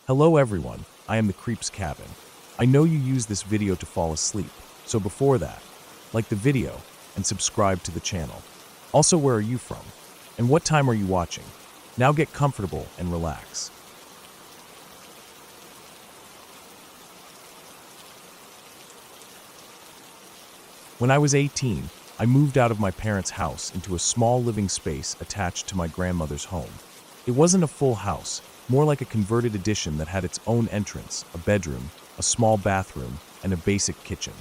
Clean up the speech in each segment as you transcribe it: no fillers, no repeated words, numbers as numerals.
Hello everyone, I am the Creep's Cabin. I know you use this video to fall asleep, so before that, like the video and subscribe to the channel. Also, where are you from? And what time are you watching? Now get comfortable and relax. When I was 18, I moved out of my parents' house into a small living space attached to my grandmother's home. It wasn't a full house, more like a converted addition that had its own entrance, a bedroom, a small bathroom, and a basic kitchen.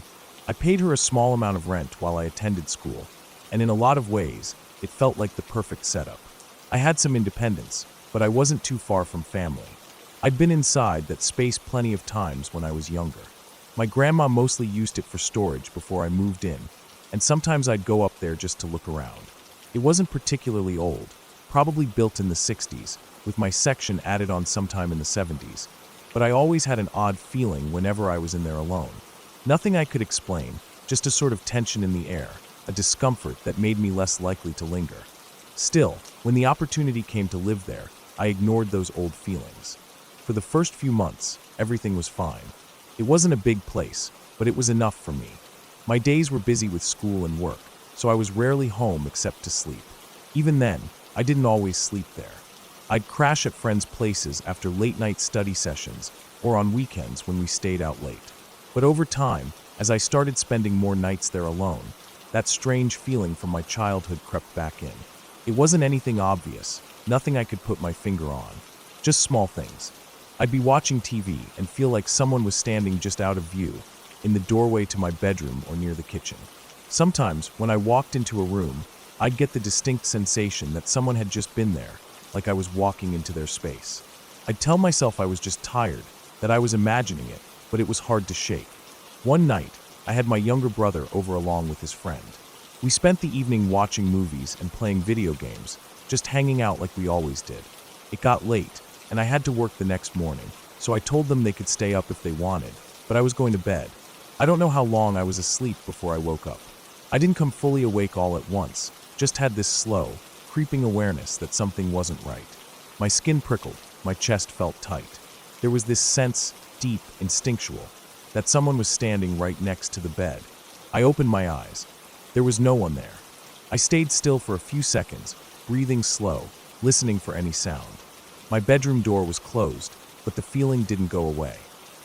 I paid her a small amount of rent while I attended school, and in a lot of ways, it felt like the perfect setup. I had some independence, but I wasn't too far from family. I'd been inside that space plenty of times when I was younger. My grandma mostly used it for storage before I moved in, and sometimes I'd go up there just to look around. It wasn't particularly old, probably built in the 60s, with my section added on sometime in the 70s, but I always had an odd feeling whenever I was in there alone. Nothing I could explain, just a sort of tension in the air, a discomfort that made me less likely to linger. Still, when the opportunity came to live there, I ignored those old feelings. For the first few months, everything was fine. It wasn't a big place, but it was enough for me. My days were busy with school and work, so I was rarely home except to sleep. Even then, I didn't always sleep there. I'd crash at friends' places after late-night study sessions or on weekends when we stayed out late. But over time, as I started spending more nights there alone, that strange feeling from my childhood crept back in. It wasn't anything obvious, nothing I could put my finger on, just small things. I'd be watching TV and feel like someone was standing just out of view, in the doorway to my bedroom or near the kitchen. Sometimes, when I walked into a room, I'd get the distinct sensation that someone had just been there, like I was walking into their space. I'd tell myself I was just tired, that I was imagining it, but it was hard to shake. One night, I had my younger brother over along with his friend. We spent the evening watching movies and playing video games, just hanging out like we always did. It got late, and I had to work the next morning, so I told them they could stay up if they wanted, but I was going to bed. I don't know how long I was asleep before I woke up. I didn't come fully awake all at once, just had this slow, creeping awareness that something wasn't right. My skin prickled, my chest felt tight. There was this sense, deep, instinctual, that someone was standing right next to the bed. I opened my eyes. There was no one there. I stayed still for a few seconds, breathing slow, listening for any sound. My bedroom door was closed, but the feeling didn't go away.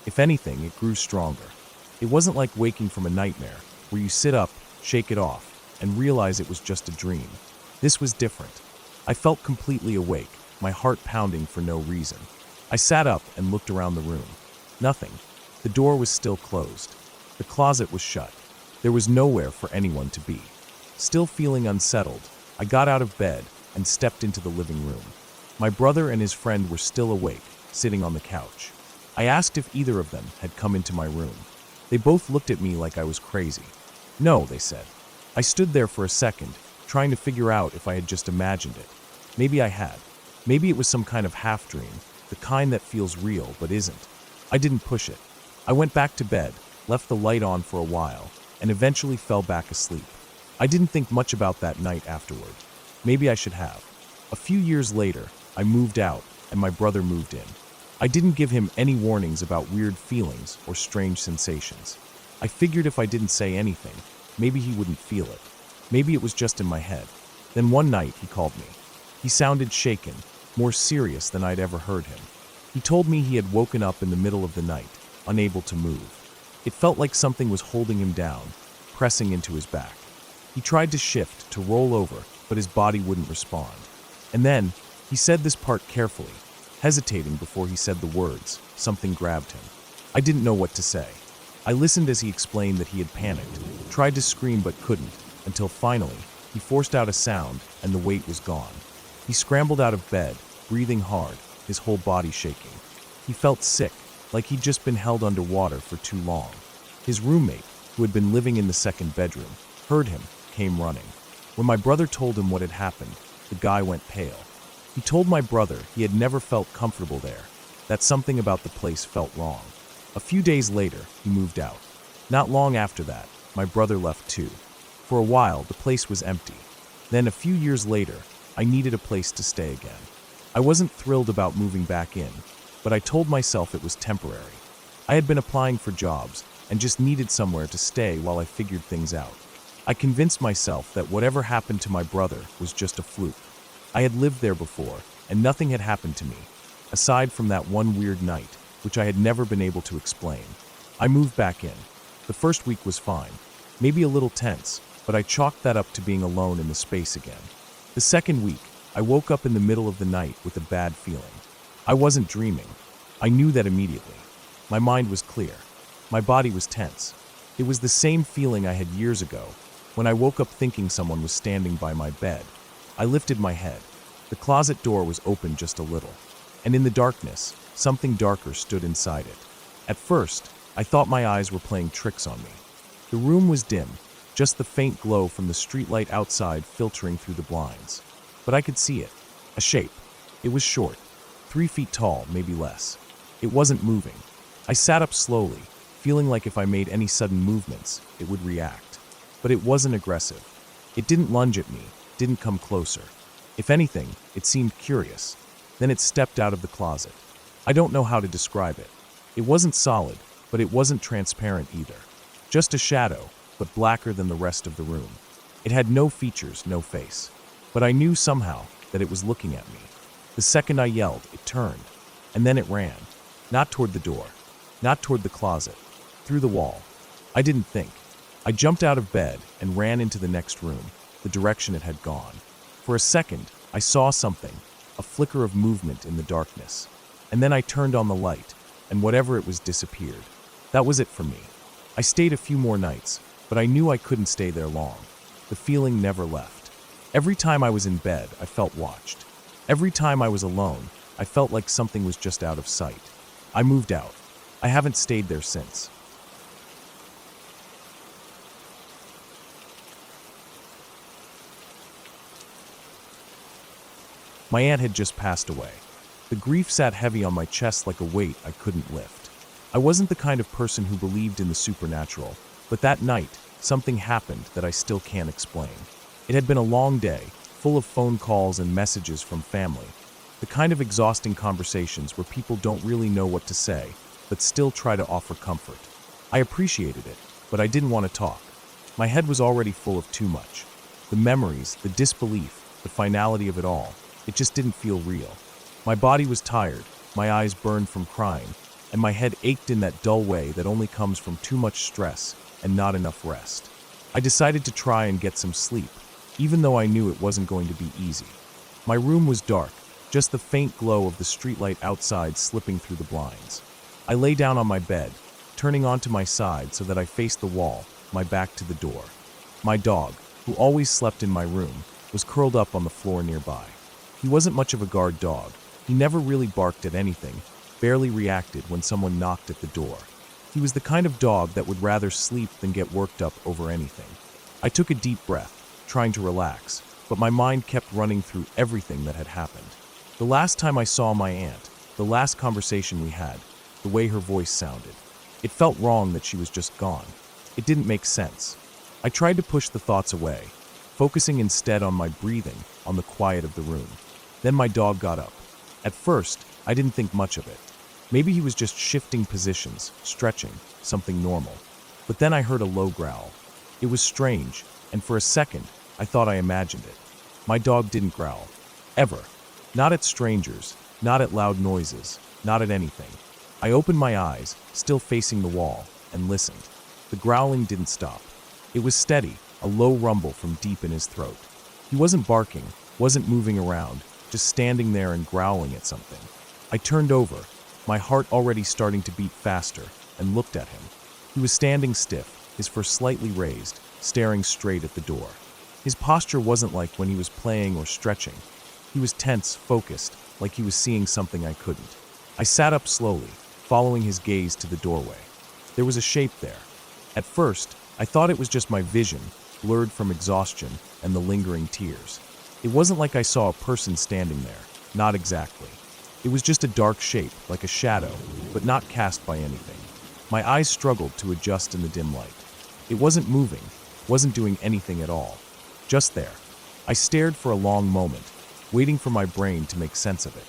If anything, it grew stronger. It wasn't like waking from a nightmare, where you sit up, shake it off, and realize it was just a dream. This was different. I felt completely awake, my heart pounding for no reason. I sat up and looked around the room. Nothing. The door was still closed. The closet was shut. There was nowhere for anyone to be. Still feeling unsettled, I got out of bed and stepped into the living room. My brother and his friend were still awake, sitting on the couch. I asked if either of them had come into my room. They both looked at me like I was crazy. No, they said. I stood there for a second, trying to figure out if I had just imagined it. Maybe I had. Maybe it was some kind of half-dream, the kind that feels real but isn't. I didn't push it. I went back to bed, left the light on for a while, and eventually fell back asleep. I didn't think much about that night afterward. Maybe I should have. A few years later, I moved out, and my brother moved in. I didn't give him any warnings about weird feelings or strange sensations. I figured if I didn't say anything, maybe he wouldn't feel it. Maybe it was just in my head. Then one night, he called me. He sounded shaken, more serious than I'd ever heard him. He told me he had woken up in the middle of the night, unable to move. It felt like something was holding him down, pressing into his back. He tried to shift, to roll over, but his body wouldn't respond. And then, he said this part carefully, hesitating before he said the words. Something grabbed him. I didn't know what to say. I listened as he explained that he had panicked, tried to scream but couldn't, until finally, he forced out a sound and the weight was gone. He scrambled out of bed, breathing hard, his whole body shaking. He felt sick, like he'd just been held underwater for too long. His roommate, who had been living in the second bedroom, heard him, came running. When my brother told him what had happened, the guy went pale. He told my brother he had never felt comfortable there, that something about the place felt wrong. A few days later, he moved out. Not long after that, my brother left too. For a while, the place was empty. Then a few years later, I needed a place to stay again. I wasn't thrilled about moving back in, but I told myself it was temporary. I had been applying for jobs and just needed somewhere to stay while I figured things out. I convinced myself that whatever happened to my brother was just a fluke. I had lived there before, and nothing had happened to me, aside from that one weird night, which I had never been able to explain. I moved back in. The first week was fine, maybe a little tense, but I chalked that up to being alone in the space again. The second week, I woke up in the middle of the night with a bad feeling. I wasn't dreaming. I knew that immediately. My mind was clear. My body was tense. It was the same feeling I had years ago, when I woke up thinking someone was standing by my bed. I lifted my head. The closet door was open just a little, and in the darkness, something darker stood inside it. At first, I thought my eyes were playing tricks on me. The room was dim, just the faint glow from the streetlight outside filtering through the blinds. But I could see it. A shape. It was short, 3 feet tall, maybe less. It wasn't moving. I sat up slowly, feeling like if I made any sudden movements, it would react. But it wasn't aggressive. It didn't lunge at me, didn't come closer. If anything, it seemed curious. Then it stepped out of the closet. I don't know how to describe it. It wasn't solid, but it wasn't transparent either. Just a shadow, but blacker than the rest of the room. It had no features, no face. But I knew somehow that it was looking at me. The second I yelled, it turned. And then it ran. Not toward the door. Not toward the closet. Through the wall. I didn't think. I jumped out of bed and ran into the next room, the direction it had gone. For a second, I saw something, a flicker of movement in the darkness. And then I turned on the light, and whatever it was disappeared. That was it for me. I stayed a few more nights, but I knew I couldn't stay there long. The feeling never left. Every time I was in bed, I felt watched. Every time I was alone, I felt like something was just out of sight. I moved out. I haven't stayed there since. My aunt had just passed away. The grief sat heavy on my chest like a weight I couldn't lift. I wasn't the kind of person who believed in the supernatural, but that night, something happened that I still can't explain. It had been a long day, full of phone calls and messages from family. The kind of exhausting conversations where people don't really know what to say, but still try to offer comfort. I appreciated it, but I didn't want to talk. My head was already full of too much. The memories, the disbelief, the finality of it all. It just didn't feel real. My body was tired, my eyes burned from crying, and my head ached in that dull way that only comes from too much stress and not enough rest. I decided to try and get some sleep, even though I knew it wasn't going to be easy. My room was dark, just the faint glow of the streetlight outside slipping through the blinds. I lay down on my bed, turning onto my side so that I faced the wall, my back to the door. My dog, who always slept in my room, was curled up on the floor nearby. He wasn't much of a guard dog. He never really barked at anything, barely reacted when someone knocked at the door. He was the kind of dog that would rather sleep than get worked up over anything. I took a deep breath, trying to relax, but my mind kept running through everything that had happened. The last time I saw my aunt, the last conversation we had, the way her voice sounded. It felt wrong that she was just gone. It didn't make sense. I tried to push the thoughts away, focusing instead on my breathing, on the quiet of the room. Then my dog got up. At first, I didn't think much of it. Maybe he was just shifting positions, stretching, something normal. But then I heard a low growl. It was strange, and for a second, I thought I imagined it. My dog didn't growl. Ever. Not at strangers, not at loud noises, not at anything. I opened my eyes, still facing the wall, and listened. The growling didn't stop. It was steady, a low rumble from deep in his throat. He wasn't barking, wasn't moving around, just standing there and growling at something. I turned over, my heart already starting to beat faster, and looked at him. He was standing stiff, his fur slightly raised, staring straight at the door. His posture wasn't like when he was playing or stretching. He was tense, focused, like he was seeing something I couldn't. I sat up slowly, following his gaze to the doorway. There was a shape there. At first, I thought it was just my vision, blurred from exhaustion and the lingering tears. It wasn't like I saw a person standing there, not exactly. It was just a dark shape, like a shadow, but not cast by anything. My eyes struggled to adjust in the dim light. It wasn't moving, wasn't doing anything at all. Just there. I stared for a long moment, waiting for my brain to make sense of it.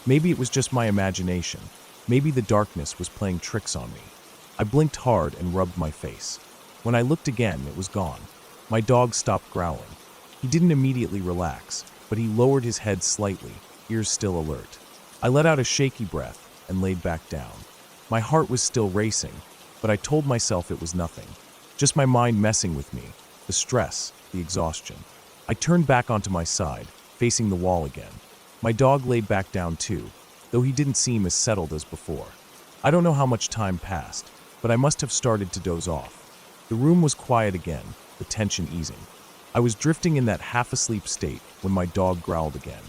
Maybe it was just my imagination. Maybe the darkness was playing tricks on me. I blinked hard and rubbed my face. When I looked again, it was gone. My dog stopped growling. He didn't immediately relax, but he lowered his head slightly, ears still alert. I let out a shaky breath and laid back down. My heart was still racing, but I told myself it was nothing. Just my mind messing with me, the stress, the exhaustion. I turned back onto my side, facing the wall again. My dog laid back down too, though he didn't seem as settled as before. I don't know how much time passed, but I must have started to doze off. The room was quiet again, the tension easing. I was drifting in that half-asleep state when my dog growled again.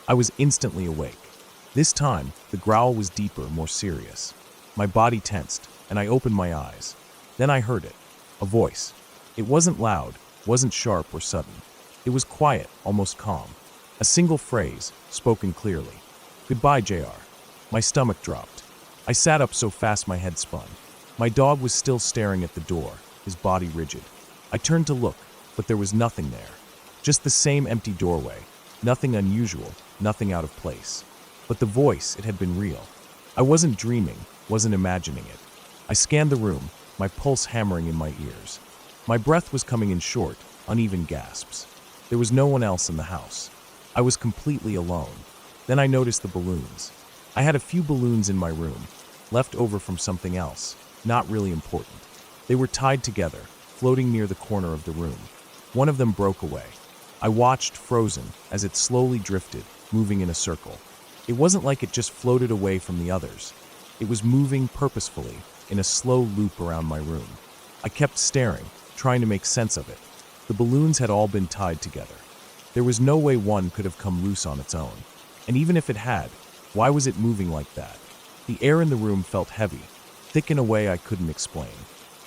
I was instantly awake. This time, the growl was deeper, more serious. My body tensed, and I opened my eyes. Then I heard it. A voice. It wasn't loud, wasn't sharp or sudden. It was quiet, almost calm. A single phrase, spoken clearly. "Goodbye, JR." My stomach dropped. I sat up so fast my head spun. My dog was still staring at the door, his body rigid. I turned to look, but there was nothing there. Just the same empty doorway. Nothing unusual, nothing out of place. But the voice, it had been real. I wasn't dreaming, wasn't imagining it. I scanned the room, my pulse hammering in my ears. My breath was coming in short, uneven gasps. There was no one else in the house. I was completely alone. Then I noticed the balloons. I had a few balloons in my room, left over from something else, not really important. They were tied together, floating near the corner of the room. One of them broke away. I watched, frozen, as it slowly drifted, moving in a circle. It wasn't like it just floated away from the others. It was moving purposefully, in a slow loop around my room. I kept staring, trying to make sense of it. The balloons had all been tied together. There was no way one could have come loose on its own. And even if it had, why was it moving like that? The air in the room felt heavy, thick in a way I couldn't explain.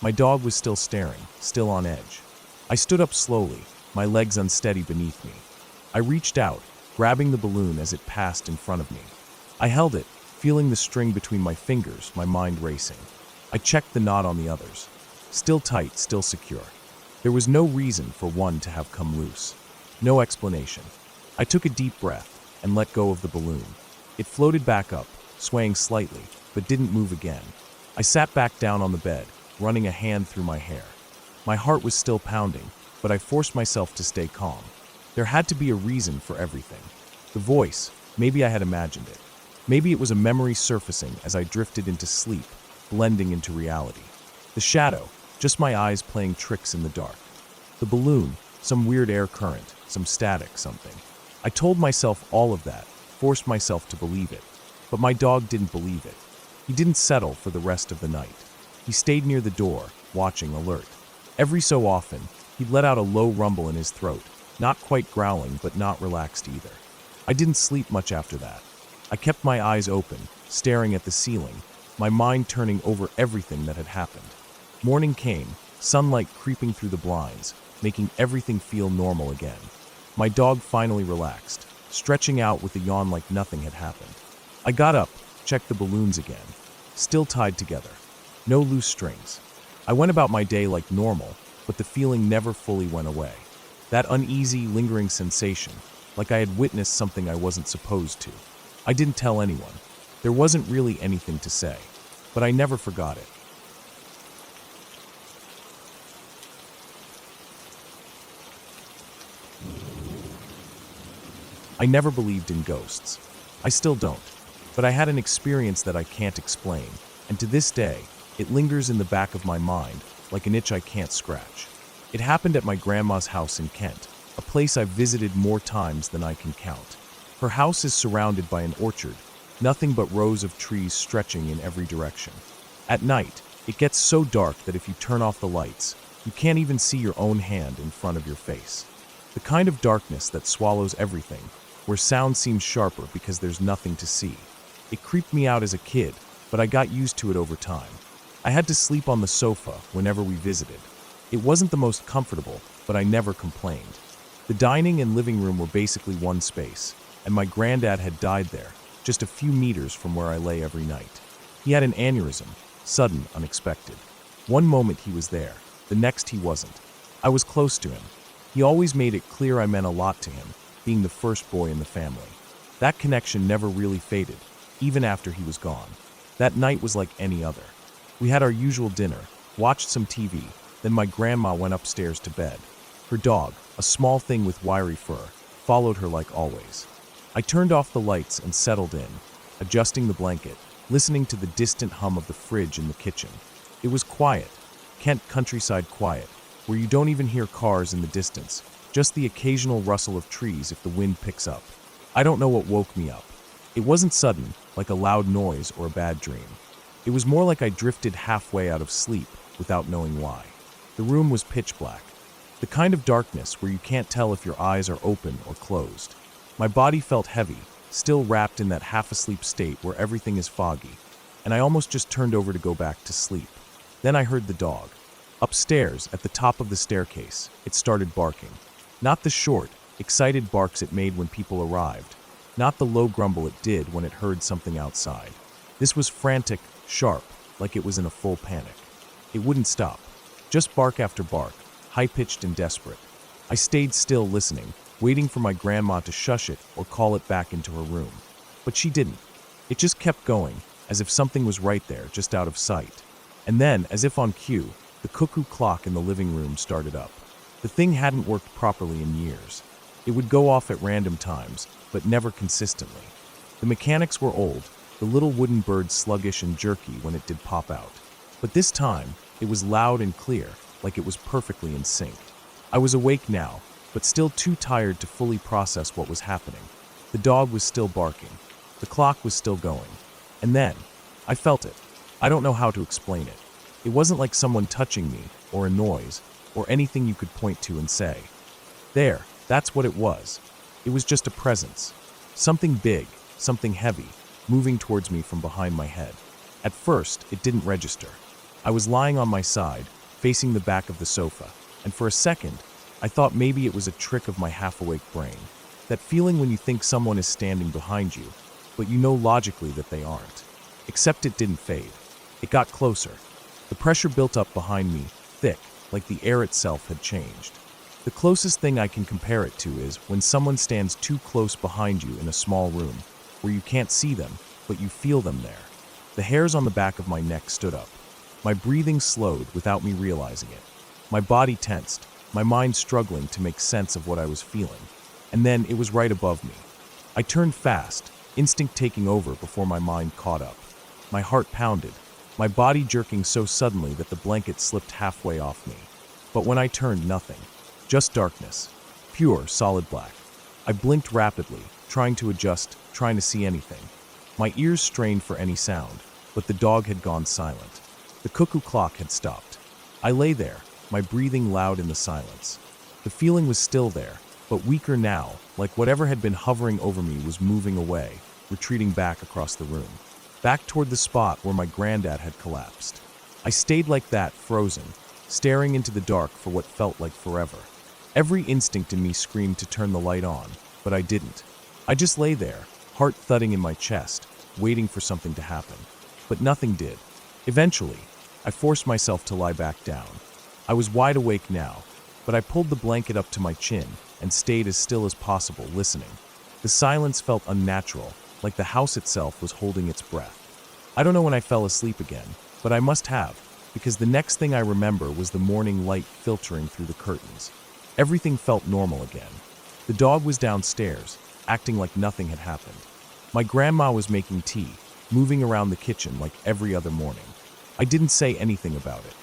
My dog was still staring, still on edge. I stood up slowly, my legs unsteady beneath me. I reached out, grabbing the balloon as it passed in front of me. I held it, feeling the string between my fingers, my mind racing. I checked the knot on the others. Still tight, still secure. There was no reason for one to have come loose. No explanation. I took a deep breath and let go of the balloon. It floated back up, swaying slightly, but didn't move again. I sat back down on the bed, running a hand through my hair. My heart was still pounding, but I forced myself to stay calm. There had to be a reason for everything. The voice, maybe I had imagined it. Maybe it was a memory surfacing as I drifted into sleep, blending into reality. The shadow, just my eyes playing tricks in the dark. The balloon, some weird air current, some static, something. I told myself all of that, forced myself to believe it. But my dog didn't believe it. He didn't settle for the rest of the night. He stayed near the door, watching, alert. Every so often, he'd let out a low rumble in his throat, not quite growling, but not relaxed either. I didn't sleep much after that. I kept my eyes open, staring at the ceiling, my mind turning over everything that had happened. Morning came, sunlight creeping through the blinds, making everything feel normal again. My dog finally relaxed, stretching out with a yawn like nothing had happened. I got up, checked the balloons again, still tied together. No loose strings. I went about my day like normal, but the feeling never fully went away. That uneasy, lingering sensation, like I had witnessed something I wasn't supposed to. I didn't tell anyone. There wasn't really anything to say, but I never forgot it. I never believed in ghosts. I still don't. But I had an experience that I can't explain, and to this day, it lingers in the back of my mind like an itch I can't scratch. It happened at my grandma's house in Kent, a place I've visited more times than I can count. Her house is surrounded by an orchard, nothing but rows of trees stretching in every direction. At night, it gets so dark that if you turn off the lights, you can't even see your own hand in front of your face. The kind of darkness that swallows everything, where sound seems sharper because there's nothing to see. It creeped me out as a kid, but I got used to it over time. I had to sleep on the sofa whenever we visited. It wasn't the most comfortable, but I never complained. The dining and living room were basically one space, and my granddad had died there, just a few meters from where I lay every night. He had an aneurysm, sudden, unexpected. One moment he was there, the next he wasn't. I was close to him. He always made it clear I meant a lot to him, being the first boy in the family. That connection never really faded, even after he was gone. That night was like any other. We had our usual dinner, watched some TV, then my grandma went upstairs to bed. Her dog, a small thing with wiry fur, followed her like always. I turned off the lights and settled in, adjusting the blanket, listening to the distant hum of the fridge in the kitchen. It was quiet, Kent countryside quiet, where you don't even hear cars in the distance, just the occasional rustle of trees if the wind picks up. I don't know what woke me up. It wasn't sudden, like a loud noise or a bad dream. It was more like I drifted halfway out of sleep without knowing why. The room was pitch black, the kind of darkness where you can't tell if your eyes are open or closed. My body felt heavy, still wrapped in that half-asleep state where everything is foggy, and I almost just turned over to go back to sleep. Then I heard the dog. Upstairs, at the top of the staircase, it started barking. Not the short, excited barks it made when people arrived, not the low grumble it did when it heard something outside. This was frantic, sharp, like it was in a full panic. It wouldn't stop. Just bark after bark, high-pitched and desperate. I stayed still listening, waiting for my grandma to shush it or call it back into her room. But she didn't. It just kept going, as if something was right there, just out of sight. And then, as if on cue, the cuckoo clock in the living room started up. The thing hadn't worked properly in years. It would go off at random times, but never consistently. The mechanics were old, the little wooden bird sluggish and jerky when it did pop out. But this time, it was loud and clear, like it was perfectly in sync. I was awake now, but still too tired to fully process what was happening. The dog was still barking. The clock was still going. And then, I felt it. I don't know how to explain it. It wasn't like someone touching me, or a noise, or anything you could point to and say, "There, that's what it was." It was just a presence. Something big, something heavy, moving towards me from behind my head. At first, it didn't register. I was lying on my side, facing the back of the sofa, and for a second, I thought maybe it was a trick of my half-awake brain. That feeling when you think someone is standing behind you, but you know logically that they aren't. Except it didn't fade. It got closer. The pressure built up behind me, thick, like the air itself had changed. The closest thing I can compare it to is when someone stands too close behind you in a small room, where you can't see them, but you feel them there. The hairs on the back of my neck stood up. My breathing slowed without me realizing it. My body tensed, my mind struggling to make sense of what I was feeling. And then it was right above me. I turned fast, instinct taking over before my mind caught up. My heart pounded, my body jerking so suddenly that the blanket slipped halfway off me. But when I turned, nothing. Just darkness. Pure, solid black. I blinked rapidly, trying to adjust, trying to see anything. My ears strained for any sound, but the dog had gone silent. The cuckoo clock had stopped. I lay there, my breathing loud in the silence. The feeling was still there, but weaker now, like whatever had been hovering over me was moving away, retreating back across the room. Back toward the spot where my granddad had collapsed. I stayed like that, frozen, staring into the dark for what felt like forever. Every instinct in me screamed to turn the light on, but I didn't. I just lay there, heart thudding in my chest, waiting for something to happen. But nothing did. Eventually, I forced myself to lie back down. I was wide awake now, but I pulled the blanket up to my chin and stayed as still as possible, listening. The silence felt unnatural, like the house itself was holding its breath. I don't know when I fell asleep again, but I must have, because the next thing I remember was the morning light filtering through the curtains. Everything felt normal again. The dog was downstairs, acting like nothing had happened. My grandma was making tea, moving around the kitchen like every other morning. I didn't say anything about it.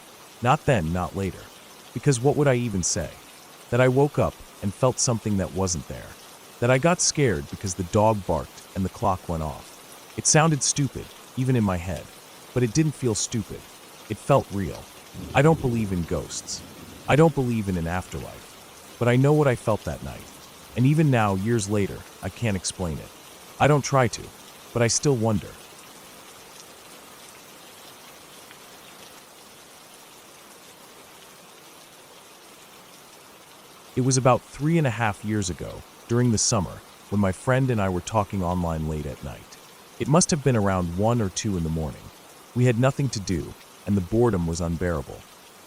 Not then, not later. Because what would I even say? That I woke up and felt something that wasn't there. That I got scared because the dog barked and the clock went off. It sounded stupid, even in my head. But it didn't feel stupid. It felt real. I don't believe in ghosts. I don't believe in an afterlife. But I know what I felt that night. And even now, years later, I can't explain it. I don't try to, but I still wonder. It was about 3.5 years ago, during the summer, when my friend and I were talking online late at night. It must have been around 1 or 2 in the morning. We had nothing to do, and the boredom was unbearable.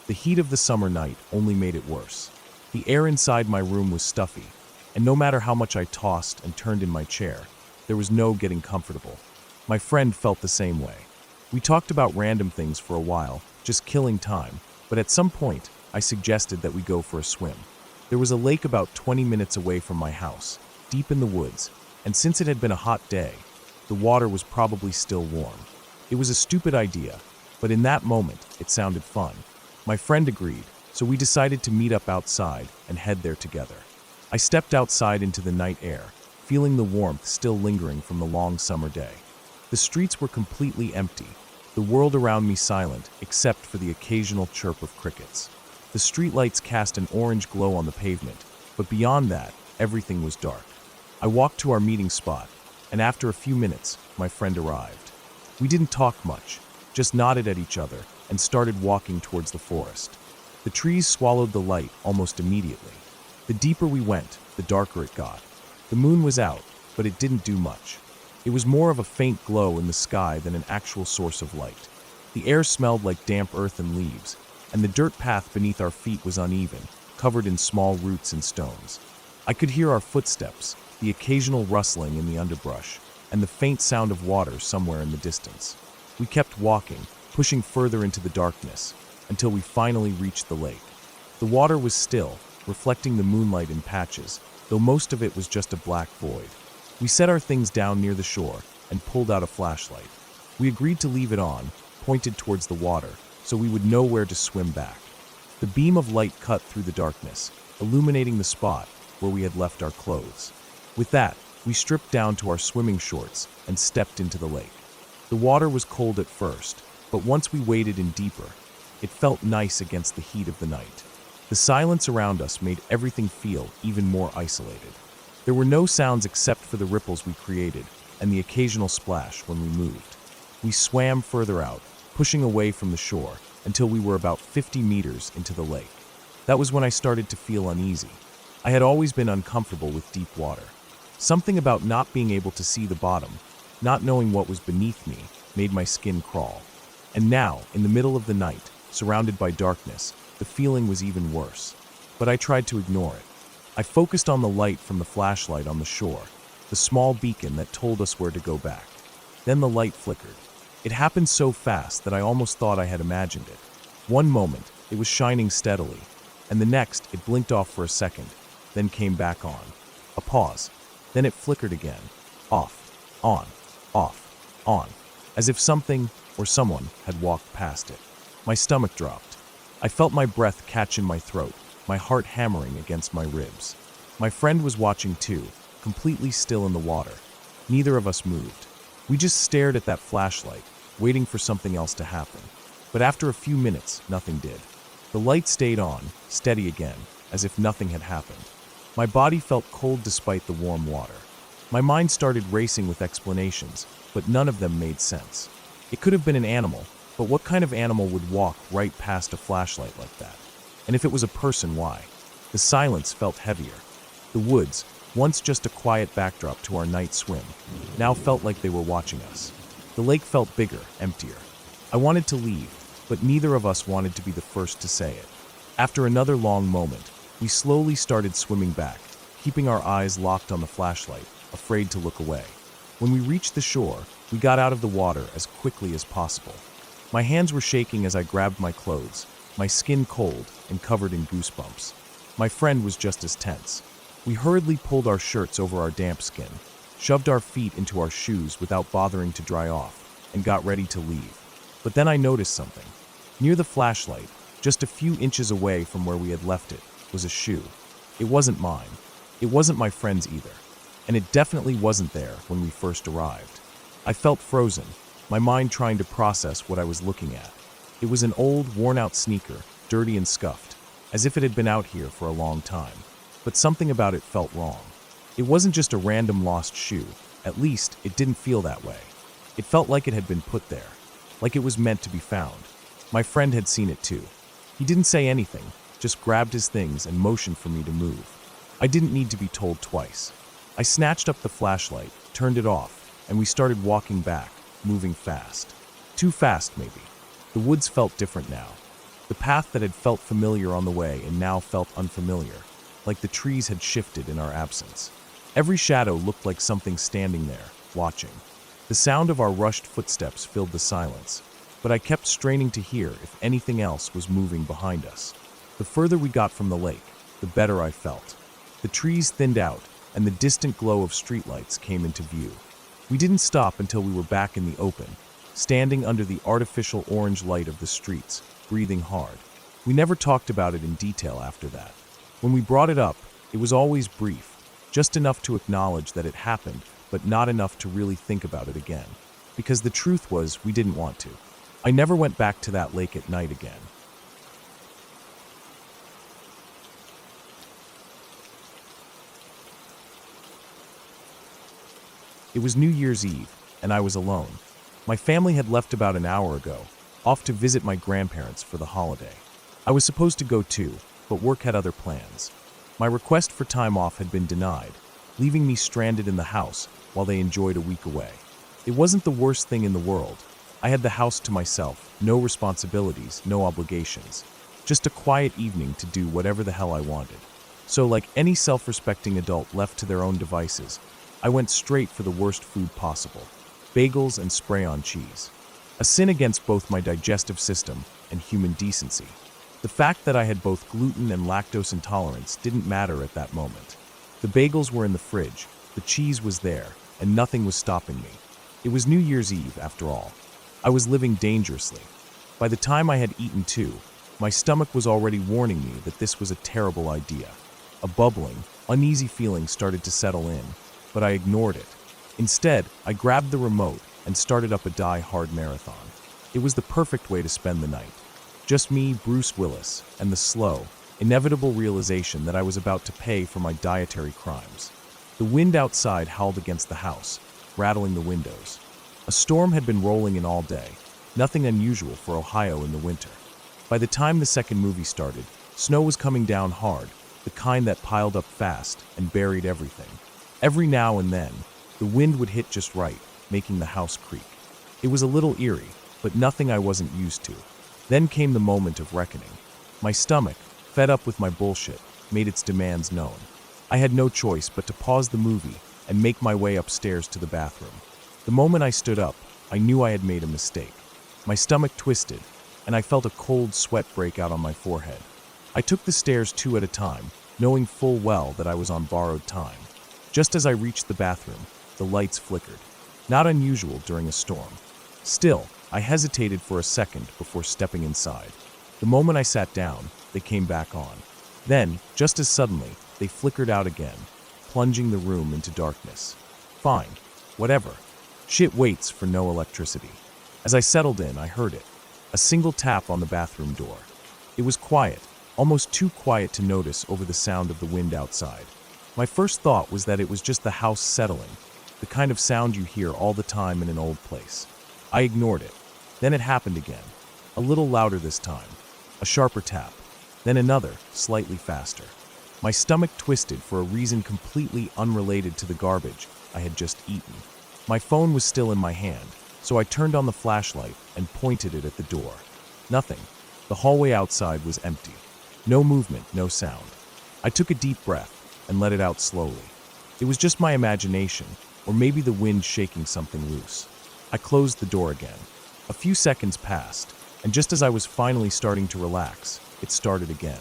The heat of the summer night only made it worse. The air inside my room was stuffy, and no matter how much I tossed and turned in my chair, There was no getting comfortable. My friend felt the same way. We talked about random things for a while, just killing time, but at some point, I suggested that we go for a swim. There was a lake about 20 minutes away from my house, deep in the woods, and since it had been a hot day, the water was probably still warm. It was a stupid idea, but in that moment, it sounded fun. My friend agreed, so we decided to meet up outside and head there together. I stepped outside into the night air, feeling the warmth still lingering from the long summer day. The streets were completely empty, the world around me silent except for the occasional chirp of crickets. The streetlights cast an orange glow on the pavement, but beyond that, everything was dark. I walked to our meeting spot, and after a few minutes, my friend arrived. We didn't talk much, just nodded at each other and started walking towards the forest. The trees swallowed the light almost immediately. The deeper we went, the darker it got. The moon was out, but it didn't do much. It was more of a faint glow in the sky than an actual source of light. The air smelled like damp earth and leaves, and the dirt path beneath our feet was uneven, covered in small roots and stones. I could hear our footsteps, the occasional rustling in the underbrush, and the faint sound of water somewhere in the distance. We kept walking, pushing further into the darkness, until we finally reached the lake. The water was still, reflecting the moonlight in patches, though most of it was just a black void. We set our things down near the shore and pulled out a flashlight. We agreed to leave it on, pointed towards the water, so we would know where to swim back. The beam of light cut through the darkness, illuminating the spot where we had left our clothes. With that, we stripped down to our swimming shorts and stepped into the lake. The water was cold at first, but once we waded in deeper, it felt nice against the heat of the night. The silence around us made everything feel even more isolated. There were no sounds except for the ripples we created and the occasional splash when we moved. We swam further out, pushing away from the shore until we were about 50 meters into the lake. That was when I started to feel uneasy. I had always been uncomfortable with deep water. Something about not being able to see the bottom, not knowing what was beneath me, made my skin crawl. And now, in the middle of the night, surrounded by darkness, the feeling was even worse. But I tried to ignore it. I focused on the light from the flashlight on the shore, the small beacon that told us where to go back. Then the light flickered. It happened so fast that I almost thought I had imagined it. One moment, it was shining steadily, and the next, it blinked off for a second, then came back on. A pause. Then it flickered again. Off, on, off, on, as if something or someone had walked past it. My stomach dropped. I felt my breath catch in my throat, my heart hammering against my ribs. My friend was watching too, completely still in the water. Neither of us moved. We just stared at that flashlight, waiting for something else to happen. But after a few minutes, nothing did. The light stayed on, steady again, as if nothing had happened. My body felt cold despite the warm water. My mind started racing with explanations, but none of them made sense. It could have been an animal, but what kind of animal would walk right past a flashlight like that? And if it was a person, why? The silence felt heavier. The woods, once just a quiet backdrop to our night swim, now felt like they were watching us. The lake felt bigger, emptier. I wanted to leave, but neither of us wanted to be the first to say it. After another long moment, we slowly started swimming back, keeping our eyes locked on the flashlight, afraid to look away. When we reached the shore, we got out of the water as quickly as possible. My hands were shaking as I grabbed my clothes, my skin cold and covered in goosebumps. My friend was just as tense. We hurriedly pulled our shirts over our damp skin, shoved our feet into our shoes without bothering to dry off, and got ready to leave. But then I noticed something. Near the flashlight, just a few inches away from where we had left it, was a shoe. It wasn't mine. It wasn't my friend's either. And it definitely wasn't there when we first arrived. I felt frozen, my mind trying to process what I was looking at. It was an old, worn-out sneaker, dirty and scuffed, as if it had been out here for a long time. But something about it felt wrong. It wasn't just a random lost shoe. At least, it didn't feel that way. It felt like it had been put there, like it was meant to be found. My friend had seen it too. He didn't say anything, just grabbed his things and motioned for me to move. I didn't need to be told twice. I snatched up the flashlight, turned it off, and we started walking back, moving fast. Too fast, maybe. The woods felt different now. The path that had felt familiar on the way and now felt unfamiliar, like the trees had shifted in our absence. Every shadow looked like something standing there, watching. The sound of our rushed footsteps filled the silence, but I kept straining to hear if anything else was moving behind us. The further we got from the lake, the better I felt. The trees thinned out, and the distant glow of streetlights came into view. We didn't stop until we were back in the open, standing under the artificial orange light of the streets, breathing hard. We never talked about it in detail after that. When we brought it up, it was always brief, just enough to acknowledge that it happened, but not enough to really think about it again. Because the truth was, we didn't want to. I never went back to that lake at night again. It was New Year's Eve, and I was alone. My family had left about an hour ago, off to visit my grandparents for the holiday. I was supposed to go too, but work had other plans. My request for time off had been denied, leaving me stranded in the house while they enjoyed a week away. It wasn't the worst thing in the world. I had the house to myself, no responsibilities, no obligations. Just a quiet evening to do whatever the hell I wanted. So, like any self-respecting adult left to their own devices, I went straight for the worst food possible: bagels and spray-on cheese. A sin against both my digestive system and human decency. The fact that I had both gluten and lactose intolerance didn't matter at that moment. The bagels were in the fridge, the cheese was there, and nothing was stopping me. It was New Year's Eve, after all. I was living dangerously. By the time I had eaten two, my stomach was already warning me that this was a terrible idea. A bubbling, uneasy feeling started to settle in, but I ignored it. Instead, I grabbed the remote and started up a die-hard marathon. It was the perfect way to spend the night. Just me, Bruce Willis, and the slow, inevitable realization that I was about to pay for my dietary crimes. The wind outside howled against the house, rattling the windows. A storm had been rolling in all day, nothing unusual for Ohio in the winter. By the time the second movie started, snow was coming down hard, the kind that piled up fast and buried everything. Every now and then, the wind would hit just right, making the house creak. It was a little eerie, but nothing I wasn't used to. Then came the moment of reckoning. My stomach, fed up with my bullshit, made its demands known. I had no choice but to pause the movie and make my way upstairs to the bathroom. The moment I stood up, I knew I had made a mistake. My stomach twisted, and I felt a cold sweat break out on my forehead. I took the stairs two at a time, knowing full well that I was on borrowed time. Just as I reached the bathroom, the lights flickered. Not unusual during a storm. Still, I hesitated for a second before stepping inside. The moment I sat down, they came back on. Then, just as suddenly, they flickered out again, plunging the room into darkness. Fine, whatever. Shit waits for no electricity. As I settled in, I heard it. A single tap on the bathroom door. It was quiet, almost too quiet to notice over the sound of the wind outside. My first thought was that it was just the house settling, the kind of sound you hear all the time in an old place. I ignored it. Then it happened again, a little louder this time, a sharper tap, then another, slightly faster. My stomach twisted for a reason completely unrelated to the garbage I had just eaten. My phone was still in my hand, so I turned on the flashlight and pointed it at the door. Nothing. The hallway outside was empty. No movement, no sound. I took a deep breath and let it out slowly. It was just my imagination, or maybe the wind shaking something loose. I closed the door again. A few seconds passed, and just as I was finally starting to relax, it started again.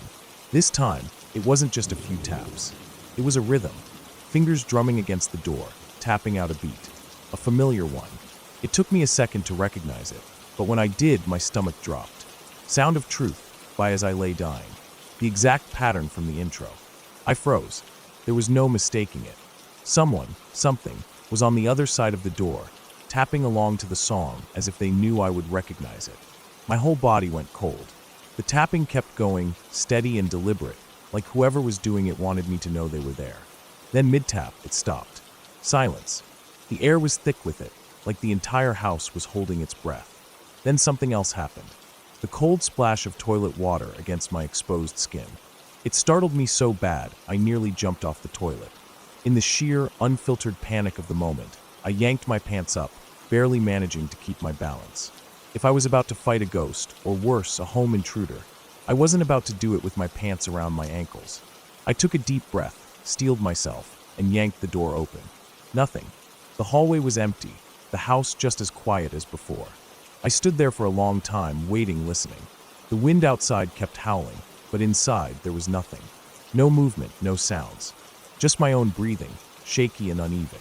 This time, it wasn't just a few taps. It was a rhythm, fingers drumming against the door, tapping out a beat. A familiar one. It took me a second to recognize it, but when I did, my stomach dropped. Sound of Truth, by As I Lay Dying. The exact pattern from the intro. I froze. There was no mistaking it. Someone, something, was on the other side of the door, tapping along to the song as if they knew I would recognize it. My whole body went cold. The tapping kept going, steady and deliberate, like whoever was doing it wanted me to know they were there. Then mid-tap, it stopped. Silence. The air was thick with it, like the entire house was holding its breath. Then something else happened. The cold splash of toilet water against my exposed skin. It startled me so bad, I nearly jumped off the toilet. In the sheer, unfiltered panic of the moment, I yanked my pants up, barely managing to keep my balance. If I was about to fight a ghost, or worse, a home intruder, I wasn't about to do it with my pants around my ankles. I took a deep breath, steeled myself, and yanked the door open. Nothing. The hallway was empty, the house just as quiet as before. I stood there for a long time, waiting, listening. The wind outside kept howling, but inside there was nothing. No movement, no sounds. Just my own breathing, shaky and uneven.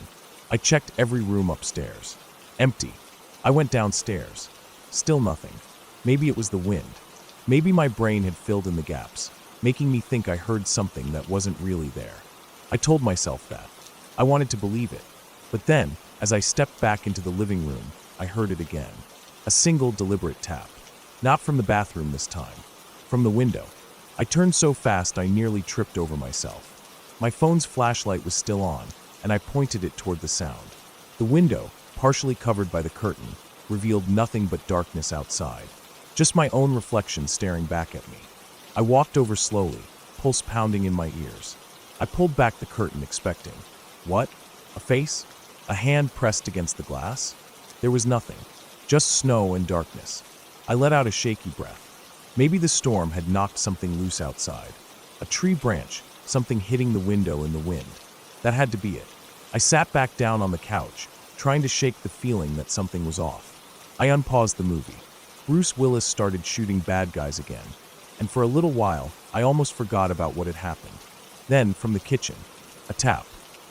I checked every room upstairs. Empty. I went downstairs. Still nothing. Maybe it was the wind. Maybe my brain had filled in the gaps, making me think I heard something that wasn't really there. I told myself that. I wanted to believe it. But then, as I stepped back into the living room, I heard it again. A single deliberate tap. Not from the bathroom this time. From the window. I turned so fast I nearly tripped over myself. My phone's flashlight was still on, and I pointed it toward the sound. The window, partially covered by the curtain, revealed nothing but darkness outside. Just my own reflection staring back at me. I walked over slowly, pulse pounding in my ears. I pulled back the curtain, expecting. What? A face? A hand pressed against the glass? There was nothing. Just snow and darkness. I let out a shaky breath. Maybe the storm had knocked something loose outside. A tree branch, something hitting the window in the wind. That had to be it. I sat back down on the couch, trying to shake the feeling that something was off. I unpaused the movie. Bruce Willis started shooting bad guys again, and for a little while, I almost forgot about what had happened. Then, from the kitchen, a tap.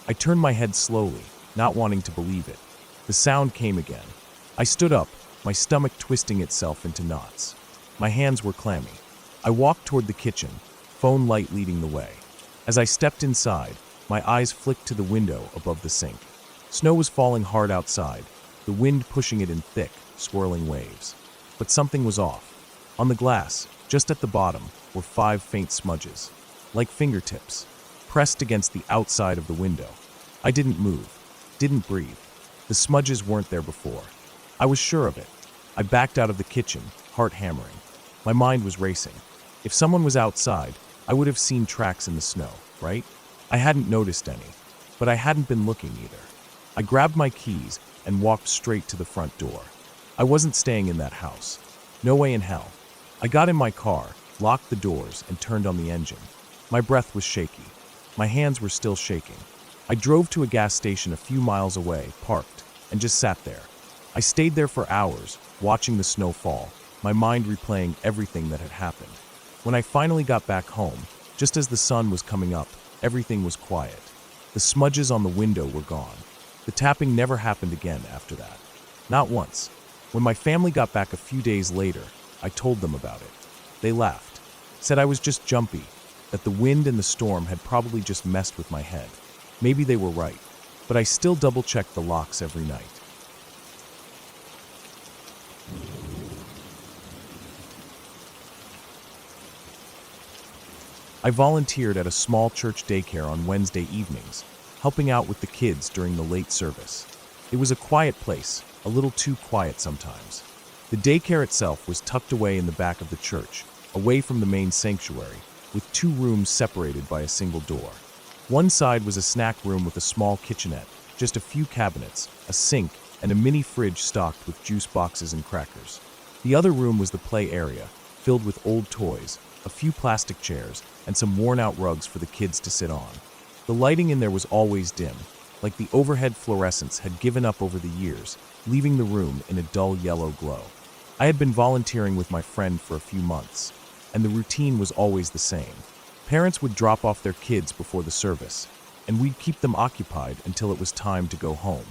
I turned my head slowly, not wanting to believe it. The sound came again. I stood up, my stomach twisting itself into knots. My hands were clammy. I walked toward the kitchen, phone light leading the way. As I stepped inside, my eyes flicked to the window above the sink. Snow was falling hard outside, the wind pushing it in thick, swirling waves. But something was off. On the glass, just at the bottom, were 5 faint smudges, like fingertips, pressed against the outside of the window. I didn't move, didn't breathe. The smudges weren't there before. I was sure of it. I backed out of the kitchen, heart hammering. My mind was racing. If someone was outside, I would have seen tracks in the snow, right? I hadn't noticed any, but I hadn't been looking either. I grabbed my keys and walked straight to the front door. I wasn't staying in that house. No way in hell. I got in my car, locked the doors, and turned on the engine. My breath was shaky. My hands were still shaking. I drove to a gas station a few miles away, parked, and just sat there. I stayed there for hours, watching the snow fall, my mind replaying everything that had happened. When I finally got back home, just as the sun was coming up, everything was quiet. The smudges on the window were gone. The tapping never happened again after that. Not once. When my family got back a few days later, I told them about it. They laughed, said I was just jumpy, that the wind and the storm had probably just messed with my head. Maybe they were right, but I still double-checked the locks every night. I volunteered at a small church daycare on Wednesday evenings, helping out with the kids during the late service. It was a quiet place, a little too quiet sometimes. The daycare itself was tucked away in the back of the church, away from the main sanctuary, with 2 rooms separated by a single door. One side was a snack room with a small kitchenette, just a few cabinets, a sink, and a mini fridge stocked with juice boxes and crackers. The other room was the play area, filled with old toys, a few plastic chairs, and some worn-out rugs for the kids to sit on. The lighting in there was always dim, like the overhead fluorescents had given up over the years, leaving the room in a dull yellow glow. I had been volunteering with my friend for a few months, and the routine was always the same. Parents would drop off their kids before the service, and we'd keep them occupied until it was time to go home.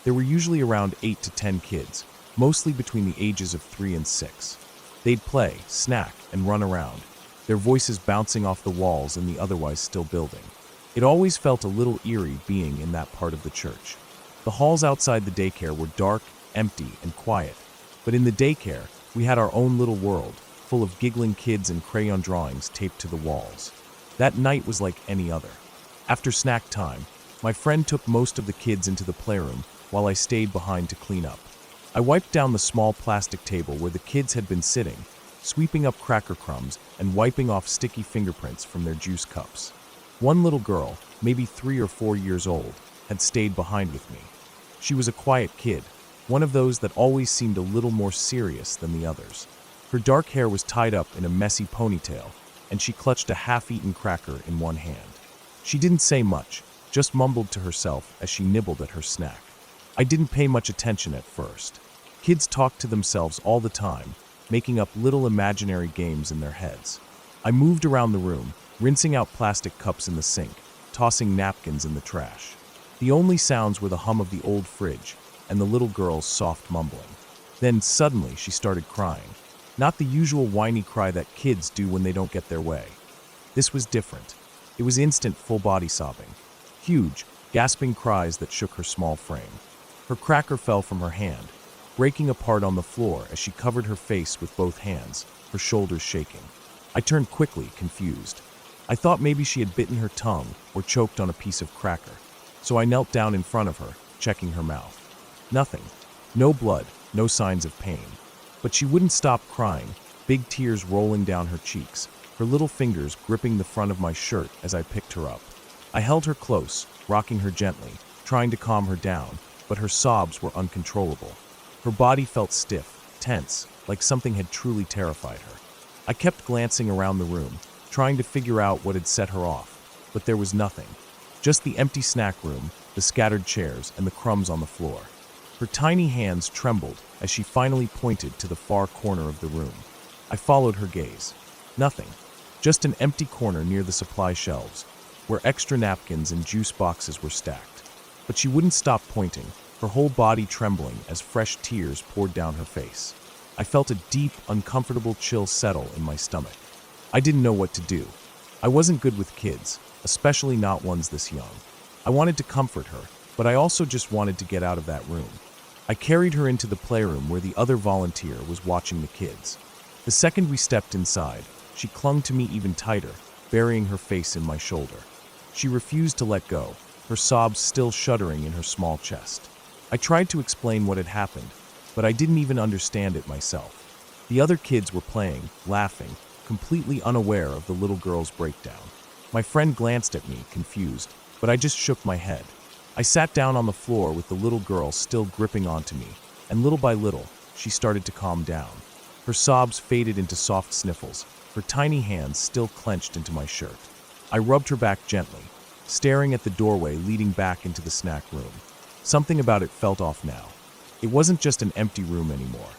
There were usually around 8 to 10 kids, mostly between the ages of 3 and 6. They'd play, snack, and run around, their voices bouncing off the walls in the otherwise still building. It always felt a little eerie being in that part of the church. The halls outside the daycare were dark, empty, and quiet, but in the daycare, we had our own little world, full of giggling kids and crayon drawings taped to the walls. That night was like any other. After snack time, my friend took most of the kids into the playroom while I stayed behind to clean up. I wiped down the small plastic table where the kids had been sitting, sweeping up cracker crumbs and wiping off sticky fingerprints from their juice cups. One little girl, maybe 3 or 4 years old, had stayed behind with me. She was a quiet kid, one of those that always seemed a little more serious than the others. Her dark hair was tied up in a messy ponytail, and she clutched a half-eaten cracker in one hand. She didn't say much, just mumbled to herself as she nibbled at her snack. I didn't pay much attention at first. Kids talk to themselves all the time, making up little imaginary games in their heads. I moved around the room, rinsing out plastic cups in the sink, tossing napkins in the trash. The only sounds were the hum of the old fridge and the little girl's soft mumbling. Then suddenly she started crying. Not the usual whiny cry that kids do when they don't get their way. This was different. It was instant full-body sobbing. Huge, gasping cries that shook her small frame. Her cracker fell from her hand, breaking apart on the floor as she covered her face with both hands, her shoulders shaking. I turned quickly, confused. I thought maybe she had bitten her tongue or choked on a piece of cracker, so I knelt down in front of her, checking her mouth. Nothing. No blood, no signs of pain. But she wouldn't stop crying, big tears rolling down her cheeks, her little fingers gripping the front of my shirt as I picked her up. I held her close, rocking her gently, trying to calm her down, but her sobs were uncontrollable. Her body felt stiff, tense, like something had truly terrified her. I kept glancing around the room, trying to figure out what had set her off, but there was nothing. Just the empty snack room, the scattered chairs, and the crumbs on the floor. Her tiny hands trembled as she finally pointed to the far corner of the room. I followed her gaze. Nothing. Just an empty corner near the supply shelves, where extra napkins and juice boxes were stacked. But she wouldn't stop pointing, her whole body trembling as fresh tears poured down her face. I felt a deep, uncomfortable chill settle in my stomach. I didn't know what to do. I wasn't good with kids, especially not ones this young. I wanted to comfort her, but I also just wanted to get out of that room. I carried her into the playroom where the other volunteer was watching the kids. The second we stepped inside, she clung to me even tighter, burying her face in my shoulder. She refused to let go, her sobs still shuddering in her small chest. I tried to explain what had happened, but I didn't even understand it myself. The other kids were playing, laughing, completely unaware of the little girl's breakdown. My friend glanced at me, confused, but I just shook my head. I sat down on the floor with the little girl still gripping onto me, and little by little, she started to calm down. Her sobs faded into soft sniffles, her tiny hands still clenched into my shirt. I rubbed her back gently, staring at the doorway leading back into the snack room. Something about it felt off now. It wasn't just an empty room anymore.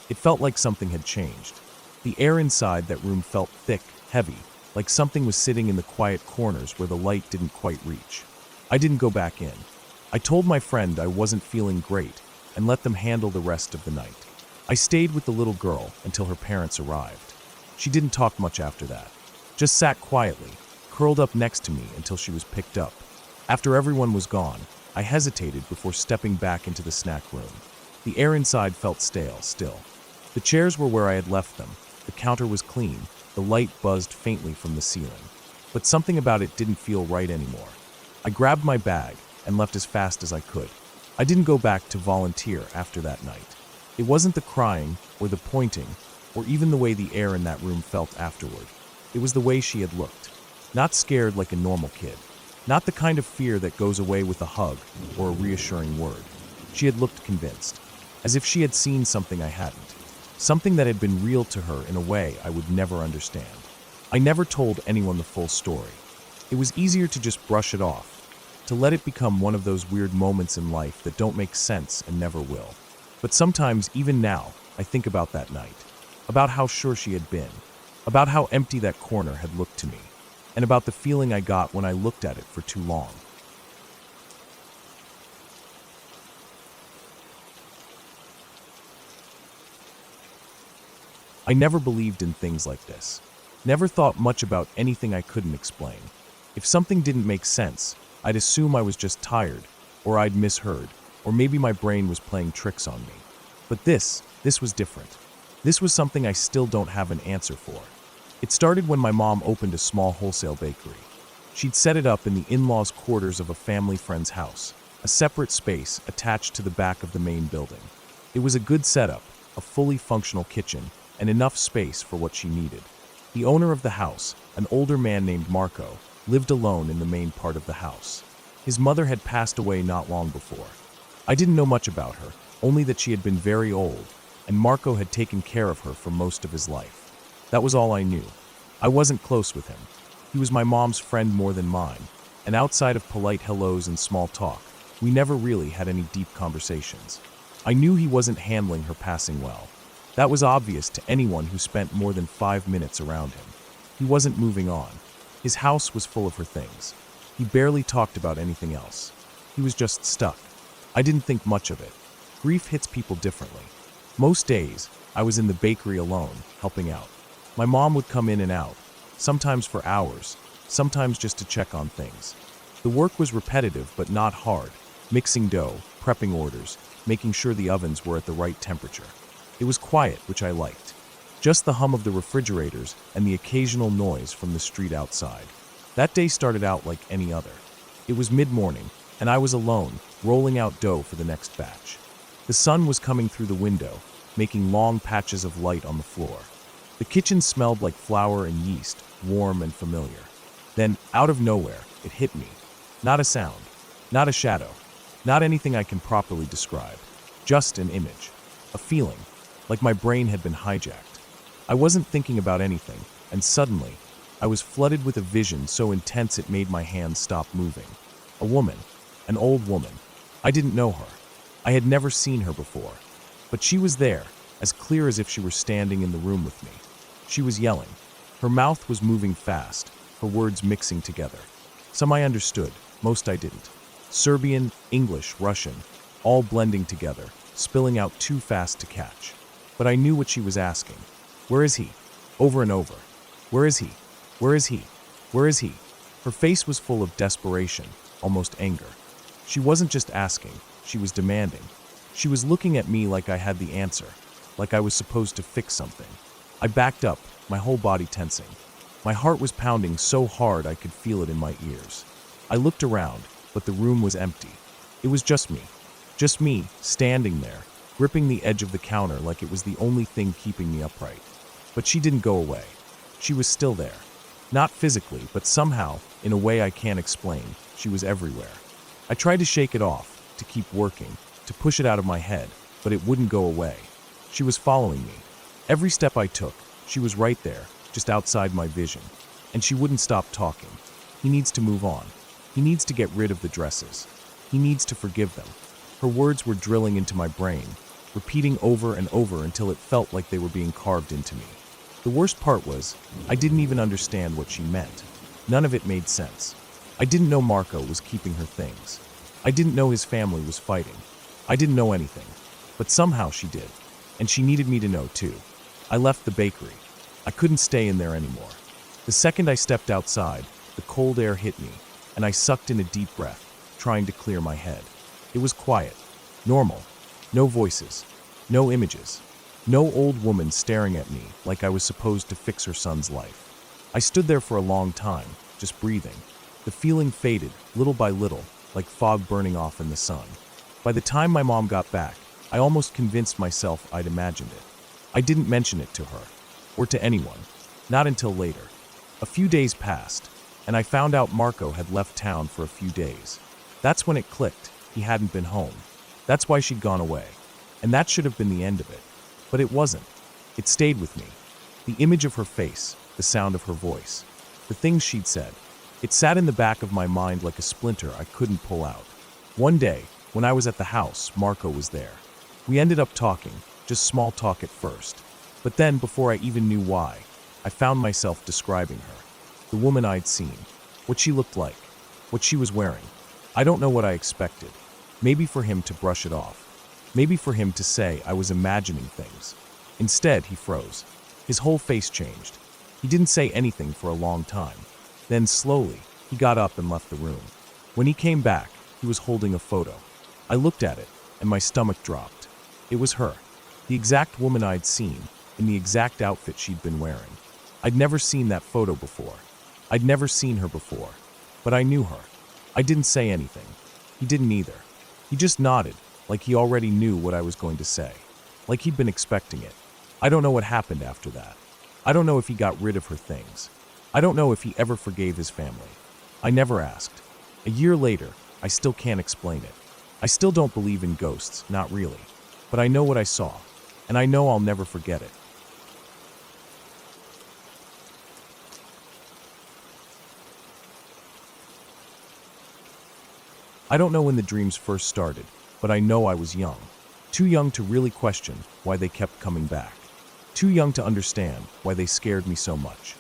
It felt like something had changed. The air inside that room felt thick, heavy, like something was sitting in the quiet corners where the light didn't quite reach. I didn't go back in. I told my friend I wasn't feeling great and let them handle the rest of the night. I stayed with the little girl until her parents arrived. She didn't talk much after that, just sat quietly, curled up next to me until she was picked up. After everyone was gone, I hesitated before stepping back into the snack room. The air inside felt stale still. The chairs were where I had left them, the counter was clean, the light buzzed faintly from the ceiling. But something about it didn't feel right anymore. I grabbed my bag and left as fast as I could. I didn't go back to volunteer after that night. It wasn't the crying, or the pointing, or even the way the air in that room felt afterward. It was the way she had looked. Not scared like a normal kid. Not the kind of fear that goes away with a hug or a reassuring word. She had looked convinced, as if she had seen something I hadn't. Something that had been real to her in a way I would never understand. I never told anyone the full story. It was easier to just brush it off, to let it become one of those weird moments in life that don't make sense and never will. But sometimes, even now, I think about that night, about how sure she had been, about how empty that corner had looked to me, and about the feeling I got when I looked at it for too long. I never believed in things like this. Never thought much about anything I couldn't explain. If something didn't make sense, I'd assume I was just tired, or I'd misheard, or maybe my brain was playing tricks on me. But this was different. This was something I still don't have an answer for. It started when my mom opened a small wholesale bakery. She'd set it up in the in-laws' quarters of a family friend's house, a separate space attached to the back of the main building. It was a good setup, a fully functional kitchen, and enough space for what she needed. The owner of the house, an older man named Marco, lived alone in the main part of the house. His mother had passed away not long before. I didn't know much about her, only that she had been very old, and Marco had taken care of her for most of his life. That was all I knew. I wasn't close with him. He was my mom's friend more than mine, and outside of polite hellos and small talk, We never really had any deep conversations. I knew he wasn't handling her passing well. That was obvious to anyone who spent more than 5 minutes around him. He wasn't moving on. His house was full of her things. He barely talked about anything else. He was just stuck. I didn't think much of it. Grief hits people differently. Most days, I was in the bakery alone, helping out. My mom would come in and out, sometimes for hours, sometimes just to check on things. The work was repetitive but not hard, mixing dough, prepping orders, making sure the ovens were at the right temperature. It was quiet, which I liked. Just the hum of the refrigerators and the occasional noise from the street outside. That day started out like any other. It was mid-morning, and I was alone, rolling out dough for the next batch. The sun was coming through the window, making long patches of light on the floor. The kitchen smelled like flour and yeast, warm and familiar. Then, out of nowhere, it hit me. Not a sound, not a shadow, not anything I can properly describe. Just an image, a feeling, like my brain had been hijacked. I wasn't thinking about anything, and suddenly, I was flooded with a vision so intense it made my hands stop moving. A woman, an old woman. I didn't know her. I had never seen her before. But she was there, as clear as if she were standing in the room with me. She was yelling. Her mouth was moving fast, her words mixing together. Some I understood, most I didn't. Serbian, English, Russian, all blending together, spilling out too fast to catch. But I knew what she was asking. Where is he? Over and over. Where is he? Where is he? Where is he? Her face was full of desperation, almost anger. She wasn't just asking, she was demanding. She was looking at me like I had the answer, like I was supposed to fix something. I backed up, my whole body tensing. My heart was pounding so hard I could feel it in my ears. I looked around, but the room was empty. It was just me, standing there, gripping the edge of the counter like it was the only thing keeping me upright. But she didn't go away. She was still there. Not physically, but somehow, in a way I can't explain, she was everywhere. I tried to shake it off, to keep working, to push it out of my head, but it wouldn't go away. She was following me. Every step I took, she was right there, just outside my vision. And she wouldn't stop talking. He needs to move on. He needs to get rid of the dresses. He needs to forgive them. Her words were drilling into my brain, repeating over and over until it felt like they were being carved into me. The worst part was, I didn't even understand what she meant. None of it made sense. I didn't know Marco was keeping her things. I didn't know his family was fighting. I didn't know anything. But somehow she did. And she needed me to know too. I left the bakery. I couldn't stay in there anymore. The second I stepped outside, the cold air hit me, and I sucked in a deep breath, trying to clear my head. It was quiet, normal, no voices, no images, no old woman staring at me like I was supposed to fix her son's life. I stood there for a long time, just breathing. The feeling faded, little by little, like fog burning off in the sun. By the time my mom got back, I almost convinced myself I'd imagined it. I didn't mention it to her, or to anyone, not until later. A few days passed, and I found out Marco had left town for a few days. That's when it clicked. He hadn't been home. That's why she'd gone away. And that should have been the end of it. But it wasn't. It stayed with me. The image of her face, the sound of her voice, the things she'd said. It sat in the back of my mind like a splinter I couldn't pull out. One day, when I was at the house, Marco was there. We ended up talking, just small talk at first. But then, before I even knew why, I found myself describing her. The woman I'd seen. What she looked like. What she was wearing. I don't know what I expected. Maybe for him to brush it off. Maybe for him to say I was imagining things. Instead, he froze. His whole face changed. He didn't say anything for a long time. Then, slowly, he got up and left the room. When he came back, he was holding a photo. I looked at it, and my stomach dropped. It was her. The exact woman I'd seen, in the exact outfit she'd been wearing. I'd never seen that photo before. I'd never seen her before. But I knew her. I didn't say anything. He didn't either. He just nodded, like he already knew what I was going to say. Like he'd been expecting it. I don't know what happened after that. I don't know if he got rid of her things. I don't know if he ever forgave his family. I never asked. A year later, I still can't explain it. I still don't believe in ghosts, not really. But I know what I saw, and I know I'll never forget it. I don't know when the dreams first started, but I know I was young. Too young to really question why they kept coming back. Too young to understand why they scared me so much.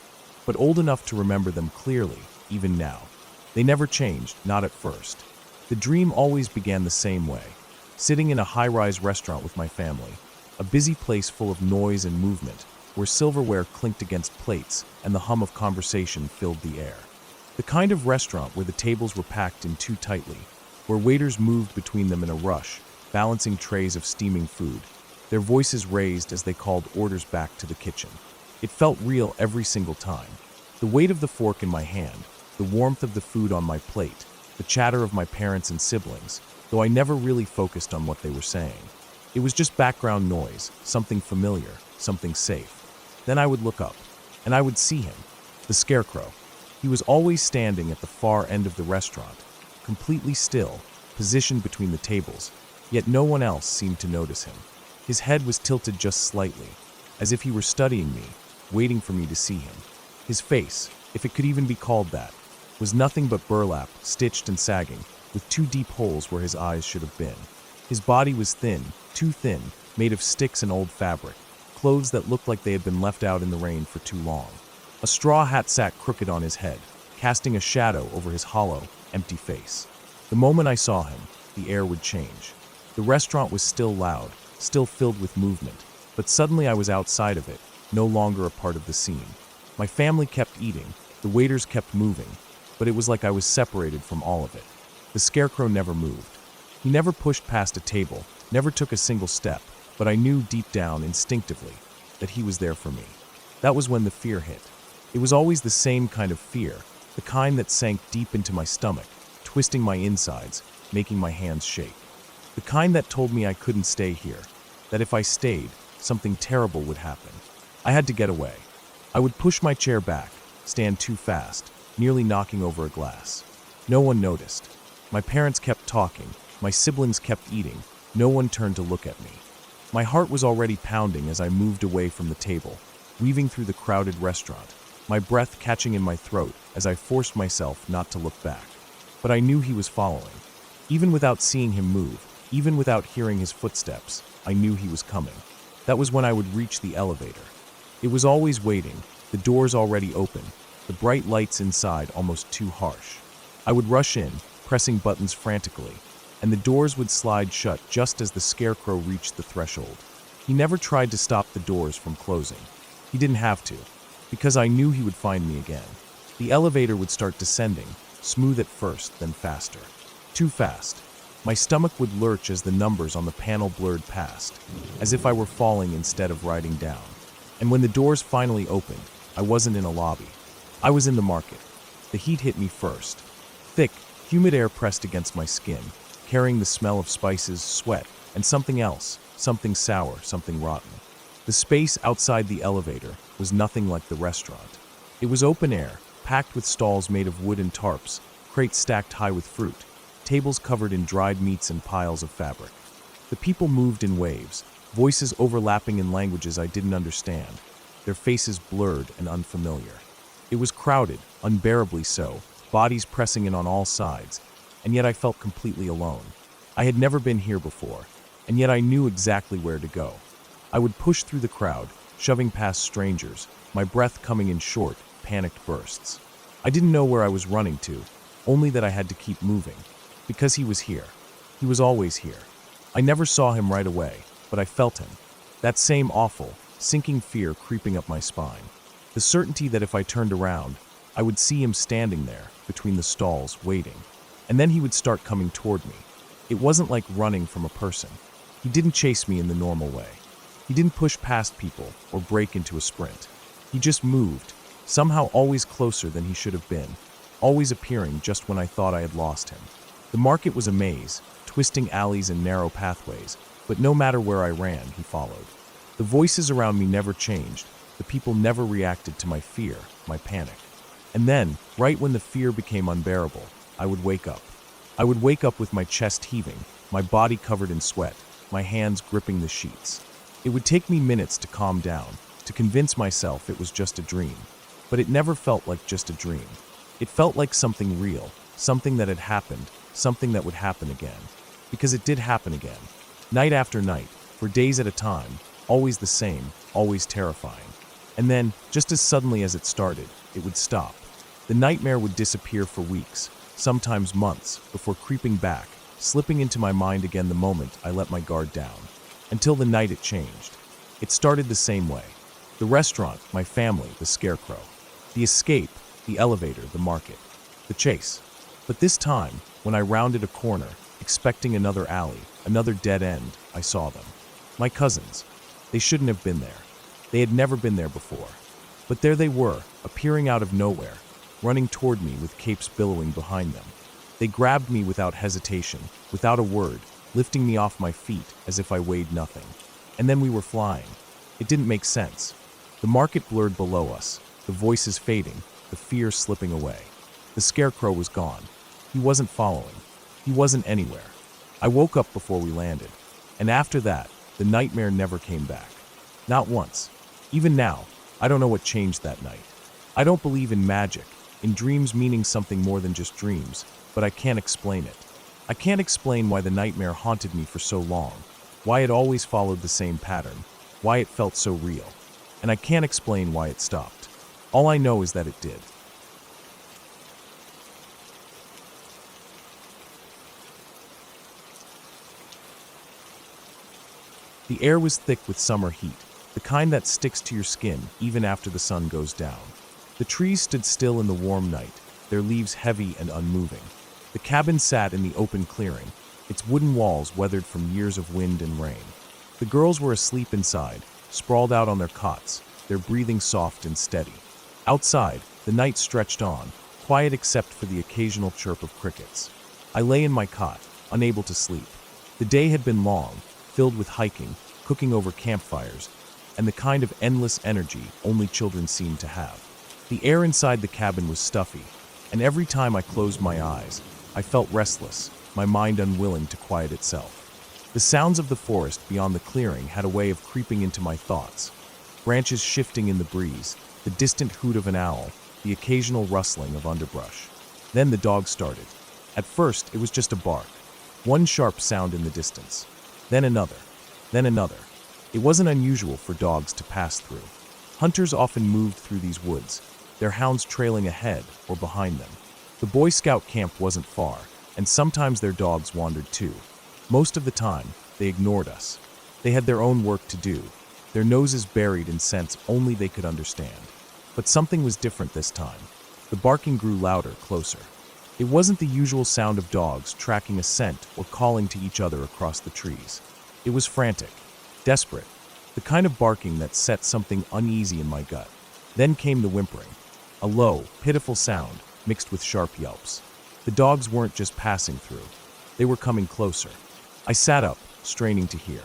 But old enough to remember them clearly, even now. They never changed, not at first. The dream always began the same way. Sitting in a high-rise restaurant with my family, a busy place full of noise and movement, where silverware clinked against plates and the hum of conversation filled the air. The kind of restaurant where the tables were packed in too tightly, where waiters moved between them in a rush, balancing trays of steaming food, their voices raised as they called orders back to the kitchen. It felt real every single time. The weight of the fork in my hand, the warmth of the food on my plate, the chatter of my parents and siblings, though I never really focused on what they were saying. It was just background noise, something familiar, something safe. Then I would look up, and I would see him, the Scarecrow. He was always standing at the far end of the restaurant, completely still, positioned between the tables, yet no one else seemed to notice him. His head was tilted just slightly, as if he were studying me, waiting for me to see him. His face, if it could even be called that, was nothing but burlap, stitched and sagging, with two deep holes where his eyes should have been. His body was thin, too thin, made of sticks and old fabric, clothes that looked like they had been left out in the rain for too long. A straw hat sat crooked on his head, casting a shadow over his hollow, empty face. The moment I saw him, the air would change. The restaurant was still loud, still filled with movement, but suddenly I was outside of it, no longer a part of the scene. My family kept eating, the waiters kept moving, but it was like I was separated from all of it. The Scarecrow never moved. He never pushed past a table, never took a single step, but I knew deep down, instinctively, that he was there for me. That was when the fear hit. It was always the same kind of fear, the kind that sank deep into my stomach, twisting my insides, making my hands shake. The kind that told me I couldn't stay here, that if I stayed, something terrible would happen. I had to get away. I would push my chair back, stand too fast, nearly knocking over a glass. No one noticed. My parents kept talking, my siblings kept eating, no one turned to look at me. My heart was already pounding as I moved away from the table, weaving through the crowded restaurant, my breath catching in my throat as I forced myself not to look back. But I knew he was following. Even without seeing him move, even without hearing his footsteps, I knew he was coming. That was when I would reach the elevator. It was always waiting, the doors already open, the bright lights inside almost too harsh. I would rush in, pressing buttons frantically, and the doors would slide shut just as the Scarecrow reached the threshold. He never tried to stop the doors from closing. He didn't have to, because I knew he would find me again. The elevator would start descending, smooth at first, then faster. Too fast. My stomach would lurch as the numbers on the panel blurred past, as if I were falling instead of riding down. And when the doors finally opened, I wasn't in a lobby. I was in the market. The heat hit me first. Thick, humid air pressed against my skin, carrying the smell of spices, sweat, and something else, something sour, something rotten. The space outside the elevator was nothing like the restaurant. It was open air, packed with stalls made of wood and tarps, crates stacked high with fruit, tables covered in dried meats and piles of fabric. The people moved in waves, voices overlapping in languages I didn't understand, their faces blurred and unfamiliar. It was crowded, unbearably so, bodies pressing in on all sides, and yet I felt completely alone. I had never been here before, and yet I knew exactly where to go. I would push through the crowd, shoving past strangers, my breath coming in short, panicked bursts. I didn't know where I was running to, only that I had to keep moving. Because he was here. He was always here. I never saw him right away, but I felt him. That same awful, sinking fear creeping up my spine. The certainty that if I turned around, I would see him standing there, between the stalls, waiting. And then he would start coming toward me. It wasn't like running from a person. He didn't chase me in the normal way. He didn't push past people or break into a sprint. He just moved, somehow always closer than he should have been, always appearing just when I thought I had lost him. The market was a maze, twisting alleys and narrow pathways, but no matter where I ran, he followed. The voices around me never changed, the people never reacted to my fear, my panic. And then, right when the fear became unbearable, I would wake up. I would wake up with my chest heaving, my body covered in sweat, my hands gripping the sheets. It would take me minutes to calm down, to convince myself it was just a dream. But it never felt like just a dream. It felt like something real, something that had happened, something that would happen again. Because it did happen again. Night after night, for days at a time, always the same, always terrifying. And then, just as suddenly as it started, it would stop. The nightmare would disappear for weeks, sometimes months, before creeping back, slipping into my mind again the moment I let my guard down. Until the night it changed. It started the same way. The restaurant, my family, the scarecrow. The escape, the elevator, the market. The chase. But this time, when I rounded a corner, expecting another alley, another dead end, I saw them. My cousins. They shouldn't have been there. They had never been there before. But there they were, appearing out of nowhere, running toward me with capes billowing behind them. They grabbed me without hesitation, without a word, lifting me off my feet as if I weighed nothing. And then we were flying. It didn't make sense. The market blurred below us, the voices fading, the fear slipping away. The scarecrow was gone. He wasn't following. He wasn't anywhere. I woke up before we landed. And after that, the nightmare never came back. Not once. Even now, I don't know what changed that night. I don't believe in magic, in dreams meaning something more than just dreams, but I can't explain it. I can't explain why the nightmare haunted me for so long, why it always followed the same pattern, why it felt so real. And I can't explain why it stopped. All I know is that it did. The air was thick with summer heat, the kind that sticks to your skin even after the sun goes down. The trees stood still in the warm night, their leaves heavy and unmoving. The cabin sat in the open clearing, its wooden walls weathered from years of wind and rain. The girls were asleep inside, sprawled out on their cots, their breathing soft and steady. Outside, the night stretched on, quiet except for the occasional chirp of crickets. I lay in my cot, unable to sleep. The day had been long, filled with hiking, cooking over campfires, and the kind of endless energy only children seem to have. The air inside the cabin was stuffy, and every time I closed my eyes, I felt restless, my mind unwilling to quiet itself. The sounds of the forest beyond the clearing had a way of creeping into my thoughts. Branches shifting in the breeze, the distant hoot of an owl, the occasional rustling of underbrush. Then the dog started. At first, it was just a bark, one sharp sound in the distance. Then another. Then another. It wasn't unusual for dogs to pass through. Hunters often moved through these woods, their hounds trailing ahead or behind them. The Boy Scout camp wasn't far, and sometimes their dogs wandered too. Most of the time, they ignored us. They had their own work to do, their noses buried in scents only they could understand. But something was different this time. The barking grew louder, closer. It wasn't the usual sound of dogs tracking a scent or calling to each other across the trees. It was frantic, desperate, the kind of barking that set something uneasy in my gut. Then came the whimpering, a low, pitiful sound mixed with sharp yelps. The dogs weren't just passing through. They were coming closer. I sat up, straining to hear.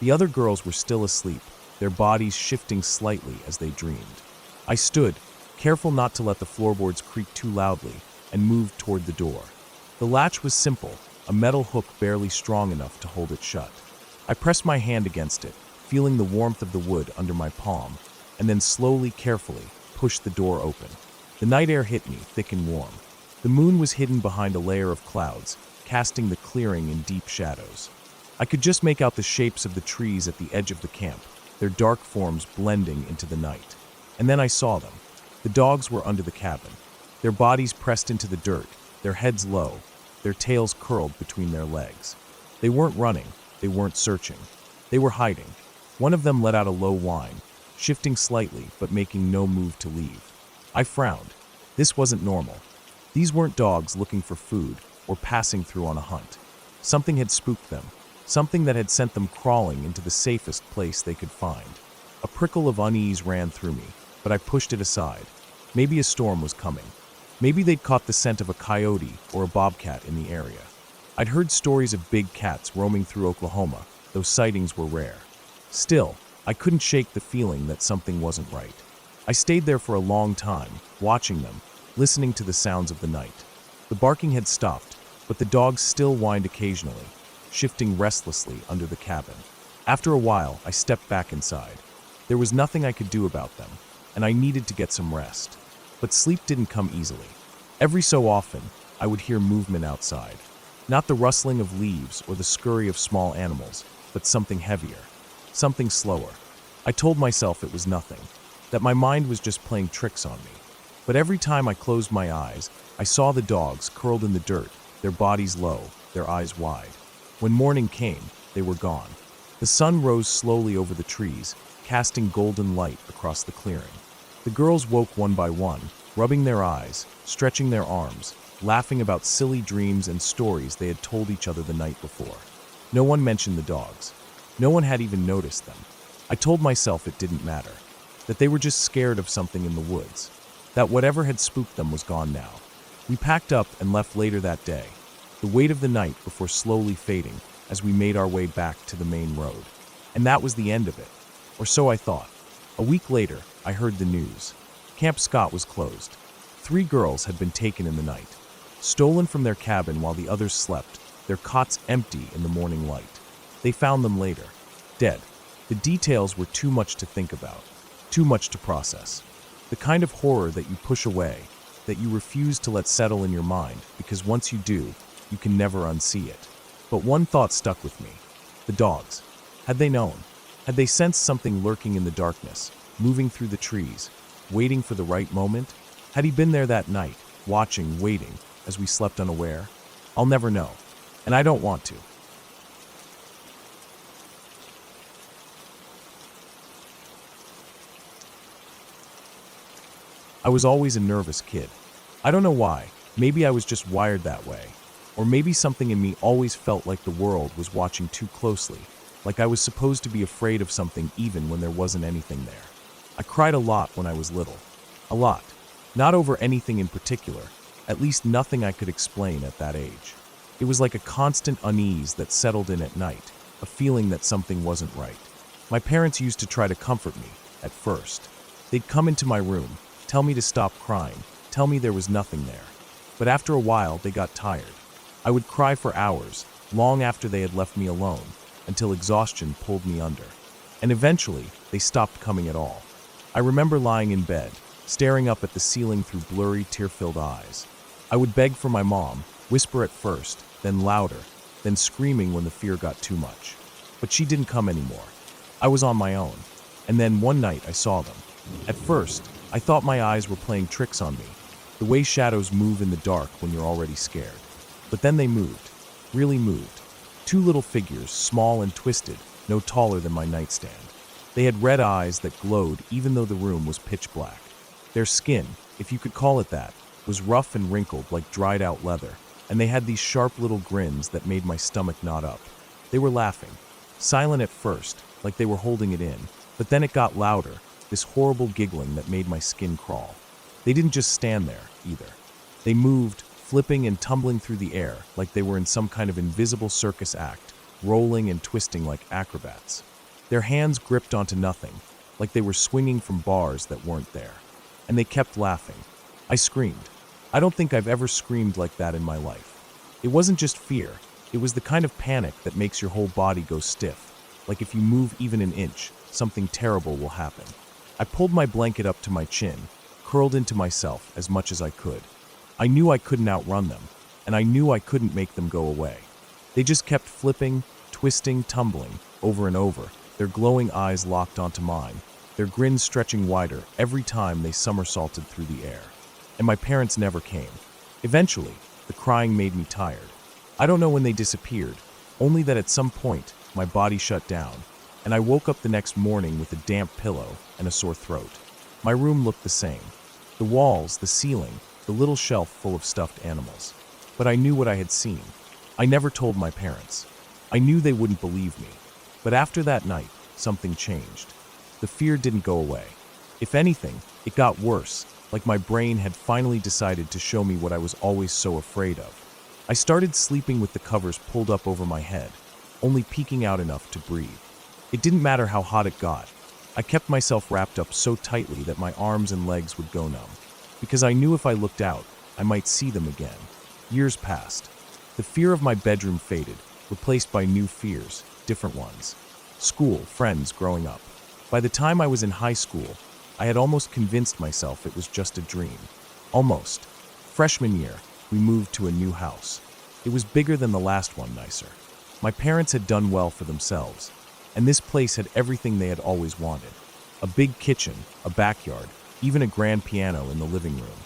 The other girls were still asleep, their bodies shifting slightly as they dreamed. I stood, careful not to let the floorboards creak too loudly, and moved toward the door. The latch was simple, a metal hook barely strong enough to hold it shut. I pressed my hand against it, feeling the warmth of the wood under my palm, and then slowly, carefully, pushed the door open. The night air hit me, thick and warm. The moon was hidden behind a layer of clouds, casting the clearing in deep shadows. I could just make out the shapes of the trees at the edge of the camp, their dark forms blending into the night. And then I saw them. The dogs were under the cabin, their bodies pressed into the dirt, their heads low, their tails curled between their legs. They weren't running, they weren't searching. They were hiding. One of them let out a low whine, shifting slightly but making no move to leave. I frowned. This wasn't normal. These weren't dogs looking for food or passing through on a hunt. Something had spooked them, something that had sent them crawling into the safest place they could find. A prickle of unease ran through me, but I pushed it aside. Maybe a storm was coming. Maybe they'd caught the scent of a coyote or a bobcat in the area. I'd heard stories of big cats roaming through Oklahoma, though sightings were rare. Still, I couldn't shake the feeling that something wasn't right. I stayed there for a long time, watching them, listening to the sounds of the night. The barking had stopped, but the dogs still whined occasionally, shifting restlessly under the cabin. After a while, I stepped back inside. There was nothing I could do about them, and I needed to get some rest. But sleep didn't come easily. Every so often, I would hear movement outside. Not the rustling of leaves or the scurry of small animals, but something heavier, something slower. I told myself it was nothing, that my mind was just playing tricks on me. But every time I closed my eyes, I saw the dogs curled in the dirt, their bodies low, their eyes wide. When morning came, they were gone. The sun rose slowly over the trees, casting golden light across the clearing. The girls woke one by one, rubbing their eyes, stretching their arms, laughing about silly dreams and stories they had told each other the night before. No one mentioned the dogs. No one had even noticed them. I told myself it didn't matter, that they were just scared of something in the woods, that whatever had spooked them was gone now. We packed up and left later that day, the weight of the night before slowly fading as we made our way back to the main road. And that was the end of it, or so I thought. A week later, I heard the news. Camp Scott was closed. 3 girls had been taken in the night, stolen from their cabin while the others slept, their cots empty in the morning light. They found them later, dead. The details were too much to think about, too much to process. The kind of horror that you push away, that you refuse to let settle in your mind, because once you do, you can never unsee it. But one thought stuck with me. The dogs. Had they known? Had they sensed something lurking in the darkness, moving through the trees, waiting for the right moment? Had he been there that night, watching, waiting, as we slept unaware? I'll never know, and I don't want to. I was always a nervous kid. I don't know why. Maybe I was just wired that way. Or maybe something in me always felt like the world was watching too closely, like I was supposed to be afraid of something even when there wasn't anything there. I cried a lot when I was little. A lot. Not over anything in particular, at least nothing I could explain at that age. It was like a constant unease that settled in at night, a feeling that something wasn't right. My parents used to try to comfort me, at first. They'd come into my room, tell me to stop crying, tell me there was nothing there. But after a while, they got tired. I would cry for hours, long after they had left me alone, until exhaustion pulled me under. And eventually, they stopped coming at all. I remember lying in bed, staring up at the ceiling through blurry, tear-filled eyes. I would beg for my mom, whisper at first, then louder, then screaming when the fear got too much. But she didn't come anymore. I was on my own. And then one night I saw them. At first, I thought my eyes were playing tricks on me, the way shadows move in the dark when you're already scared. But then they moved, really moved. 2 little figures, small and twisted, no taller than my nightstand. They had red eyes that glowed even though the room was pitch black. Their skin, if you could call it that, was rough and wrinkled like dried out leather, and they had these sharp little grins that made my stomach knot up. They were laughing, silent at first, like they were holding it in, but then it got louder, this horrible giggling that made my skin crawl. They didn't just stand there, either. They moved, flipping and tumbling through the air like they were in some kind of invisible circus act, rolling and twisting like acrobats. Their hands gripped onto nothing, like they were swinging from bars that weren't there. And they kept laughing. I screamed. I don't think I've ever screamed like that in my life. It wasn't just fear. It was the kind of panic that makes your whole body go stiff, like if you move even an inch, something terrible will happen. I pulled my blanket up to my chin, curled into myself as much as I could. I knew I couldn't outrun them, and I knew I couldn't make them go away. They just kept flipping, twisting, tumbling, over and over, their glowing eyes locked onto mine, their grins stretching wider every time they somersaulted through the air. And my parents never came. Eventually, the crying made me tired. I don't know when they disappeared, only that at some point, my body shut down, and I woke up the next morning with a damp pillow and a sore throat. My room looked the same. The walls, the ceiling, the little shelf full of stuffed animals. But I knew what I had seen. I never told my parents. I knew they wouldn't believe me. But after that night, something changed. The fear didn't go away. If anything, it got worse, like my brain had finally decided to show me what I was always so afraid of. I started sleeping with the covers pulled up over my head, only peeking out enough to breathe. It didn't matter how hot it got. I kept myself wrapped up so tightly that my arms and legs would go numb, because I knew if I looked out, I might see them again. Years passed. The fear of my bedroom faded, replaced by new fears, different ones. School, friends, growing up. By the time I was in high school, I had almost convinced myself it was just a dream. Almost. Freshman year, we moved to a new house. It was bigger than the last one, nicer. My parents had done well for themselves, and this place had everything they had always wanted. A big kitchen, a backyard, even a grand piano in the living room.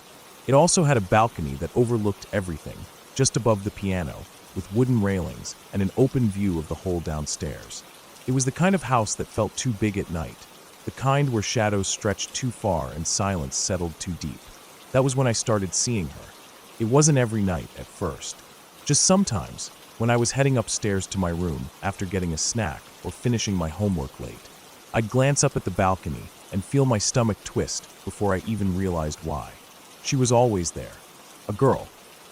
It also had a balcony that overlooked everything, just above the piano, with wooden railings and an open view of the whole downstairs. It was the kind of house that felt too big at night, the kind where shadows stretched too far and silence settled too deep. That was when I started seeing her. It wasn't every night at first. Just sometimes, when I was heading upstairs to my room after getting a snack or finishing my homework late. I'd glance up at the balcony and feel my stomach twist before I even realized why. She was always there. A girl,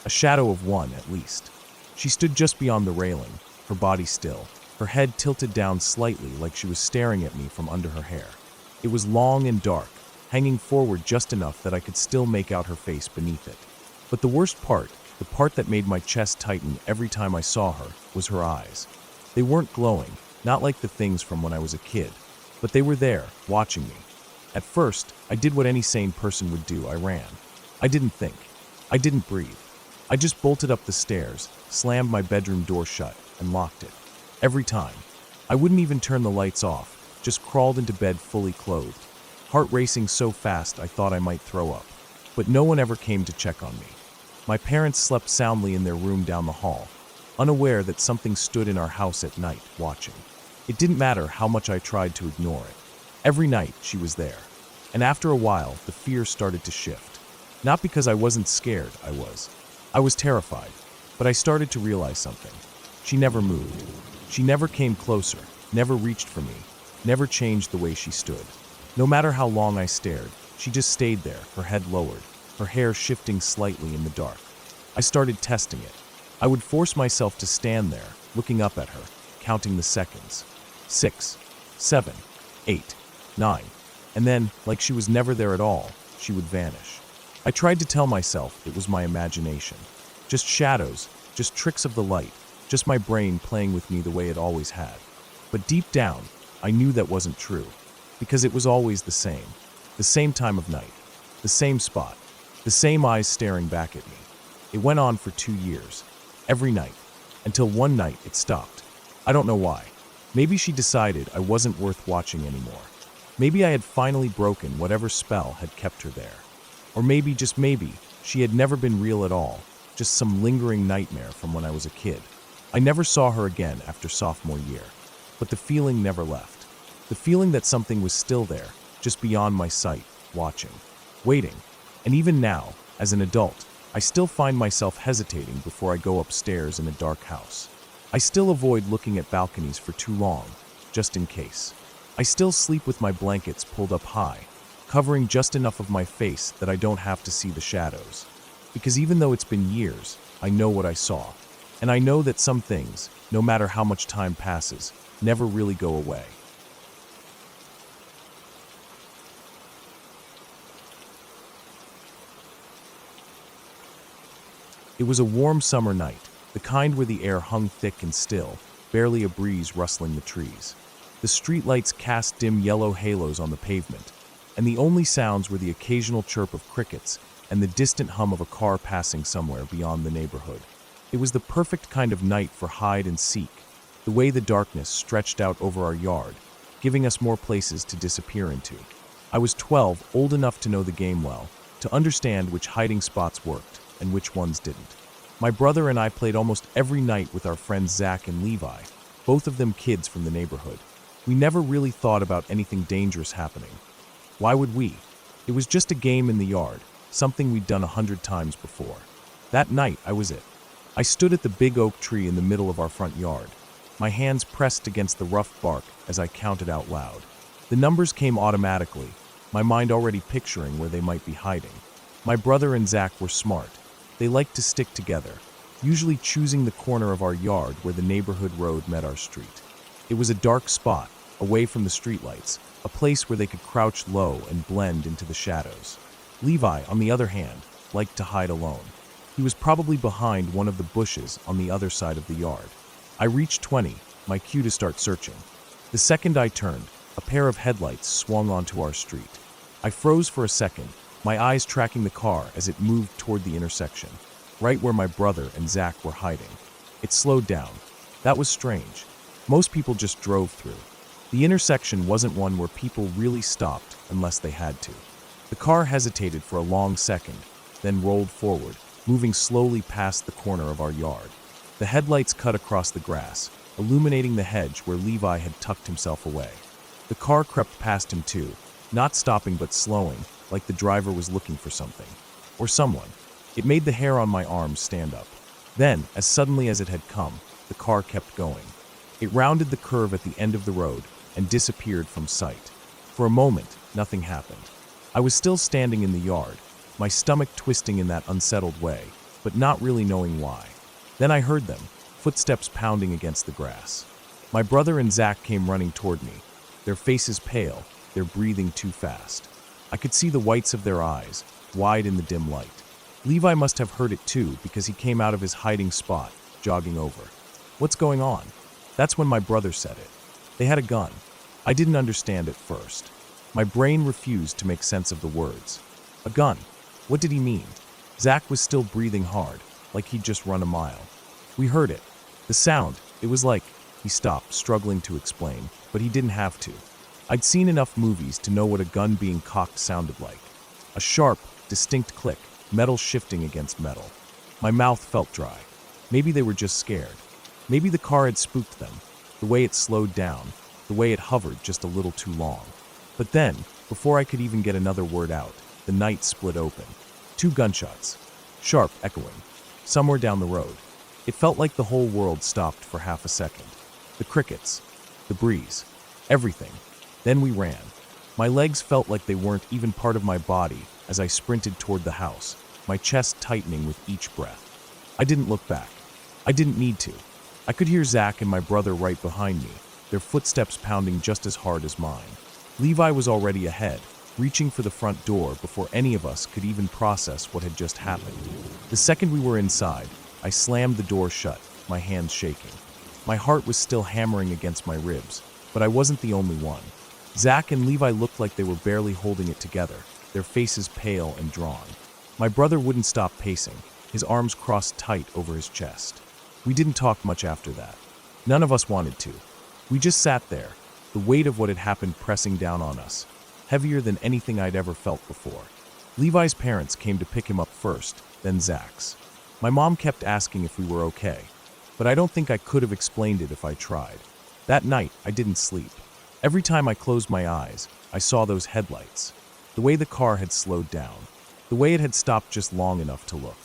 a shadow of one at least. She stood just beyond the railing, her body still, her head tilted down slightly like she was staring at me from under her hair. It was long and dark, hanging forward just enough that I could still make out her face beneath it. But the worst part, the part that made my chest tighten every time I saw her, was her eyes. They weren't glowing, not like the things from when I was a kid, but they were there, watching me. At first, I did what any sane person would do. I ran. I didn't think. I didn't breathe. I just bolted up the stairs, slammed my bedroom door shut, and locked it. Every time. I wouldn't even turn the lights off, just crawled into bed fully clothed, heart racing so fast I thought I might throw up. But no one ever came to check on me. My parents slept soundly in their room down the hall, unaware that something stood in our house at night, watching. It didn't matter how much I tried to ignore it. Every night, she was there. And after a while, the fear started to shift. Not because I wasn't scared, I was terrified. But I started to realize something. She never moved. She never came closer, never reached for me, never changed the way she stood. No matter how long I stared, she just stayed there, her head lowered, her hair shifting slightly in the dark. I started testing it. I would force myself to stand there, looking up at her, counting the seconds. 6, 7, 8, 9. And then, like she was never there at all, she would vanish. I tried to tell myself it was my imagination. Just shadows, just tricks of the light, just my brain playing with me the way it always had. But deep down, I knew that wasn't true, because it was always the same time of night, the same spot, the same eyes staring back at me. It went on for 2 years, every night, until one night it stopped. I don't know why. Maybe she decided I wasn't worth watching anymore. Maybe I had finally broken whatever spell had kept her there. Or maybe, just maybe, she had never been real at all, just some lingering nightmare from when I was a kid. I never saw her again after sophomore year, but the feeling never left. The feeling that something was still there, just beyond my sight, watching, waiting. And even now, as an adult, I still find myself hesitating before I go upstairs in a dark house. I still avoid looking at balconies for too long, just in case. I still sleep with my blankets pulled up high, covering just enough of my face that I don't have to see the shadows. Because even though it's been years, I know what I saw. And I know that some things, no matter how much time passes, never really go away. It was a warm summer night, the kind where the air hung thick and still, barely a breeze rustling the trees. The streetlights cast dim yellow halos on the pavement, and the only sounds were the occasional chirp of crickets and the distant hum of a car passing somewhere beyond the neighborhood. It was the perfect kind of night for hide and seek, the way the darkness stretched out over our yard, giving us more places to disappear into. I was 12, old enough to know the game well, to understand which hiding spots worked and which ones didn't. My brother and I played almost every night with our friends Zach and Levi, both of them kids from the neighborhood. We never really thought about anything dangerous happening. Why would we? It was just a game in the yard, something we'd done 100 times before. That night, I was it. I stood at the big oak tree in the middle of our front yard, my hands pressed against the rough bark as I counted out loud. The numbers came automatically, my mind already picturing where they might be hiding. My brother and Zach were smart. They liked to stick together, usually choosing the corner of our yard where the neighborhood road met our street. It was a dark spot, away from the streetlights, a place where they could crouch low and blend into the shadows. Levi, on the other hand, liked to hide alone. He was probably behind one of the bushes on the other side of the yard. I reached 20, my cue to start searching. The second I turned, a pair of headlights swung onto our street. I froze for a second, my eyes tracking the car as it moved toward the intersection. right where my brother and Zach were hiding. It slowed down. That was strange. Most people just drove through. The intersection wasn't one where people really stopped unless they had to. The car hesitated for a long second, then rolled forward, moving slowly past the corner of our yard. The headlights cut across the grass, illuminating the hedge where Levi had tucked himself away. The car crept past him too, not stopping but slowing, like the driver was looking for something. Or someone. It made the hair on my arms stand up. Then, as suddenly as it had come, the car kept going. It rounded the curve at the end of the road and disappeared from sight. For a moment, nothing happened. I was still standing in the yard, my stomach twisting in that unsettled way, but not really knowing why. Then I heard them, footsteps pounding against the grass. My brother and Zach came running toward me, their faces pale, their breathing too fast. I could see the whites of their eyes, wide in the dim light. Levi must have heard it too because he came out of his hiding spot, jogging over. "What's going on?" That's when my brother said it. They had a gun. I didn't understand at first. My brain refused to make sense of the words. A gun? What did he mean? Zach was still breathing hard, like he'd just run a mile. We heard it. The sound, it was like... He stopped, struggling to explain, but he didn't have to. I'd seen enough movies to know what a gun being cocked sounded like. A sharp, distinct click, metal shifting against metal. My mouth felt dry. Maybe they were just scared. Maybe the car had spooked them, the way it slowed down, the way it hovered just a little too long. But then, before I could even get another word out, the night split open. 2 gunshots, sharp, echoing, somewhere down the road. It felt like the whole world stopped for half a second. The crickets, the breeze, everything. Then we ran. My legs felt like they weren't even part of my body as I sprinted toward the house, my chest tightening with each breath. I didn't look back. I didn't need to. I could hear Zach and my brother right behind me, their footsteps pounding just as hard as mine. Levi was already ahead, reaching for the front door before any of us could even process what had just happened. The second we were inside, I slammed the door shut, my hands shaking. My heart was still hammering against my ribs, but I wasn't the only one. Zach and Levi looked like they were barely holding it together, their faces pale and drawn. My brother wouldn't stop pacing, his arms crossed tight over his chest. We didn't talk much after that. None of us wanted to. We just sat there, the weight of what had happened pressing down on us, heavier than anything I'd ever felt before. Levi's parents came to pick him up first, then Zach's. My mom kept asking if we were okay, but I don't think I could have explained it if I tried. That night, I didn't sleep. Every time I closed my eyes, I saw those headlights. The way the car had slowed down. The way it had stopped just long enough to look.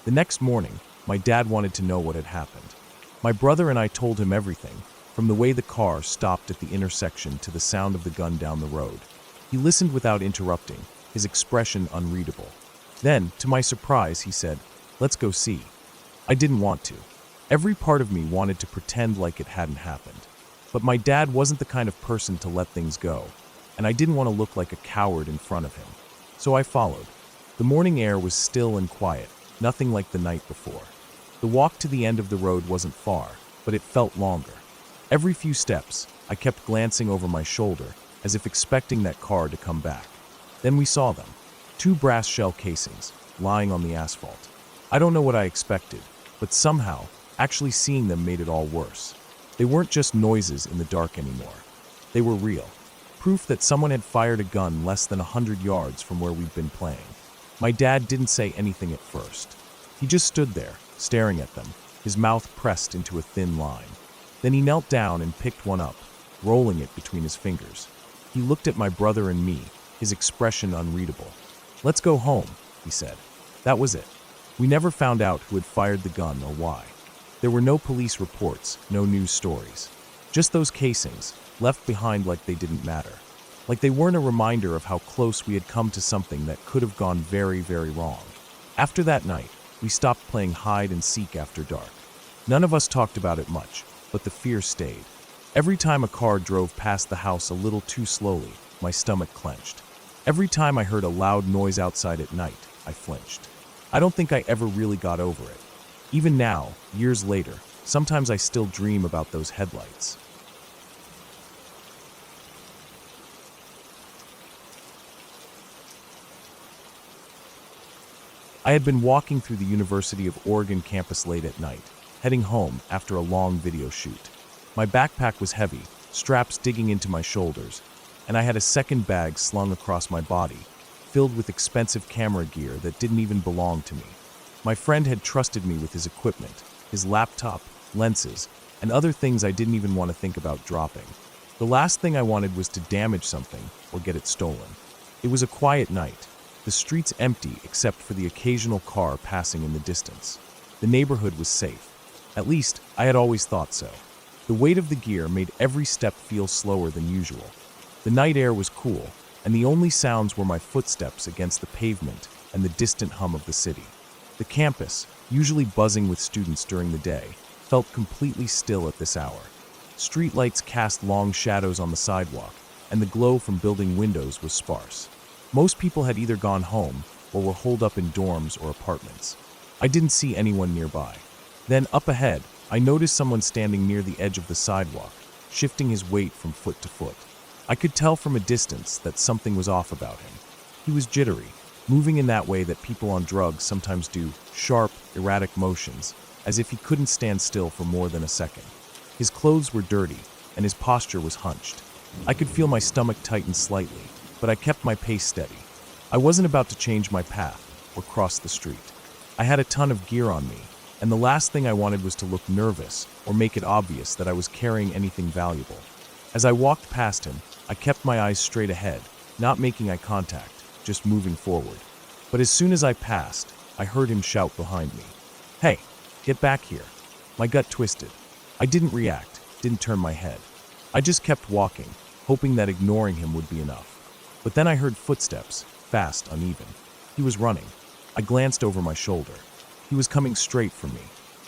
The next morning, my dad wanted to know what had happened. My brother and I told him everything, from the way the car stopped at the intersection to the sound of the gun down the road. He listened without interrupting, his expression unreadable. Then, to my surprise, he said, "Let's go see." I didn't want to. Every part of me wanted to pretend like it hadn't happened. But my dad wasn't the kind of person to let things go, and I didn't want to look like a coward in front of him. So I followed. The morning air was still and quiet, nothing like the night before. The walk to the end of the road wasn't far, but it felt longer. Every few steps, I kept glancing over my shoulder, as if expecting that car to come back. Then we saw them. 2 brass shell casings, lying on the asphalt. I don't know what I expected, but somehow, actually seeing them made it all worse. They weren't just noises in the dark anymore. They were real. Proof that someone had fired a gun less than 100 yards from where we'd been playing. My dad didn't say anything at first. He just stood there, staring at them, his mouth pressed into a thin line. Then he knelt down and picked one up, rolling it between his fingers. He looked at my brother and me, his expression unreadable. "Let's go home," he said. That was it. We never found out who had fired the gun or why. There were no police reports, no news stories. Just those casings, left behind like they didn't matter. Like they weren't a reminder of how close we had come to something that could have gone very, very wrong. After that night, we stopped playing hide and seek after dark. None of us talked about it much, but the fear stayed. Every time a car drove past the house a little too slowly, my stomach clenched. Every time I heard a loud noise outside at night, I flinched. I don't think I ever really got over it. Even now, years later, sometimes I still dream about those headlights. I had been walking through the University of Oregon campus late at night, heading home after a long video shoot. My backpack was heavy, straps digging into my shoulders, and I had a second bag slung across my body, filled with expensive camera gear that didn't even belong to me. My friend had trusted me with his equipment, his laptop, lenses, and other things I didn't even want to think about dropping. The last thing I wanted was to damage something or get it stolen. It was a quiet night, the streets empty except for the occasional car passing in the distance. The neighborhood was safe. At least, I had always thought so. The weight of the gear made every step feel slower than usual. The night air was cool, and the only sounds were my footsteps against the pavement and the distant hum of the city. The campus, usually buzzing with students during the day, felt completely still at this hour. Streetlights cast long shadows on the sidewalk, and the glow from building windows was sparse. Most people had either gone home or were holed up in dorms or apartments. I didn't see anyone nearby. Then, up ahead, I noticed someone standing near the edge of the sidewalk, shifting his weight from foot to foot. I could tell from a distance that something was off about him. He was jittery, moving in that way that people on drugs sometimes do, sharp, erratic motions, as if he couldn't stand still for more than a second. His clothes were dirty, and his posture was hunched. I could feel my stomach tighten slightly, but I kept my pace steady. I wasn't about to change my path or cross the street. I had a ton of gear on me, and the last thing I wanted was to look nervous or make it obvious that I was carrying anything valuable. As I walked past him, I kept my eyes straight ahead, not making eye contact, just moving forward. But as soon as I passed, I heard him shout behind me, "Hey, get back here." My gut twisted. I didn't react, didn't turn my head. I just kept walking, hoping that ignoring him would be enough. But then I heard footsteps, fast, uneven. He was running. I glanced over my shoulder. He was coming straight for me.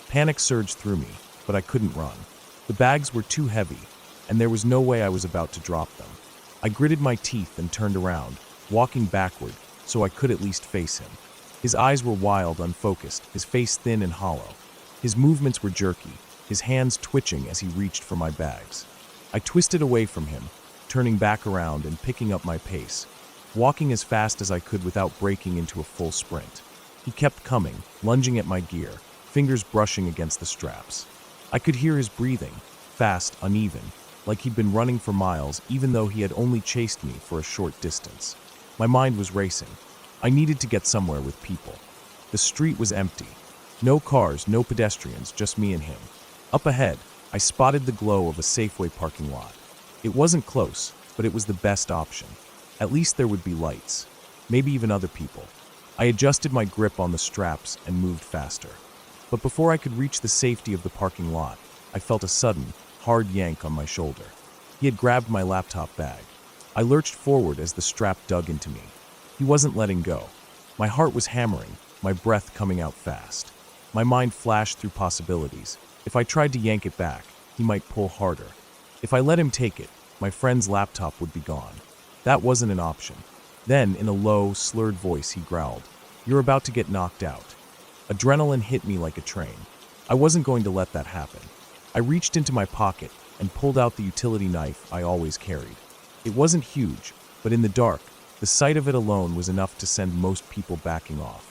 Panic surged through me, but I couldn't run. The bags were too heavy, and there was no way I was about to drop them. I gritted my teeth and turned around, walking backward so I could at least face him. His eyes were wild, unfocused, his face thin and hollow. His movements were jerky, his hands twitching as he reached for my bags. I twisted away from him, turning back around and picking up my pace, walking as fast as I could without breaking into a full sprint. He kept coming, lunging at my gear, fingers brushing against the straps. I could hear his breathing, fast, uneven, like he'd been running for miles even though he had only chased me for a short distance. My mind was racing. I needed to get somewhere with people. The street was empty. No cars, no pedestrians, just me and him. Up ahead, I spotted the glow of a Safeway parking lot. It wasn't close, but it was the best option. At least there would be lights, maybe even other people. I adjusted my grip on the straps and moved faster. But before I could reach the safety of the parking lot, I felt a sudden, hard yank on my shoulder. He had grabbed my laptop bag. I lurched forward as the strap dug into me. He wasn't letting go. My heart was hammering, my breath coming out fast. My mind flashed through possibilities. If I tried to yank it back, he might pull harder. If I let him take it, my friend's laptop would be gone. That wasn't an option. Then, in a low, slurred voice, he growled, "You're about to get knocked out." Adrenaline hit me like a train. I wasn't going to let that happen. I reached into my pocket and pulled out the utility knife I always carried. It wasn't huge, but in the dark, the sight of it alone was enough to send most people backing off.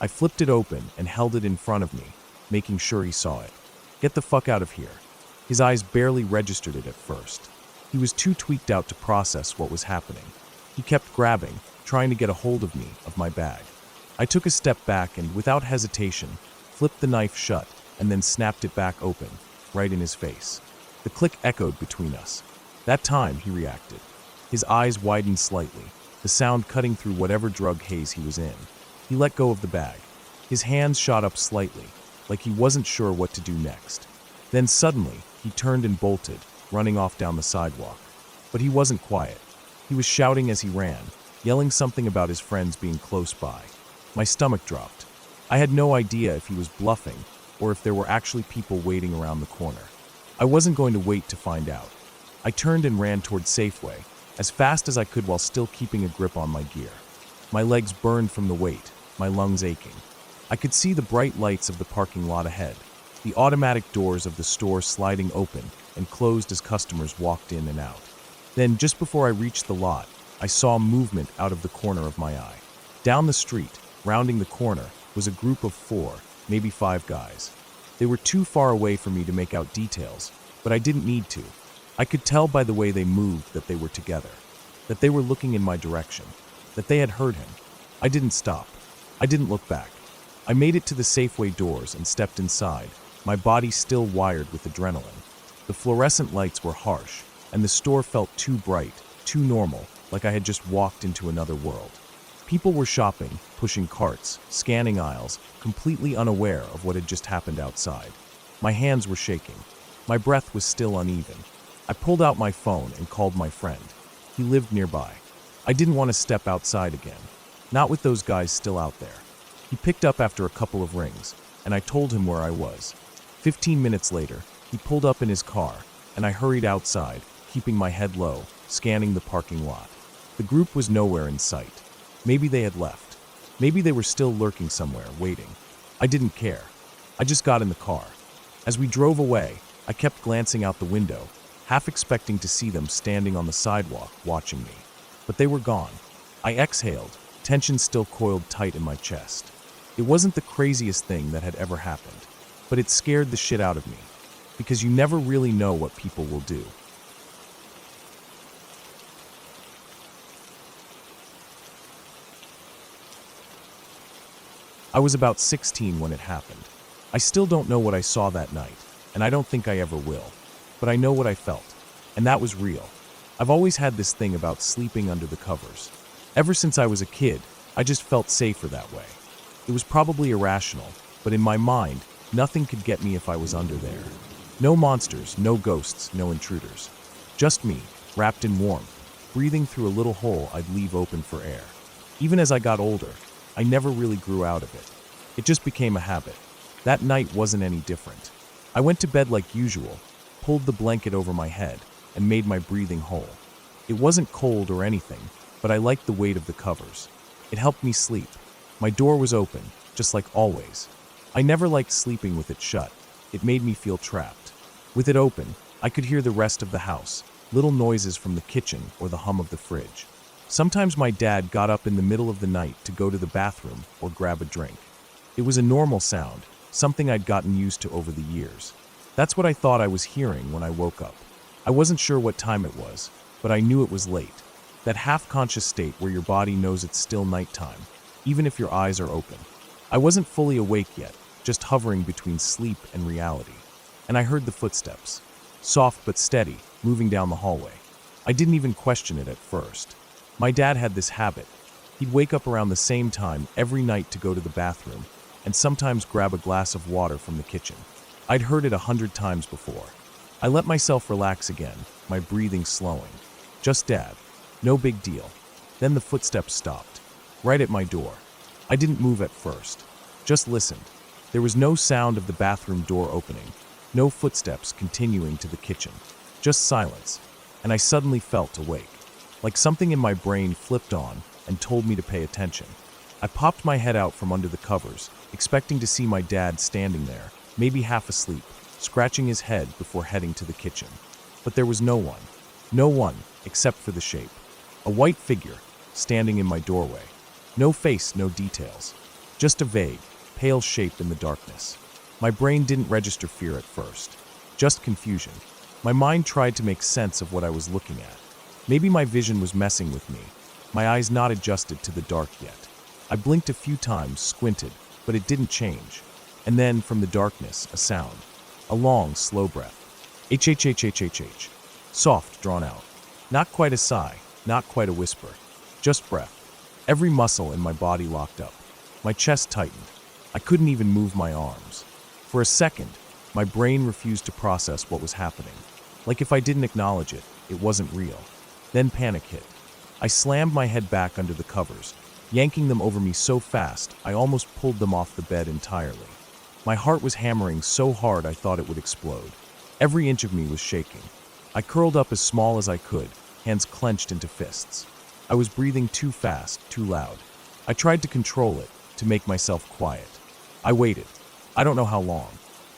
I flipped it open and held it in front of me, making sure he saw it. "Get the fuck out of here." His eyes barely registered it at first. He was too tweaked out to process what was happening. He kept grabbing, trying to get a hold of me, of my bag. I took a step back and, without hesitation, flipped the knife shut and then snapped it back open, right in his face. The click echoed between us. That time, he reacted. His eyes widened slightly, the sound cutting through whatever drug haze he was in. He let go of the bag. His hands shot up slightly, like he wasn't sure what to do next. Then suddenly, he turned and bolted, running off down the sidewalk. But he wasn't quiet. He was shouting as he ran, yelling something about his friends being close by. My stomach dropped. I had no idea if he was bluffing or if there were actually people waiting around the corner. I wasn't going to wait to find out. I turned and ran toward Safeway, as fast as I could while still keeping a grip on my gear. My legs burned from the weight, my lungs aching. I could see the bright lights of the parking lot ahead, the automatic doors of the store sliding open and closed as customers walked in and out. Then, just before I reached the lot, I saw movement out of the corner of my eye. Down the street, rounding the corner, was was a group of 4, maybe 5 guys. They were too far away for me to make out details, but I didn't need to. I could tell by the way they moved that they were together, that they were looking in my direction, that they had heard him. I didn't stop. I didn't look back. I made it to the Safeway doors and stepped inside, my body still wired with adrenaline. The fluorescent lights were harsh, and the store felt too bright, too normal, like I had just walked into another world. People were shopping, pushing carts, scanning aisles, completely unaware of what had just happened outside. My hands were shaking. My breath was still uneven. I pulled out my phone and called my friend. He lived nearby. I didn't want to step outside again, not with those guys still out there. He picked up after a couple of rings, and I told him where I was. 15 minutes later, he pulled up in his car, and I hurried outside, keeping my head low, scanning the parking lot. The group was nowhere in sight. Maybe they had left. Maybe they were still lurking somewhere, waiting. I didn't care. I just got in the car. As we drove away, I kept glancing out the window, half expecting to see them standing on the sidewalk, watching me. But they were gone. I exhaled, tension still coiled tight in my chest. It wasn't the craziest thing that had ever happened, but it scared the shit out of me, because you never really know what people will do. I was about 16 when it happened. I still don't know what I saw that night, and I don't think I ever will. But I know what I felt, and that was real. I've always had this thing about sleeping under the covers. Ever since I was a kid, I just felt safer that way. It was probably irrational, but in my mind, nothing could get me if I was under there. No monsters, no ghosts, no intruders. Just me, wrapped in warmth, breathing through a little hole I'd leave open for air. Even as I got older, I never really grew out of it. It just became a habit. That night wasn't any different. I went to bed like usual, pulled the blanket over my head, and made my breathing whole. It wasn't cold or anything, but I liked the weight of the covers. It helped me sleep. My door was open, just like always. I never liked sleeping with it shut. It made me feel trapped. With it open, I could hear the rest of the house, little noises from the kitchen or the hum of the fridge. Sometimes my dad got up in the middle of the night to go to the bathroom or grab a drink. It was a normal sound, something I'd gotten used to over the years. That's what I thought I was hearing when I woke up. I wasn't sure what time it was, but I knew it was late. That half-conscious state where your body knows it's still nighttime, even if your eyes are open. I wasn't fully awake yet, just hovering between sleep and reality. And I heard the footsteps, soft but steady, moving down the hallway. I didn't even question it at first. My dad had this habit. He'd wake up around the same time every night to go to the bathroom, and sometimes grab a glass of water from the kitchen. I'd heard it 100 times before. I let myself relax again, my breathing slowing. Just Dad. No big deal. Then the footsteps stopped, right at my door. I didn't move at first, just listened. There was no sound of the bathroom door opening, no footsteps continuing to the kitchen, just silence, and I suddenly felt awake. Like something in my brain flipped on and told me to pay attention. I popped my head out from under the covers, expecting to see my dad standing there, maybe half asleep, scratching his head before heading to the kitchen. But there was no one. No one, except for the shape. A white figure, standing in my doorway. No face, no details. Just a vague, pale shape in the darkness. My brain didn't register fear at first. Just confusion. My mind tried to make sense of what I was looking at. Maybe my vision was messing with me, my eyes not adjusted to the dark yet. I blinked a few times, squinted, but it didn't change. And then, from the darkness, a sound. A long, slow breath. H-H-H-H-H-H. Soft, drawn out. Not quite a sigh, not quite a whisper. Just breath. Every muscle in my body locked up. My chest tightened. I couldn't even move my arms. For a second, my brain refused to process what was happening. Like if I didn't acknowledge it, it wasn't real. Then panic hit. I slammed my head back under the covers, yanking them over me so fast I almost pulled them off the bed entirely. My heart was hammering so hard I thought it would explode. Every inch of me was shaking. I curled up as small as I could, hands clenched into fists. I was breathing too fast, too loud. I tried to control it, to make myself quiet. I waited. I don't know how long.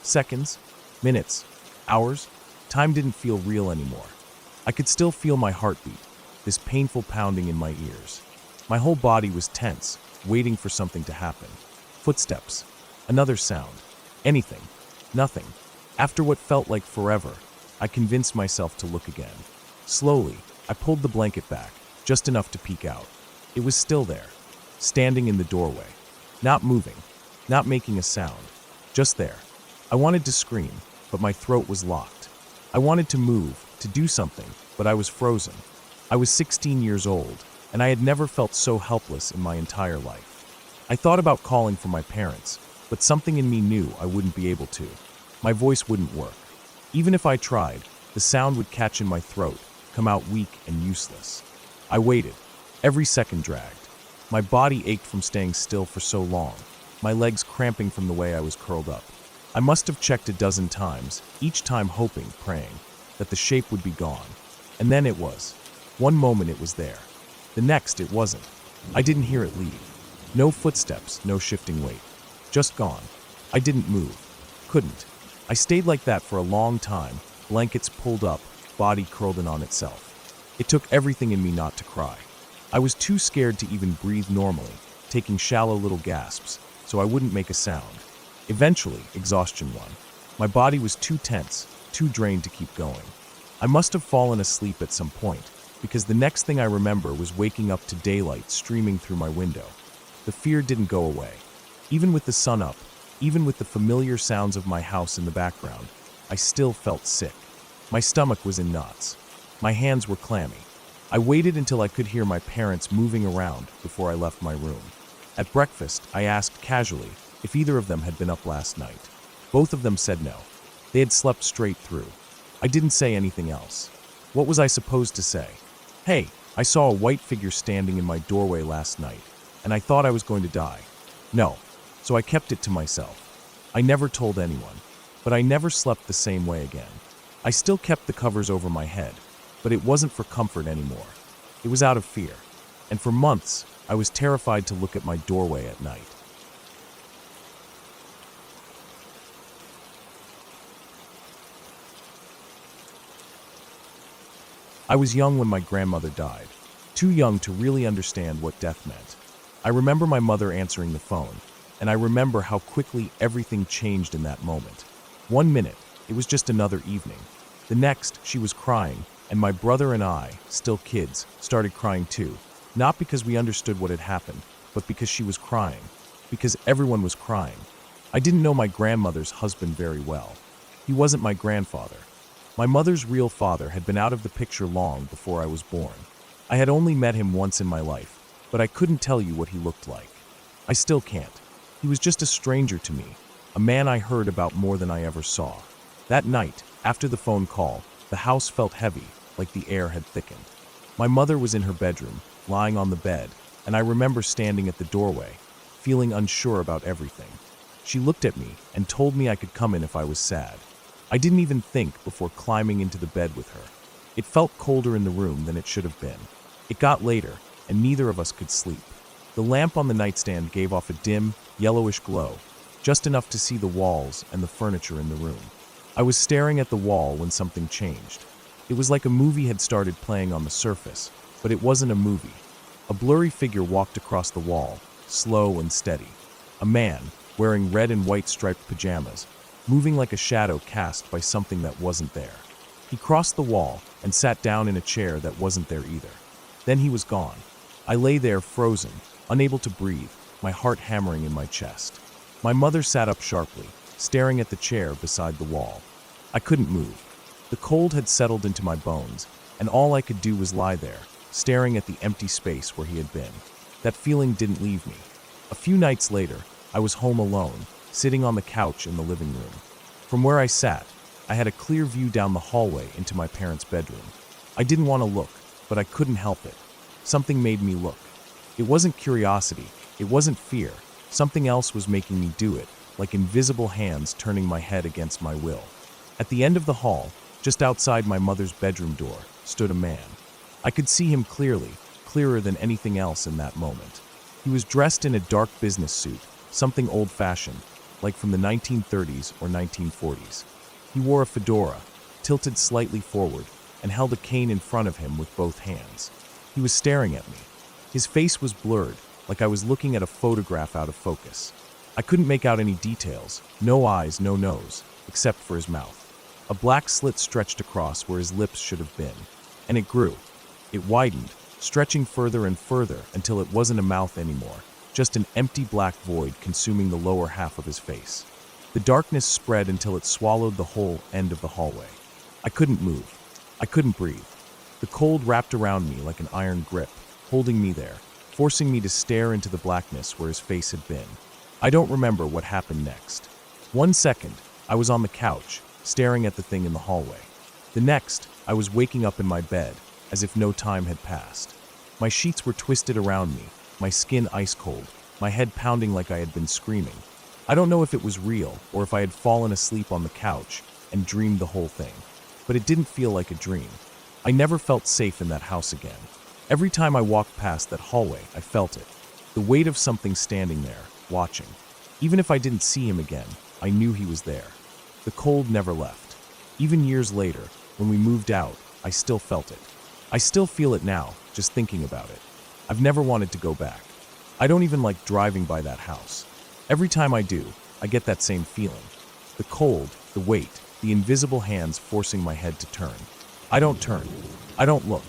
Seconds? Minutes? Hours? Time didn't feel real anymore. I could still feel my heartbeat, this painful pounding in my ears. My whole body was tense, waiting for something to happen. Footsteps. Another sound. Anything. Nothing. After what felt like forever, I convinced myself to look again. Slowly, I pulled the blanket back, just enough to peek out. It was still there, standing in the doorway. Not moving, not making a sound. Just there. I wanted to scream, but my throat was locked. I wanted to move, to do something, but I was frozen. I was 16 years old, and I had never felt so helpless in my entire life. I thought about calling for my parents, but something in me knew I wouldn't be able to. My voice wouldn't work. Even if I tried, the sound would catch in my throat, come out weak and useless. I waited. Every second dragged. My body ached from staying still for so long, my legs cramping from the way I was curled up. I must have checked a dozen times, each time hoping, praying, that the shape would be gone. And then it was. One moment it was there. The next it wasn't. I didn't hear it leave. No footsteps, no shifting weight. Just gone. I didn't move. Couldn't. I stayed like that for a long time, blankets pulled up, body curled in on itself. It took everything in me not to cry. I was too scared to even breathe normally, taking shallow little gasps, so I wouldn't make a sound. Eventually, exhaustion won. My body was too tense, too drained to keep going. I must have fallen asleep at some point, because the next thing I remember was waking up to daylight streaming through my window. The fear didn't go away. Even with the sun up, even with the familiar sounds of my house in the background, I still felt sick. My stomach was in knots. My hands were clammy. I waited until I could hear my parents moving around before I left my room. At breakfast, I asked casually if either of them had been up last night. Both of them said no. They had slept straight through. I didn't say anything else. What was I supposed to say? Hey, I saw a white figure standing in my doorway last night, and I thought I was going to die. No, so I kept it to myself. I never told anyone, but I never slept the same way again. I still kept the covers over my head, but it wasn't for comfort anymore. It was out of fear, and for months, I was terrified to look at my doorway at night. I was young when my grandmother died, too young to really understand what death meant. I remember my mother answering the phone, and I remember how quickly everything changed in that moment. 1 minute, it was just another evening. The next, she was crying, and my brother and I, still kids, started crying too. Not because we understood what had happened, but because she was crying. Because everyone was crying. I didn't know my grandmother's husband very well. He wasn't my grandfather. My mother's real father had been out of the picture long before I was born. I had only met him once in my life, but I couldn't tell you what he looked like. I still can't. He was just a stranger to me, a man I heard about more than I ever saw. That night, after the phone call, the house felt heavy, like the air had thickened. My mother was in her bedroom, lying on the bed, and I remember standing at the doorway, feeling unsure about everything. She looked at me and told me I could come in if I was sad. I didn't even think before climbing into the bed with her. It felt colder in the room than it should have been. It got later, and neither of us could sleep. The lamp on the nightstand gave off a dim, yellowish glow, just enough to see the walls and the furniture in the room. I was staring at the wall when something changed. It was like a movie had started playing on the surface, but it wasn't a movie. A blurry figure walked across the wall, slow and steady. A man, wearing red and white striped pajamas, moving like a shadow cast by something that wasn't there. He crossed the wall and sat down in a chair that wasn't there either. Then he was gone. I lay there frozen, unable to breathe, my heart hammering in my chest. My mother sat up sharply, staring at the chair beside the wall. I couldn't move. The cold had settled into my bones, and all I could do was lie there, staring at the empty space where he had been. That feeling didn't leave me. A few nights later, I was home alone, sitting on the couch in the living room. From where I sat, I had a clear view down the hallway into my parents' bedroom. I didn't want to look, but I couldn't help it. Something made me look. It wasn't curiosity, it wasn't fear. Something else was making me do it, like invisible hands turning my head against my will. At the end of the hall, just outside my mother's bedroom door, stood a man. I could see him clearly, clearer than anything else in that moment. He was dressed in a dark business suit, something old-fashioned, like from the 1930s or 1940s. He wore a fedora, tilted slightly forward, and held a cane in front of him with both hands. He was staring at me. His face was blurred, like I was looking at a photograph out of focus. I couldn't make out any details, no eyes, no nose, except for his mouth. A black slit stretched across where his lips should have been, and it grew. It widened, stretching further and further until it wasn't a mouth anymore, just an empty black void consuming the lower half of his face. The darkness spread until it swallowed the whole end of the hallway. I couldn't move. I couldn't breathe. The cold wrapped around me like an iron grip, holding me there, forcing me to stare into the blackness where his face had been. I don't remember what happened next. 1 second, I was on the couch, staring at the thing in the hallway. The next, I was waking up in my bed, as if no time had passed. My sheets were twisted around me, my skin ice cold, my head pounding like I had been screaming. I don't know if it was real or if I had fallen asleep on the couch and dreamed the whole thing, but it didn't feel like a dream. I never felt safe in that house again. Every time I walked past that hallway, I felt it. The weight of something standing there, watching. Even if I didn't see him again, I knew he was there. The cold never left. Even years later, when we moved out, I still felt it. I still feel it now, just thinking about it. I've never wanted to go back. I don't even like driving by that house. Every time I do, I get that same feeling. The cold, the weight, the invisible hands forcing my head to turn. I don't turn. I don't look.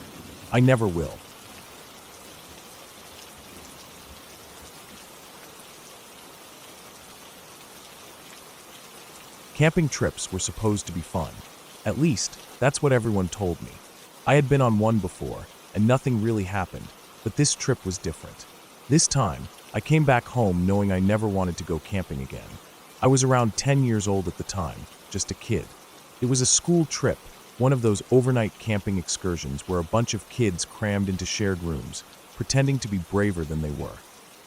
I never will. Camping trips were supposed to be fun. At least, that's what everyone told me. I had been on one before, and nothing really happened, but this trip was different. This time, I came back home knowing I never wanted to go camping again. I was around 10 years old at the time, just a kid. It was a school trip, one of those overnight camping excursions where a bunch of kids crammed into shared rooms, pretending to be braver than they were.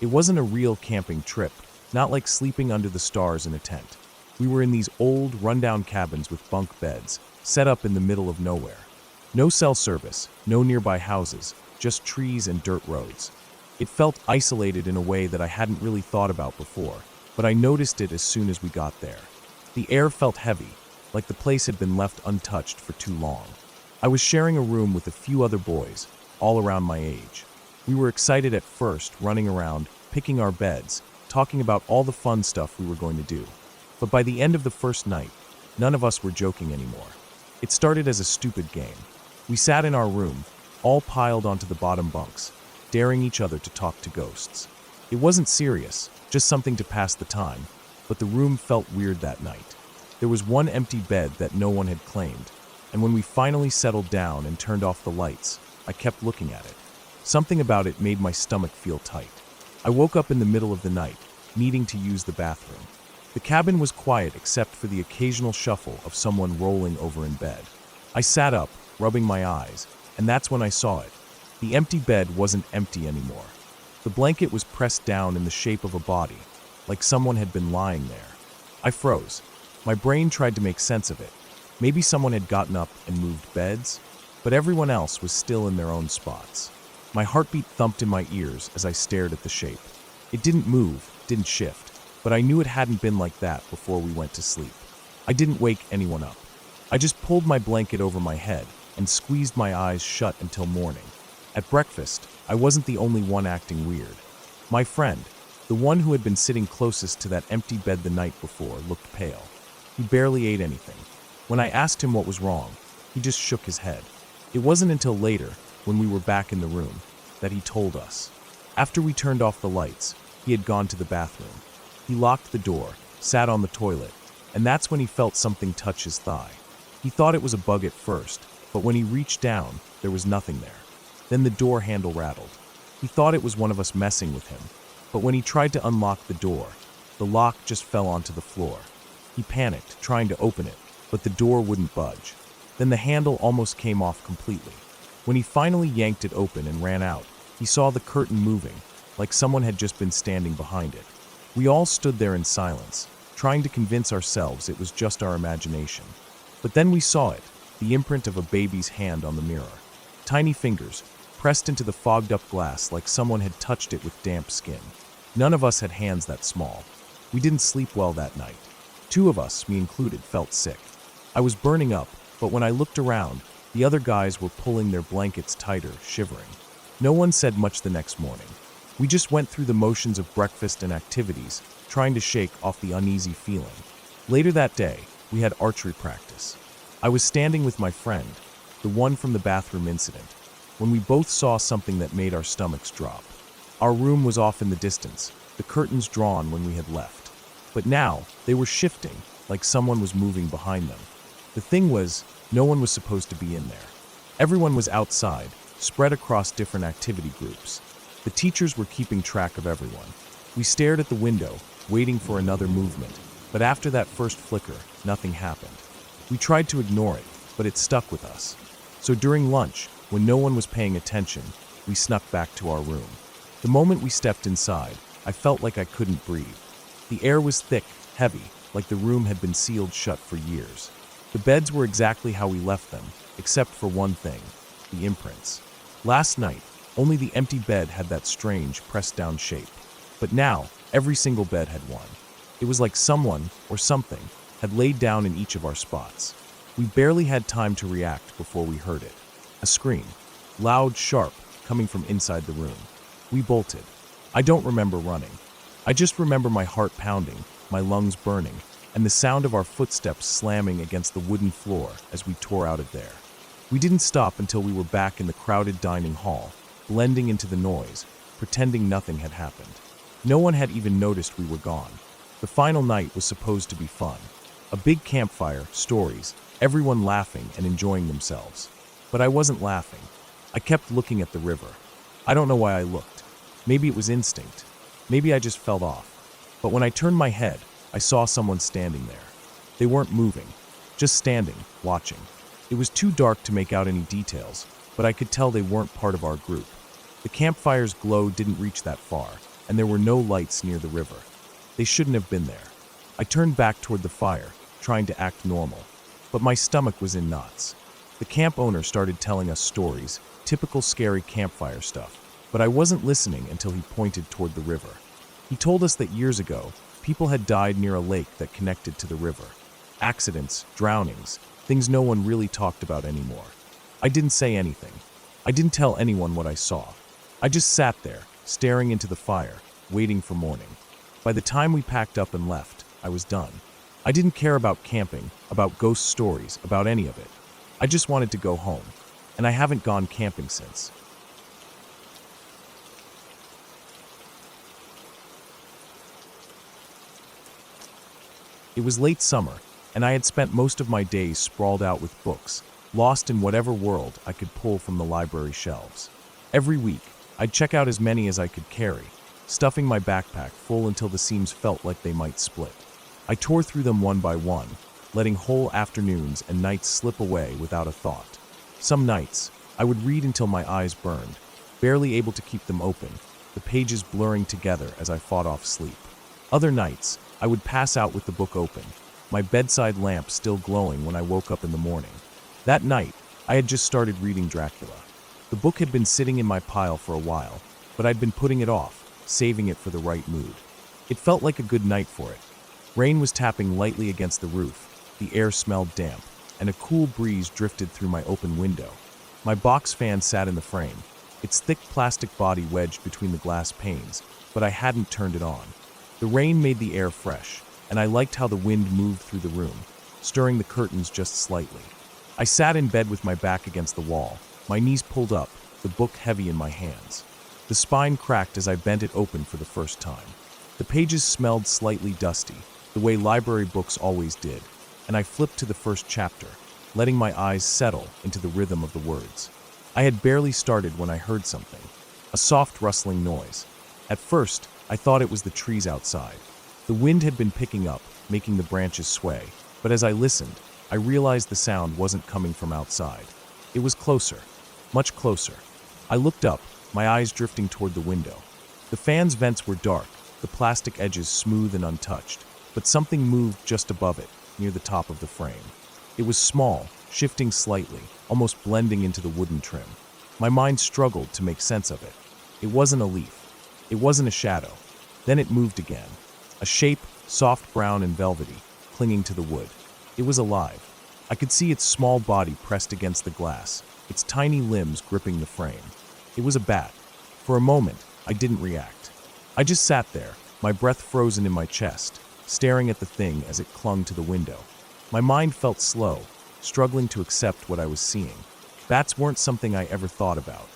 It wasn't a real camping trip, not like sleeping under the stars in a tent. We were in these old, rundown cabins with bunk beds, set up in the middle of nowhere. No cell service, no nearby houses, just trees and dirt roads. It felt isolated in a way that I hadn't really thought about before, but I noticed it as soon as we got there. The air felt heavy, like the place had been left untouched for too long. I was sharing a room with a few other boys, all around my age. We were excited at first, running around, picking our beds, talking about all the fun stuff we were going to do. But by the end of the first night, none of us were joking anymore. It started as a stupid game. We sat in our room, all piled onto the bottom bunks, daring each other to talk to ghosts. It wasn't serious, just something to pass the time, but the room felt weird that night. There was one empty bed that no one had claimed, and when we finally settled down and turned off the lights, I kept looking at it. Something about it made my stomach feel tight. I woke up in the middle of the night, needing to use the bathroom. The cabin was quiet except for the occasional shuffle of someone rolling over in bed. I sat up, rubbing my eyes, and that's when I saw it. The empty bed wasn't empty anymore. The blanket was pressed down in the shape of a body, like someone had been lying there. I froze. My brain tried to make sense of it. Maybe someone had gotten up and moved beds, but everyone else was still in their own spots. My heartbeat thumped in my ears as I stared at the shape. It didn't move, didn't shift, but I knew it hadn't been like that before we went to sleep. I didn't wake anyone up. I just pulled my blanket over my head and squeezed my eyes shut until morning. At breakfast, I wasn't the only one acting weird. My friend, the one who had been sitting closest to that empty bed the night before, looked pale. He barely ate anything. When I asked him what was wrong, he just shook his head. It wasn't until later, when we were back in the room, that he told us. After we turned off the lights, he had gone to the bathroom. He locked the door, sat on the toilet, and that's when he felt something touch his thigh. He thought it was a bug at first, but when he reached down, there was nothing there. Then the door handle rattled. He thought it was one of us messing with him, but when he tried to unlock the door, the lock just fell onto the floor. He panicked, trying to open it, but the door wouldn't budge. Then the handle almost came off completely. When he finally yanked it open and ran out, he saw the curtain moving, like someone had just been standing behind it. We all stood there in silence, trying to convince ourselves it was just our imagination. But then we saw it, the imprint of a baby's hand on the mirror. Tiny fingers, pressed into the fogged-up glass like someone had touched it with damp skin. None of us had hands that small. We didn't sleep well that night. 2 of us, me included, felt sick. I was burning up, but when I looked around, the other guys were pulling their blankets tighter, shivering. No one said much the next morning. We just went through the motions of breakfast and activities, trying to shake off the uneasy feeling. Later that day, we had archery practice. I was standing with my friend, the one from the bathroom incident, when we both saw something that made our stomachs drop. Our room was off in the distance, the curtains drawn when we had left. But now, they were shifting, like someone was moving behind them. The thing was, no one was supposed to be in there. Everyone was outside, spread across different activity groups. The teachers were keeping track of everyone. We stared at the window, waiting for another movement, but after that first flicker, nothing happened. We tried to ignore it, but it stuck with us. So during lunch, when no one was paying attention, we snuck back to our room. The moment we stepped inside, I felt like I couldn't breathe. The air was thick, heavy, like the room had been sealed shut for years. The beds were exactly how we left them, except for one thing, the imprints. Last night, only the empty bed had that strange, pressed-down shape. But now, every single bed had one. It was like someone, or something, had laid down in each of our spots. We barely had time to react before we heard it. A scream, loud, sharp, coming from inside the room. We bolted. I don't remember running. I just remember my heart pounding, my lungs burning, and the sound of our footsteps slamming against the wooden floor as we tore out of there. We didn't stop until we were back in the crowded dining hall, blending into the noise, pretending nothing had happened. No one had even noticed we were gone. The final night was supposed to be fun. A big campfire, stories, everyone laughing and enjoying themselves. But I wasn't laughing. I kept looking at the river. I don't know why I looked. Maybe it was instinct. Maybe I just fell off. But when I turned my head, I saw someone standing there. They weren't moving, just standing, watching. It was too dark to make out any details, but I could tell they weren't part of our group. The campfire's glow didn't reach that far, and there were no lights near the river. They shouldn't have been there. I turned back toward the fire, trying to act normal, but my stomach was in knots. The camp owner started telling us stories, typical scary campfire stuff, but I wasn't listening until he pointed toward the river. He told us that years ago, people had died near a lake that connected to the river. Accidents, drownings, things no one really talked about anymore. I didn't say anything. I didn't tell anyone what I saw. I just sat there, staring into the fire, waiting for morning. By the time we packed up and left, I was done. I didn't care about camping, about ghost stories, about any of it. I just wanted to go home, and I haven't gone camping since. It was late summer, and I had spent most of my days sprawled out with books, lost in whatever world I could pull from the library shelves. Every week, I'd check out as many as I could carry, stuffing my backpack full until the seams felt like they might split. I tore through them one by one, letting whole afternoons and nights slip away without a thought. Some nights, I would read until my eyes burned, barely able to keep them open, the pages blurring together as I fought off sleep. Other nights, I would pass out with the book open, my bedside lamp still glowing when I woke up in the morning. That night, I had just started reading Dracula. The book had been sitting in my pile for a while, but I'd been putting it off, saving it for the right mood. It felt like a good night for it. Rain was tapping lightly against the roof, the air smelled damp, and a cool breeze drifted through my open window. My box fan sat in the frame, its thick plastic body wedged between the glass panes, but I hadn't turned it on. The rain made the air fresh, and I liked how the wind moved through the room, stirring the curtains just slightly. I sat in bed with my back against the wall, my knees pulled up, the book heavy in my hands. The spine cracked as I bent it open for the first time. The pages smelled slightly dusty, the way library books always did, and I flipped to the first chapter, letting my eyes settle into the rhythm of the words. I had barely started when I heard something, a soft rustling noise. At first, I thought it was the trees outside. The wind had been picking up, making the branches sway, but as I listened, I realized the sound wasn't coming from outside. It was closer, much closer. I looked up, my eyes drifting toward the window. The fan's vents were dark, the plastic edges smooth and untouched, but something moved just above it, near the top of the frame. It was small, shifting slightly, almost blending into the wooden trim. My mind struggled to make sense of it. It wasn't a leaf. It wasn't a shadow. Then it moved again. A shape, soft brown and velvety, clinging to the wood. It was alive. I could see its small body pressed against the glass, its tiny limbs gripping the frame. It was a bat. For a moment, I didn't react. I just sat there, my breath frozen in my chest, staring at the thing as it clung to the window. My mind felt slow, struggling to accept what I was seeing. Bats weren't something I ever thought about.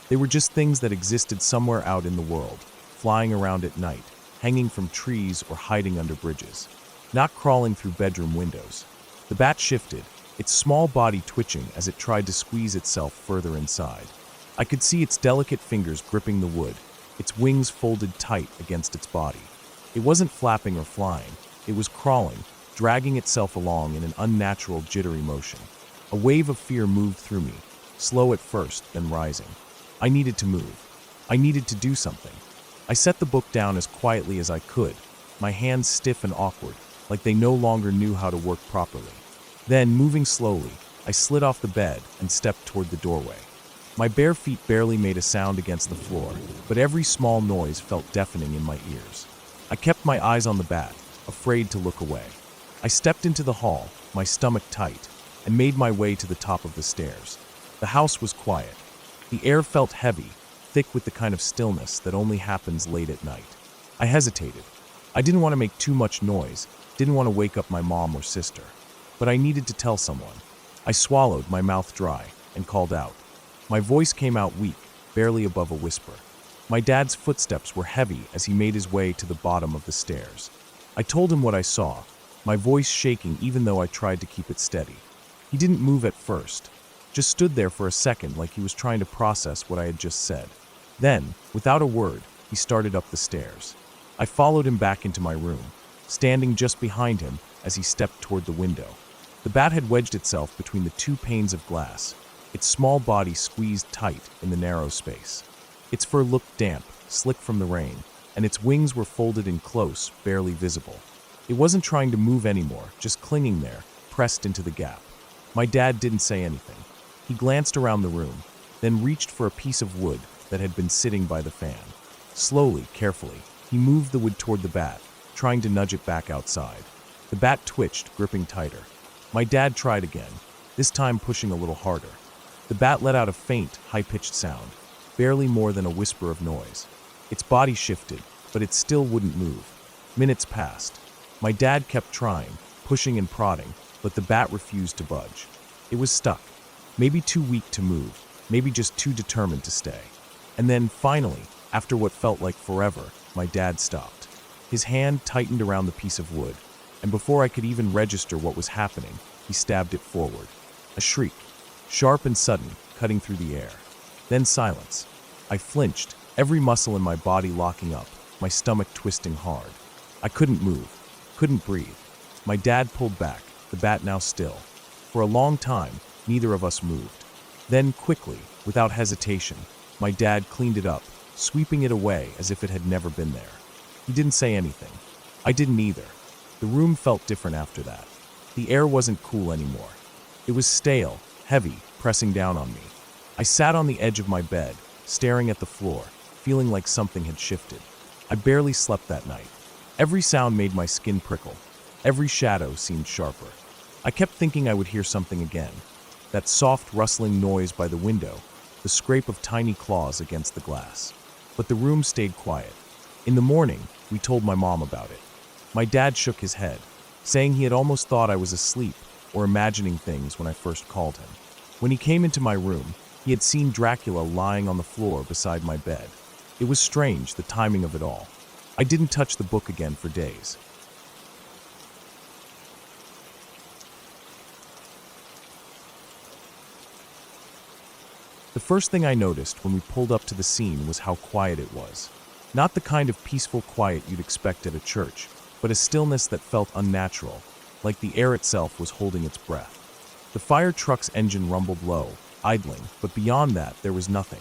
They were just things that existed somewhere out in the world, flying around at night, hanging from trees or hiding under bridges, not crawling through bedroom windows. The bat shifted, its small body twitching as it tried to squeeze itself further inside. I could see its delicate fingers gripping the wood, its wings folded tight against its body. It wasn't flapping or flying, it was crawling, dragging itself along in an unnatural, jittery motion. A wave of fear moved through me, slow at first, then rising. I needed to move. I needed to do something. I set the book down as quietly as I could, my hands stiff and awkward, like they no longer knew how to work properly. Then, moving slowly, I slid off the bed and stepped toward the doorway. My bare feet barely made a sound against the floor, but every small noise felt deafening in my ears. I kept my eyes on the bat, afraid to look away. I stepped into the hall, my stomach tight, and made my way to the top of the stairs. The house was quiet. The air felt heavy, thick with the kind of stillness that only happens late at night. I hesitated. I didn't want to make too much noise, didn't want to wake up my mom or sister. But I needed to tell someone. I swallowed, my mouth dry, and called out. My voice came out weak, barely above a whisper. My dad's footsteps were heavy as he made his way to the bottom of the stairs. I told him what I saw, my voice shaking even though I tried to keep it steady. He didn't move at first, just stood there for a second like he was trying to process what I had just said. Then, without a word, he started up the stairs. I followed him back into my room, standing just behind him as he stepped toward the window. The bat had wedged itself between the two panes of glass, its small body squeezed tight in the narrow space. Its fur looked damp, slick from the rain, and its wings were folded in close, barely visible. It wasn't trying to move anymore, just clinging there, pressed into the gap. My dad didn't say anything. He glanced around the room, then reached for a piece of wood that had been sitting by the fan. Slowly, carefully, he moved the wood toward the bat, trying to nudge it back outside. The bat twitched, gripping tighter. My dad tried again, this time pushing a little harder. The bat let out a faint, high-pitched sound, barely more than a whisper of noise. Its body shifted, but it still wouldn't move. Minutes passed. My dad kept trying, pushing and prodding, but the bat refused to budge. It was stuck, maybe too weak to move, maybe just too determined to stay. And then, finally, after what felt like forever, my dad stopped. His hand tightened around the piece of wood, and before I could even register what was happening, he stabbed it forward. A shriek, sharp and sudden, cutting through the air. Then silence. I flinched, every muscle in my body locking up, my stomach twisting hard. I couldn't move, couldn't breathe. My dad pulled back, the bat now still. For a long time, neither of us moved. Then, quickly, without hesitation, my dad cleaned it up, sweeping it away as if it had never been there. He didn't say anything. I didn't either. The room felt different after that. The air wasn't cool anymore. It was stale, heavy, pressing down on me. I sat on the edge of my bed, staring at the floor, feeling like something had shifted. I barely slept that night. Every sound made my skin prickle. Every shadow seemed sharper. I kept thinking I would hear something again. That soft, rustling noise by the window, the scrape of tiny claws against the glass. But the room stayed quiet. In the morning, we told my mom about it. My dad shook his head, saying he had almost thought I was asleep or imagining things when I first called him. When he came into my room, he had seen Dracula lying on the floor beside my bed. It was strange, the timing of it all. I didn't touch the book again for days. The first thing I noticed when we pulled up to the scene was how quiet it was. Not the kind of peaceful quiet you'd expect at a church, but a stillness that felt unnatural, like the air itself was holding its breath. The fire truck's engine rumbled low, idling, but beyond that there was nothing.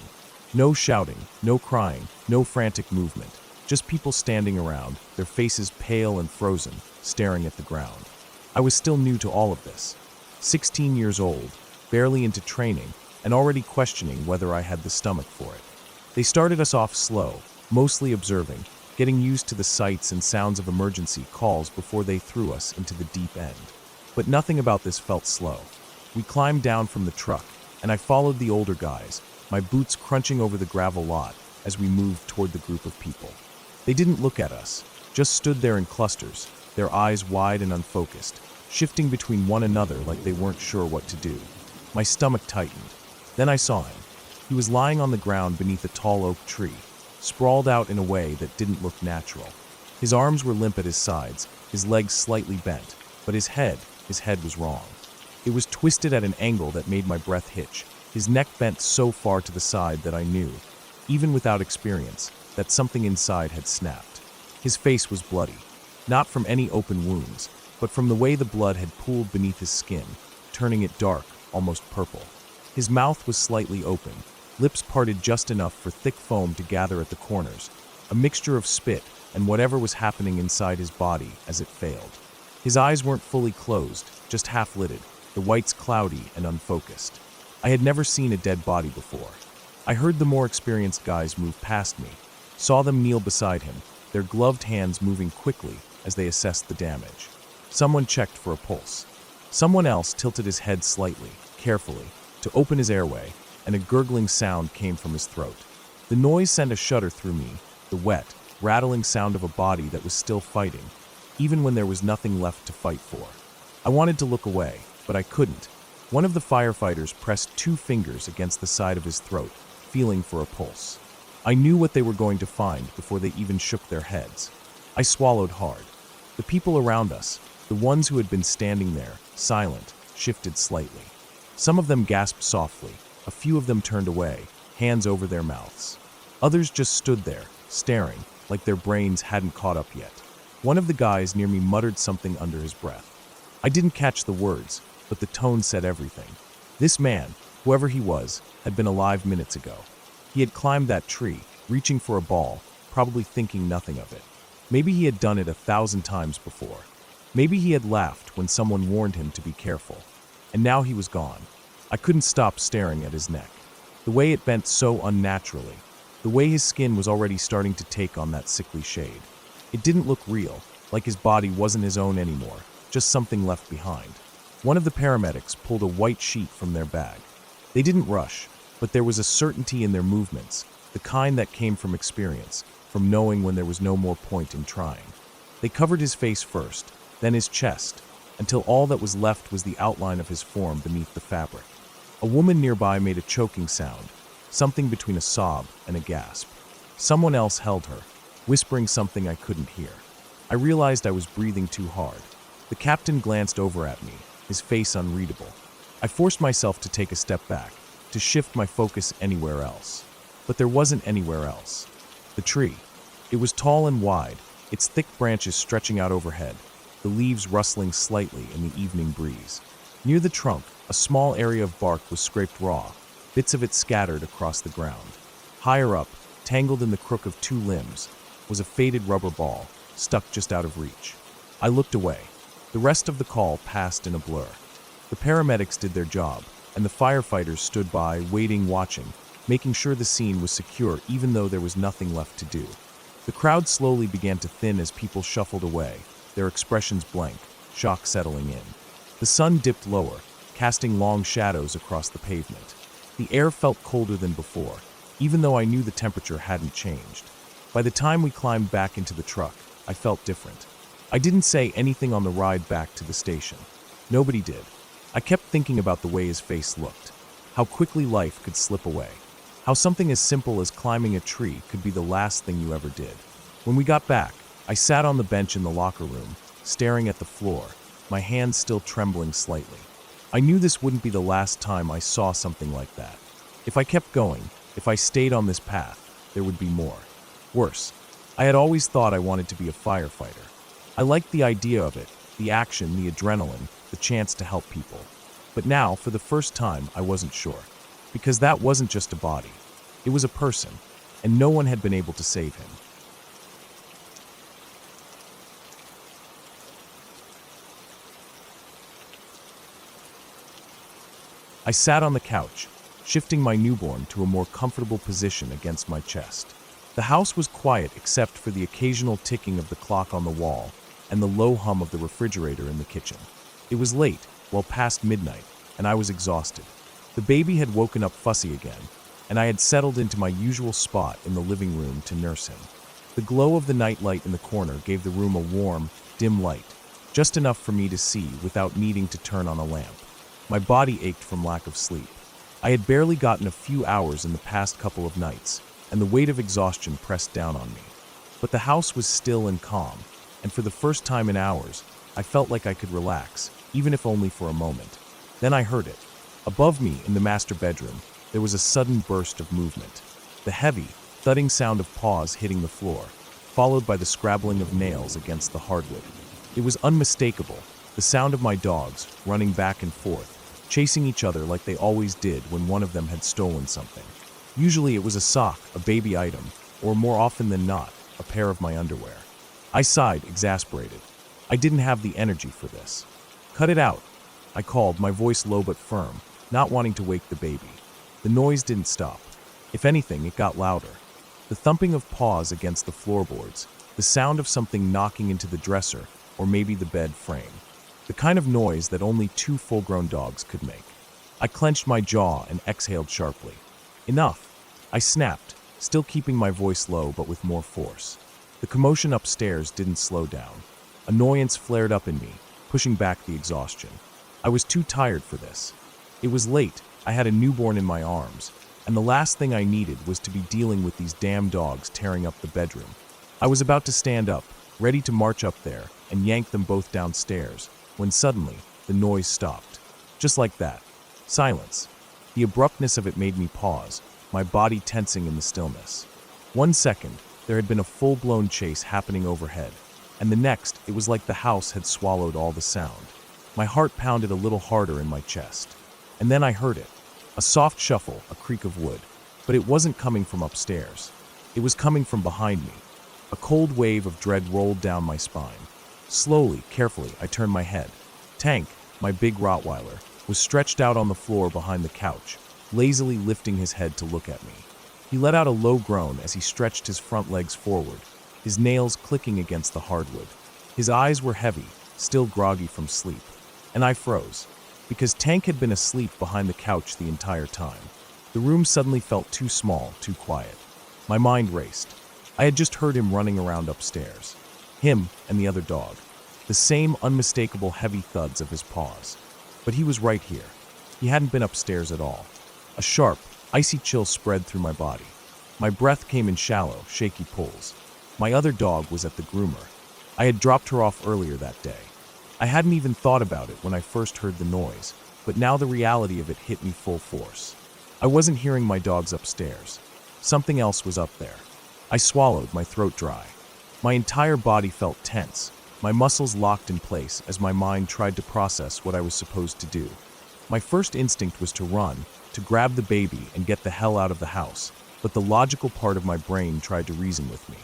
No shouting, no crying, no frantic movement, just people standing around, their faces pale and frozen, staring at the ground. I was still new to all of this. 16 years old, barely into training, and already questioning whether I had the stomach for it. They started us off slow, mostly observing, getting used to the sights and sounds of emergency calls before they threw us into the deep end. But nothing about this felt slow. We climbed down from the truck, and I followed the older guys, my boots crunching over the gravel lot, as we moved toward the group of people. They didn't look at us, just stood there in clusters, their eyes wide and unfocused, shifting between one another like they weren't sure what to do. My stomach tightened. Then I saw him. He was lying on the ground beneath a tall oak tree, sprawled out in a way that didn't look natural. His arms were limp at his sides, his legs slightly bent, but his head was wrong. It was twisted at an angle that made my breath hitch. His neck bent so far to the side that I knew, even without experience, that something inside had snapped. His face was bloody, not from any open wounds, but from the way the blood had pooled beneath his skin, turning it dark, almost purple. His mouth was slightly open, lips parted just enough for thick foam to gather at the corners, a mixture of spit and whatever was happening inside his body as it failed. His eyes weren't fully closed, just half-lidded, the whites cloudy and unfocused. I had never seen a dead body before. I heard the more experienced guys move past me, saw them kneel beside him, their gloved hands moving quickly as they assessed the damage. Someone checked for a pulse. Someone else tilted his head slightly, carefully, to open his airway, and a gurgling sound came from his throat. The noise sent a shudder through me, the wet, rattling sound of a body that was still fighting, even when there was nothing left to fight for. I wanted to look away, but I couldn't. One of the firefighters pressed 2 fingers against the side of his throat, feeling for a pulse. I knew what they were going to find before they even shook their heads. I swallowed hard. The people around us, the ones who had been standing there, silent, shifted slightly. Some of them gasped softly, a few of them turned away, hands over their mouths. Others just stood there, staring, like their brains hadn't caught up yet. One of the guys near me muttered something under his breath. I didn't catch the words, but the tone said everything. This man, whoever he was, had been alive minutes ago. He had climbed that tree, reaching for a ball, probably thinking nothing of it. Maybe he had done it 1,000 times before. Maybe he had laughed when someone warned him to be careful. And now he was gone. I couldn't stop staring at his neck. The way it bent so unnaturally. The way his skin was already starting to take on that sickly shade. It didn't look real, like his body wasn't his own anymore, just something left behind. One of the paramedics pulled a white sheet from their bag. They didn't rush, but there was a certainty in their movements, the kind that came from experience, from knowing when there was no more point in trying. They covered his face first, then his chest, until all that was left was the outline of his form beneath the fabric. A woman nearby made a choking sound, something between a sob and a gasp. Someone else held her, whispering something I couldn't hear. I realized I was breathing too hard. The captain glanced over at me, his face unreadable. I forced myself to take a step back, to shift my focus anywhere else. But there wasn't anywhere else. The tree. It was tall and wide, its thick branches stretching out overhead, the leaves rustling slightly in the evening breeze. Near the trunk, a small area of bark was scraped raw, bits of it scattered across the ground. Higher up, tangled in the crook of 2 limbs, was a faded rubber ball, stuck just out of reach. I looked away. The rest of the call passed in a blur. The paramedics did their job, and the firefighters stood by, waiting, watching, making sure the scene was secure even though there was nothing left to do. The crowd slowly began to thin as people shuffled away, their expressions blank, shock settling in. The sun dipped lower, casting long shadows across the pavement. The air felt colder than before, even though I knew the temperature hadn't changed. By the time we climbed back into the truck, I felt different. I didn't say anything on the ride back to the station. Nobody did. I kept thinking about the way his face looked, how quickly life could slip away, how something as simple as climbing a tree could be the last thing you ever did. When we got back, I sat on the bench in the locker room, staring at the floor, my hands still trembling slightly. I knew this wouldn't be the last time I saw something like that. If I kept going, if I stayed on this path, there would be more. Worse, I had always thought I wanted to be a firefighter. I liked the idea of it, the action, the adrenaline, the chance to help people. But now, for the first time, I wasn't sure. Because that wasn't just a body. It was a person, and no one had been able to save him. I sat on the couch, shifting my newborn to a more comfortable position against my chest. The house was quiet except for the occasional ticking of the clock on the wall and the low hum of the refrigerator in the kitchen. It was late, well past midnight, and I was exhausted. The baby had woken up fussy again, and I had settled into my usual spot in the living room to nurse him. The glow of the nightlight in the corner gave the room a warm, dim light, just enough for me to see without needing to turn on a lamp. My body ached from lack of sleep. I had barely gotten a few hours in the past couple of nights, and the weight of exhaustion pressed down on me. But the house was still and calm, and for the first time in hours, I felt like I could relax, even if only for a moment. Then I heard it. Above me, in the master bedroom, there was a sudden burst of movement. The heavy, thudding sound of paws hitting the floor, followed by the scrabbling of nails against the hardwood. It was unmistakable, the sound of my dogs running back and forth, chasing each other like they always did when one of them had stolen something. Usually it was a sock, a baby item, or more often than not, a pair of my underwear. I sighed, exasperated. I didn't have the energy for this. "Cut it out," I called, my voice low but firm, not wanting to wake the baby. The noise didn't stop. If anything, it got louder. The thumping of paws against the floorboards, the sound of something knocking into the dresser, or maybe the bed frame. The kind of noise that only two full-grown dogs could make. I clenched my jaw and exhaled sharply. "Enough," I snapped, still keeping my voice low but with more force. The commotion upstairs didn't slow down. Annoyance flared up in me, pushing back the exhaustion. I was too tired for this. It was late, I had a newborn in my arms, and the last thing I needed was to be dealing with these damn dogs tearing up the bedroom. I was about to stand up, ready to march up there and yank them both downstairs, when suddenly, the noise stopped. Just like that. Silence. The abruptness of it made me pause, my body tensing in the stillness. 1 second, there had been a full-blown chase happening overhead, and the next, it was like the house had swallowed all the sound. My heart pounded a little harder in my chest. And then I heard it. A soft shuffle, a creak of wood. But it wasn't coming from upstairs. It was coming from behind me. A cold wave of dread rolled down my spine. Slowly, carefully, I turned my head. Tank, my big Rottweiler, was stretched out on the floor behind the couch, lazily lifting his head to look at me. He let out a low groan as he stretched his front legs forward, his nails clicking against the hardwood. His eyes were heavy, still groggy from sleep. And I froze, because Tank had been asleep behind the couch the entire time. The room suddenly felt too small, too quiet. My mind raced. I had just heard him running around upstairs. Him and the other dog. The same unmistakable heavy thuds of his paws. But he was right here. He hadn't been upstairs at all. A sharp, icy chill spread through my body. My breath came in shallow, shaky pulls. My other dog was at the groomer. I had dropped her off earlier that day. I hadn't even thought about it when I first heard the noise, but now the reality of it hit me full force. I wasn't hearing my dogs upstairs. Something else was up there. I swallowed, my throat dry. My entire body felt tense, my muscles locked in place as my mind tried to process what I was supposed to do. My first instinct was to run, to grab the baby and get the hell out of the house, but the logical part of my brain tried to reason with me.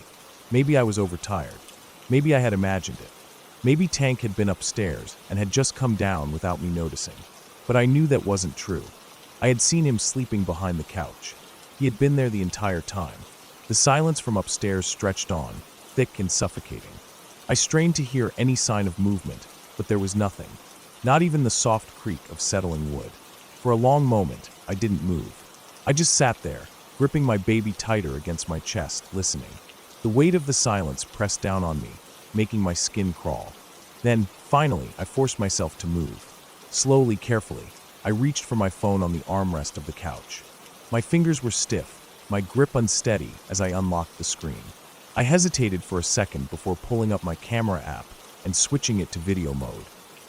Maybe I was overtired. Maybe I had imagined it. Maybe Tank had been upstairs and had just come down without me noticing. But I knew that wasn't true. I had seen him sleeping behind the couch. He had been there the entire time. The silence from upstairs stretched on, thick and suffocating. I strained to hear any sign of movement, but there was nothing. Not even the soft creak of settling wood. For a long moment, I didn't move. I just sat there, gripping my baby tighter against my chest, listening. The weight of the silence pressed down on me, making my skin crawl. Then, finally, I forced myself to move. Slowly, carefully, I reached for my phone on the armrest of the couch. My fingers were stiff, my grip unsteady as I unlocked the screen. I hesitated for a second before pulling up my camera app and switching it to video mode.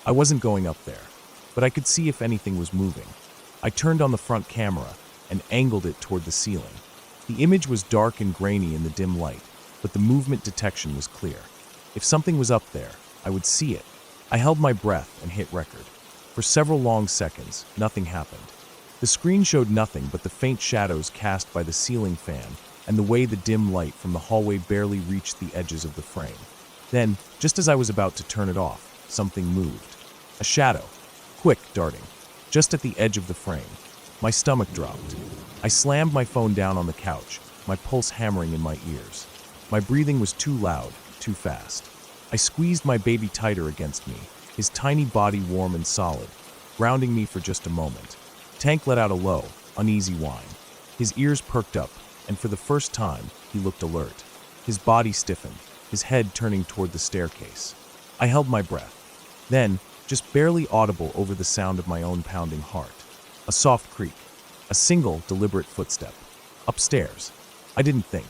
I wasn't going up there, but I could see if anything was moving. I turned on the front camera and angled it toward the ceiling. The image was dark and grainy in the dim light, but the movement detection was clear. If something was up there, I would see it. I held my breath and hit record. For several long seconds, nothing happened. The screen showed nothing but the faint shadows cast by the ceiling fan and the way the dim light from the hallway barely reached the edges of the frame. Then, just as I was about to turn it off, something moved. A shadow, quick, darting, just at the edge of the frame. My stomach dropped. I slammed my phone down on the couch, my pulse hammering in my ears. My breathing was too loud, too fast. I squeezed my baby tighter against me, his tiny body warm and solid, grounding me for just a moment. Tank let out a low, uneasy whine. His ears perked up, and for the first time, he looked alert. His body stiffened, his head turning toward the staircase. I held my breath. Then, just barely audible over the sound of my own pounding heart, a soft creak, a single, deliberate footstep. Upstairs. I didn't think.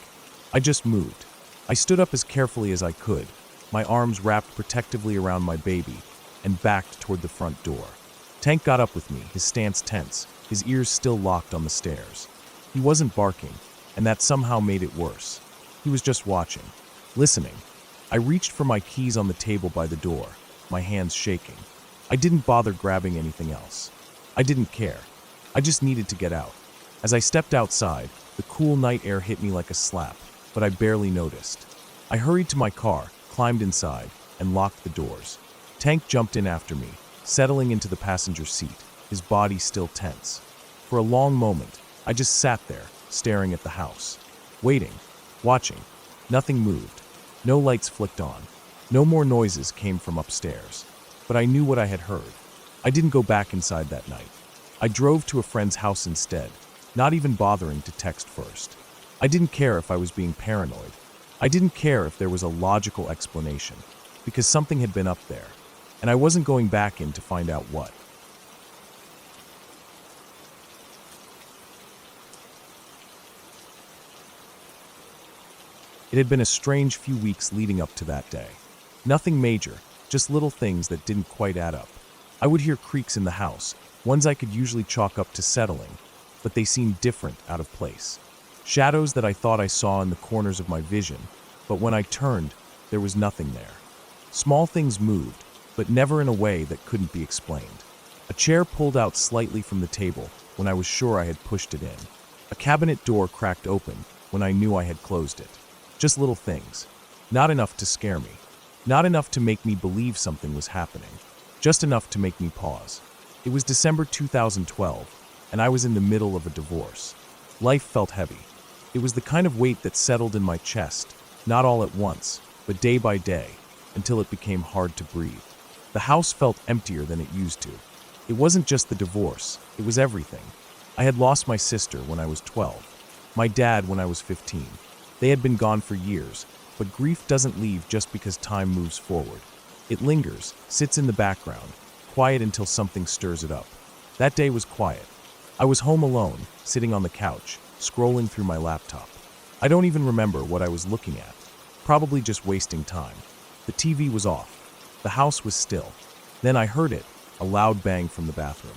I just moved. I stood up as carefully as I could, my arms wrapped protectively around my baby, and backed toward the front door. Tank got up with me, his stance tense, his ears still locked on the stairs. He wasn't barking, and that somehow made it worse. He was just watching, listening. I reached for my keys on the table by the door, my hands shaking. I didn't bother grabbing anything else. I didn't care. I just needed to get out. As I stepped outside, the cool night air hit me like a slap, but I barely noticed. I hurried to my car, climbed inside, and locked the doors. Tank jumped in after me, settling into the passenger seat, his body still tense. For a long moment, I just sat there, staring at the house. Waiting, watching. Nothing moved. No lights flicked on. No more noises came from upstairs. But I knew what I had heard. I didn't go back inside that night. I drove to a friend's house instead, not even bothering to text first. I didn't care if I was being paranoid. I didn't care if there was a logical explanation, because something had been up there, and I wasn't going back in to find out what. It had been a strange few weeks leading up to that day. Nothing major, just little things that didn't quite add up. I would hear creaks in the house, ones I could usually chalk up to settling, but they seemed different, out of place. Shadows that I thought I saw in the corners of my vision, but when I turned, there was nothing there. Small things moved, but never in a way that couldn't be explained. A chair pulled out slightly from the table when I was sure I had pushed it in. A cabinet door cracked open when I knew I had closed it. Just little things. Not enough to scare me. Not enough to make me believe something was happening. Just enough to make me pause. It was December 2012, and I was in the middle of a divorce. Life felt heavy. It was the kind of weight that settled in my chest, not all at once, but day by day, until it became hard to breathe. The house felt emptier than it used to. It wasn't just the divorce, it was everything. I had lost my sister when I was 12, my dad when I was 15. They had been gone for years, but grief doesn't leave just because time moves forward. It lingers, sits in the background, quiet until something stirs it up. That day was quiet. I was home alone, sitting on the couch, scrolling through my laptop. I don't even remember what I was looking at. Probably just wasting time. The TV was off. The house was still. Then I heard it, a loud bang from the bathroom.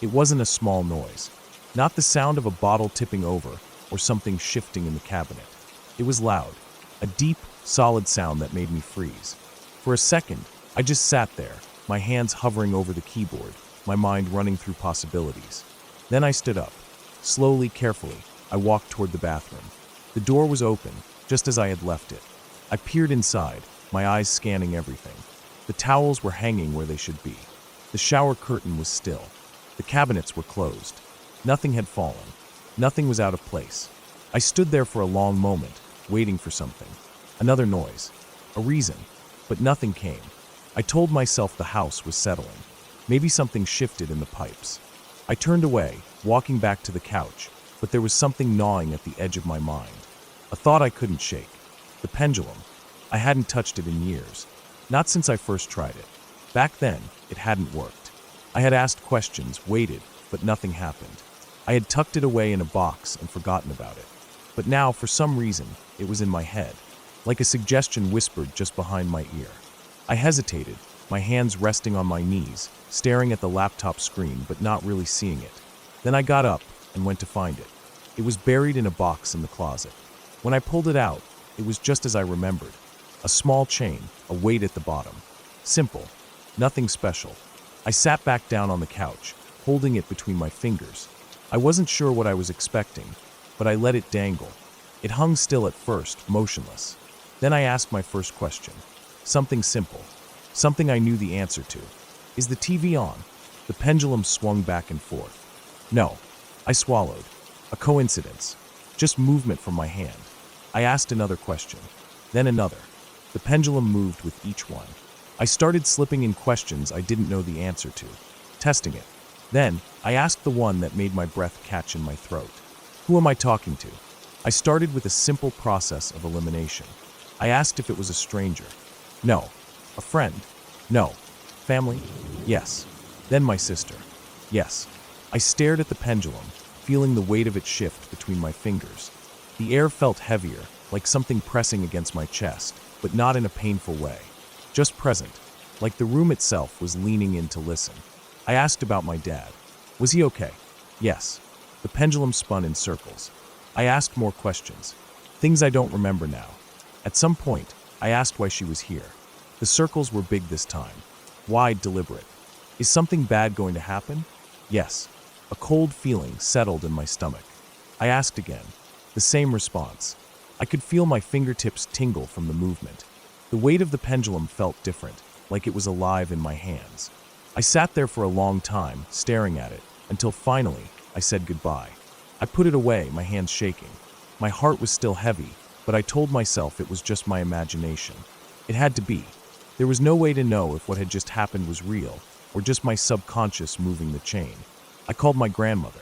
It wasn't a small noise. Not the sound of a bottle tipping over or something shifting in the cabinet. It was loud, a deep, solid sound that made me freeze. For a second, I just sat there, my hands hovering over the keyboard, my mind running through possibilities. Then I stood up. Slowly, carefully, I walked toward the bathroom. The door was open, just as I had left it. I peered inside, my eyes scanning everything. The towels were hanging where they should be. The shower curtain was still. The cabinets were closed. Nothing had fallen. Nothing was out of place. I stood there for a long moment, waiting for something. Another noise. A reason. But nothing came. I told myself the house was settling. Maybe something shifted in the pipes. I turned away, walking back to the couch, but there was something gnawing at the edge of my mind. A thought I couldn't shake. The pendulum. I hadn't touched it in years. Not since I first tried it. Back then, it hadn't worked. I had asked questions, waited, but nothing happened. I had tucked it away in a box and forgotten about it. But now, for some reason, it was in my head, like a suggestion whispered just behind my ear. I hesitated, my hands resting on my knees, staring at the laptop screen but not really seeing it. Then I got up and went to find it. It was buried in a box in the closet. When I pulled it out, it was just as I remembered. A small chain, a weight at the bottom. Simple. Nothing special. I sat back down on the couch, holding it between my fingers. I wasn't sure what I was expecting, but I let it dangle. It hung still at first, motionless. Then I asked my first question. Something simple. Something I knew the answer to. Is the TV on? The pendulum swung back and forth. No. I swallowed. A coincidence. Just movement from my hand. I asked another question. Then another. The pendulum moved with each one. I started slipping in questions I didn't know the answer to, testing it. Then, I asked the one that made my breath catch in my throat. Who am I talking to? I started with a simple process of elimination. I asked if it was a stranger. No. A friend? No. Family? Yes. Then my sister. Yes. I stared at the pendulum, feeling the weight of it shift between my fingers. The air felt heavier, like something pressing against my chest, but not in a painful way. Just present, like the room itself was leaning in to listen. I asked about my dad. Was he okay? Yes. The pendulum spun in circles. I asked more questions, things I don't remember now. At some point, I asked why she was here. The circles were big this time, wide, deliberate. Is something bad going to happen? Yes. A cold feeling settled in my stomach. I asked again. The same response. I could feel my fingertips tingle from the movement. The weight of the pendulum felt different, like it was alive in my hands. I sat there for a long time, staring at it, until finally, I said goodbye. I put it away, my hands shaking. My heart was still heavy, but I told myself it was just my imagination. It had to be. There was no way to know if what had just happened was real, or just my subconscious moving the chain. I called my grandmother,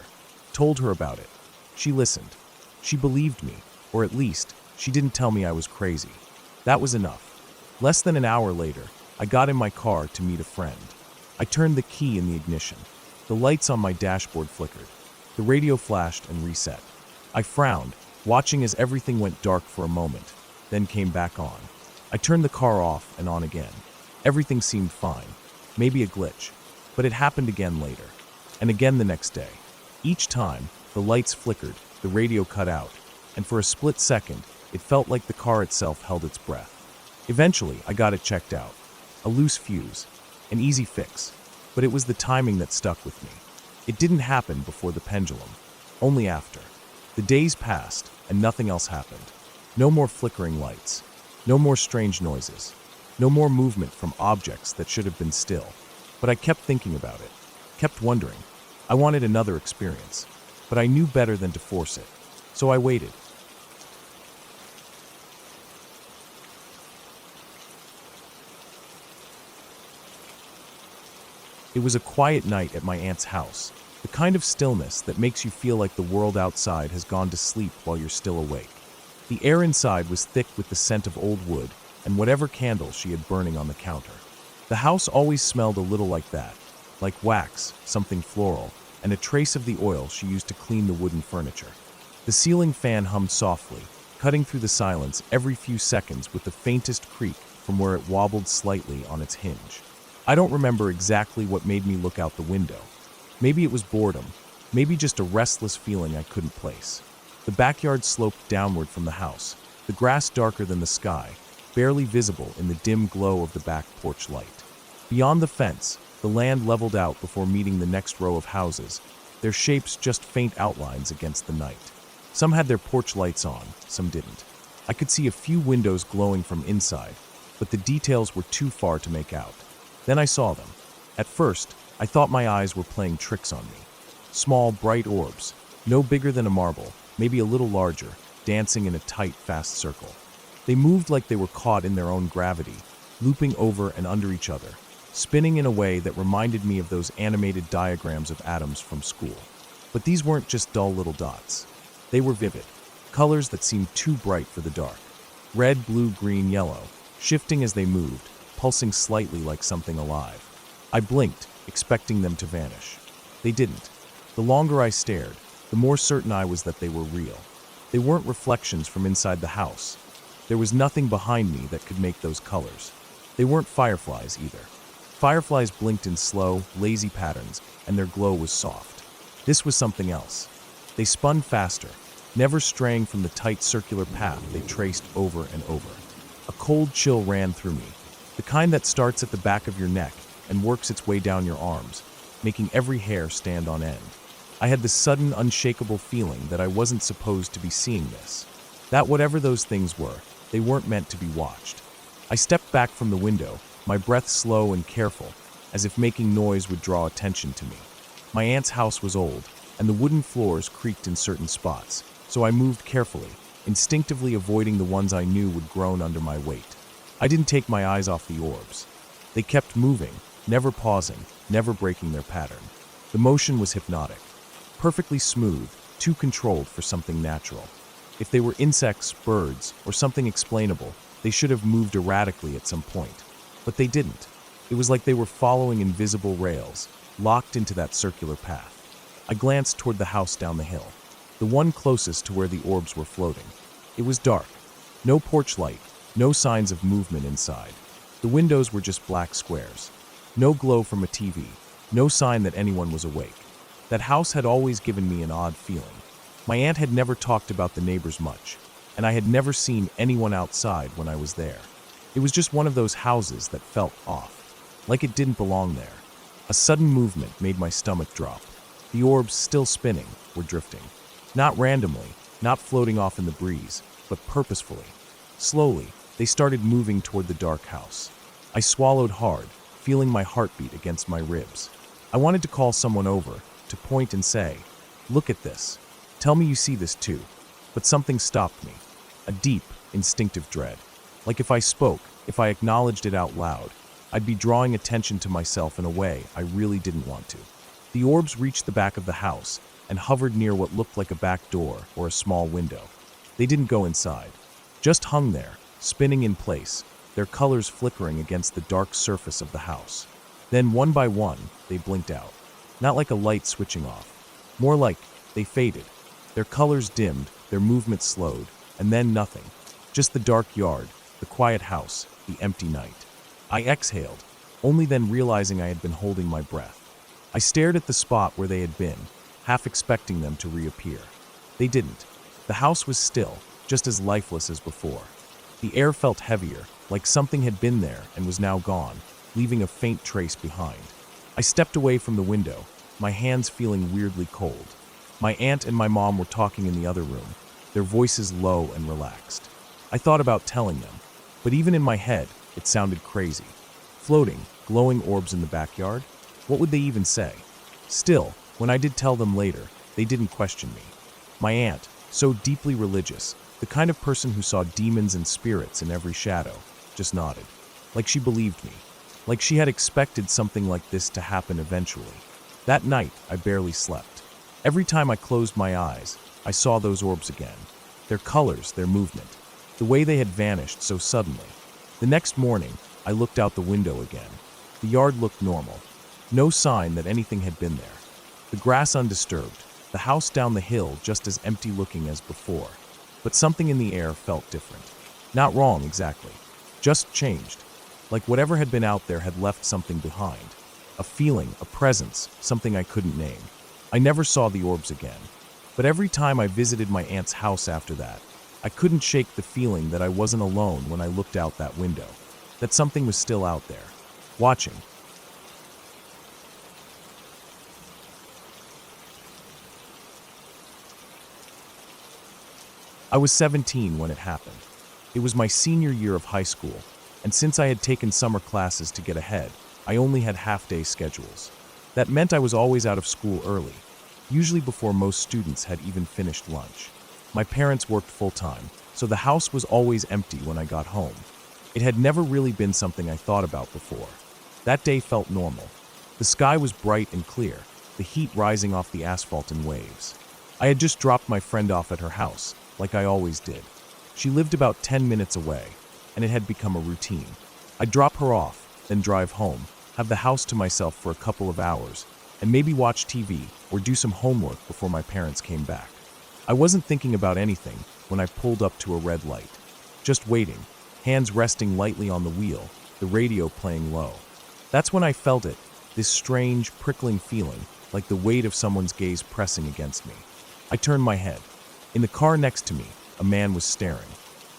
told her about it. She listened. She believed me, or at least, she didn't tell me I was crazy. That was enough. Less than an hour later, I got in my car to meet a friend. I turned the key in the ignition. The lights on my dashboard flickered. The radio flashed and reset. I frowned, watching as everything went dark for a moment, then came back on. I turned the car off and on again. Everything seemed fine. Maybe a glitch. But it happened again later. And again the next day. Each time, the lights flickered, the radio cut out, and for a split second, it felt like the car itself held its breath. Eventually, I got it checked out. A loose fuse. An easy fix. But it was the timing that stuck with me. It didn't happen before the pendulum. Only after. The days passed, and nothing else happened. No more flickering lights. No more strange noises. No more movement from objects that should have been still. But I kept thinking about it. Kept wondering. I wanted another experience. But I knew better than to force it. So I waited. It was a quiet night at my aunt's house, the kind of stillness that makes you feel like the world outside has gone to sleep while you're still awake. The air inside was thick with the scent of old wood and whatever candle she had burning on the counter. The house always smelled a little like that, like wax, something floral, and a trace of the oil she used to clean the wooden furniture. The ceiling fan hummed softly, cutting through the silence every few seconds with the faintest creak from where it wobbled slightly on its hinge. I don't remember exactly what made me look out the window. Maybe it was boredom, maybe just a restless feeling I couldn't place. The backyard sloped downward from the house, the grass darker than the sky, barely visible in the dim glow of the back porch light. Beyond the fence, the land leveled out before meeting the next row of houses, their shapes just faint outlines against the night. Some had their porch lights on, some didn't. I could see a few windows glowing from inside, but the details were too far to make out. Then I saw them. At first, I thought my eyes were playing tricks on me. Small, bright orbs, no bigger than a marble, maybe a little larger, dancing in a tight, fast circle. They moved like they were caught in their own gravity, looping over and under each other, spinning in a way that reminded me of those animated diagrams of atoms from school. But these weren't just dull little dots. They were vivid, colors that seemed too bright for the dark. Red, blue, green, yellow, shifting as they moved, pulsing slightly like something alive. I blinked, expecting them to vanish. They didn't. The longer I stared, the more certain I was that they were real. They weren't reflections from inside the house. There was nothing behind me that could make those colors. They weren't fireflies either. Fireflies blinked in slow, lazy patterns, and their glow was soft. This was something else. They spun faster, never straying from the tight circular path they traced over and over. A cold chill ran through me, the kind that starts at the back of your neck and works its way down your arms, making every hair stand on end. I had this sudden, unshakable feeling that I wasn't supposed to be seeing this. That whatever those things were, they weren't meant to be watched. I stepped back from the window, my breath slow and careful, as if making noise would draw attention to me. My aunt's house was old, and the wooden floors creaked in certain spots, so I moved carefully, instinctively avoiding the ones I knew would groan under my weight. I didn't take my eyes off the orbs. They kept moving, never pausing, never breaking their pattern. The motion was hypnotic. Perfectly smooth, too controlled for something natural. If they were insects, birds, or something explainable, they should have moved erratically at some point. But they didn't. It was like they were following invisible rails, locked into that circular path. I glanced toward the house down the hill, the one closest to where the orbs were floating. It was dark. No porch light, no signs of movement inside. The windows were just black squares. No glow from a TV, no sign that anyone was awake. That house had always given me an odd feeling. My aunt had never talked about the neighbors much, and I had never seen anyone outside when I was there. It was just one of those houses that felt off, like it didn't belong there. A sudden movement made my stomach drop. The orbs, still spinning, were drifting. Not randomly, not floating off in the breeze, but purposefully. Slowly, they started moving toward the dark house. I swallowed hard, feeling my heartbeat against my ribs. I wanted to call someone over, to point and say, "Look at this. Tell me you see this too." But something stopped me. A deep, instinctive dread. Like if I spoke, if I acknowledged it out loud, I'd be drawing attention to myself in a way I really didn't want to. The orbs reached the back of the house and hovered near what looked like a back door or a small window. They didn't go inside, just hung there, spinning in place, their colors flickering against the dark surface of the house. Then, one by one, they blinked out. Not like a light switching off. More like they faded. Their colors dimmed, their movement slowed, and then nothing. Just the dark yard, the quiet house, the empty night. I exhaled, only then realizing I had been holding my breath. I stared at the spot where they had been, half expecting them to reappear. They didn't. The house was still, just as lifeless as before. The air felt heavier, like something had been there and was now gone, leaving a faint trace behind. I stepped away from the window, my hands feeling weirdly cold. My aunt and my mom were talking in the other room, their voices low and relaxed. I thought about telling them, but even in my head, it sounded crazy. Floating, glowing orbs in the backyard? What would they even say? Still, when I did tell them later, they didn't question me. My aunt, so deeply religious, the kind of person who saw demons and spirits in every shadow, just nodded. Like she believed me. Like she had expected something like this to happen eventually. That night, I barely slept. Every time I closed my eyes, I saw those orbs again. Their colors, their movement. The way they had vanished so suddenly. The next morning, I looked out the window again. The yard looked normal. No sign that anything had been there. The grass undisturbed, the house down the hill just as empty looking as before. But something in the air felt different. Not wrong exactly, just changed. Like whatever had been out there had left something behind. A feeling, a presence, something I couldn't name. I never saw the orbs again. But every time I visited my aunt's house after that, I couldn't shake the feeling that I wasn't alone when I looked out that window. That something was still out there, watching. I was 17 when it happened. It was my senior year of high school, and since I had taken summer classes to get ahead, I only had half-day schedules. That meant I was always out of school early, usually before most students had even finished lunch. My parents worked full-time, so the house was always empty when I got home. It had never really been something I thought about before. That day felt normal. The sky was bright and clear, the heat rising off the asphalt in waves. I had just dropped my friend off at her house, like I always did. She lived about 10 minutes away, and it had become a routine. I'd drop her off, then drive home, have the house to myself for a couple of hours, and maybe watch TV or do some homework before my parents came back. I wasn't thinking about anything when I pulled up to a red light. Just waiting, hands resting lightly on the wheel, the radio playing low. That's when I felt it, this strange, prickling feeling, like the weight of someone's gaze pressing against me. I turned my head. In the car next to me, a man was staring.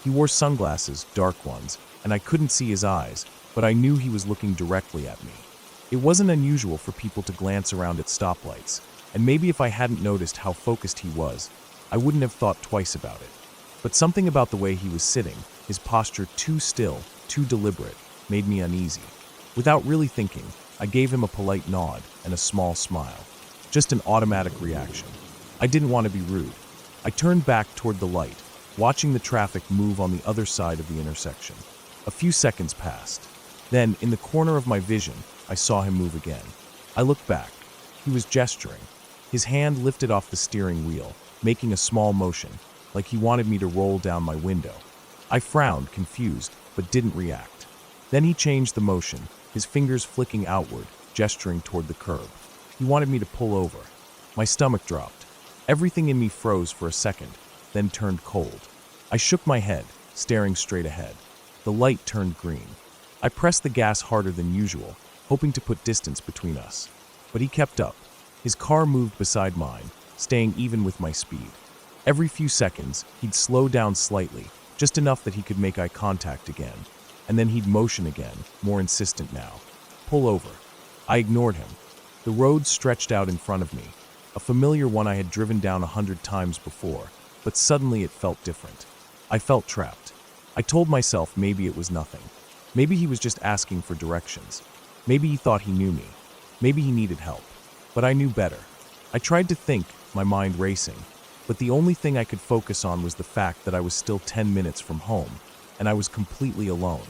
He wore sunglasses, dark ones, and I couldn't see his eyes, but I knew he was looking directly at me. It wasn't unusual for people to glance around at stoplights, and maybe if I hadn't noticed how focused he was, I wouldn't have thought twice about it. But something about the way he was sitting, his posture too still, too deliberate, made me uneasy. Without really thinking, I gave him a polite nod and a small smile. Just an automatic reaction. I didn't want to be rude. I turned back toward the light, watching the traffic move on the other side of the intersection. A few seconds passed. Then, in the corner of my vision, I saw him move again. I looked back. He was gesturing. His hand lifted off the steering wheel, making a small motion, like he wanted me to roll down my window. I frowned, confused, but didn't react. Then he changed the motion, his fingers flicking outward, gesturing toward the curb. He wanted me to pull over. My stomach dropped. Everything in me froze for a second, then turned cold. I shook my head, staring straight ahead. The light turned green. I pressed the gas harder than usual, hoping to put distance between us. But he kept up. His car moved beside mine, staying even with my speed. Every few seconds, he'd slow down slightly, just enough that he could make eye contact again. And then he'd motion again, more insistent now. Pull over. I ignored him. The road stretched out in front of me, a familiar one I had driven down 100 times before, but suddenly it felt different. I felt trapped. I told myself maybe it was nothing. Maybe he was just asking for directions. Maybe he thought he knew me. Maybe he needed help. But I knew better. I tried to think, my mind racing, but the only thing I could focus on was the fact that I was still 10 minutes from home, and I was completely alone,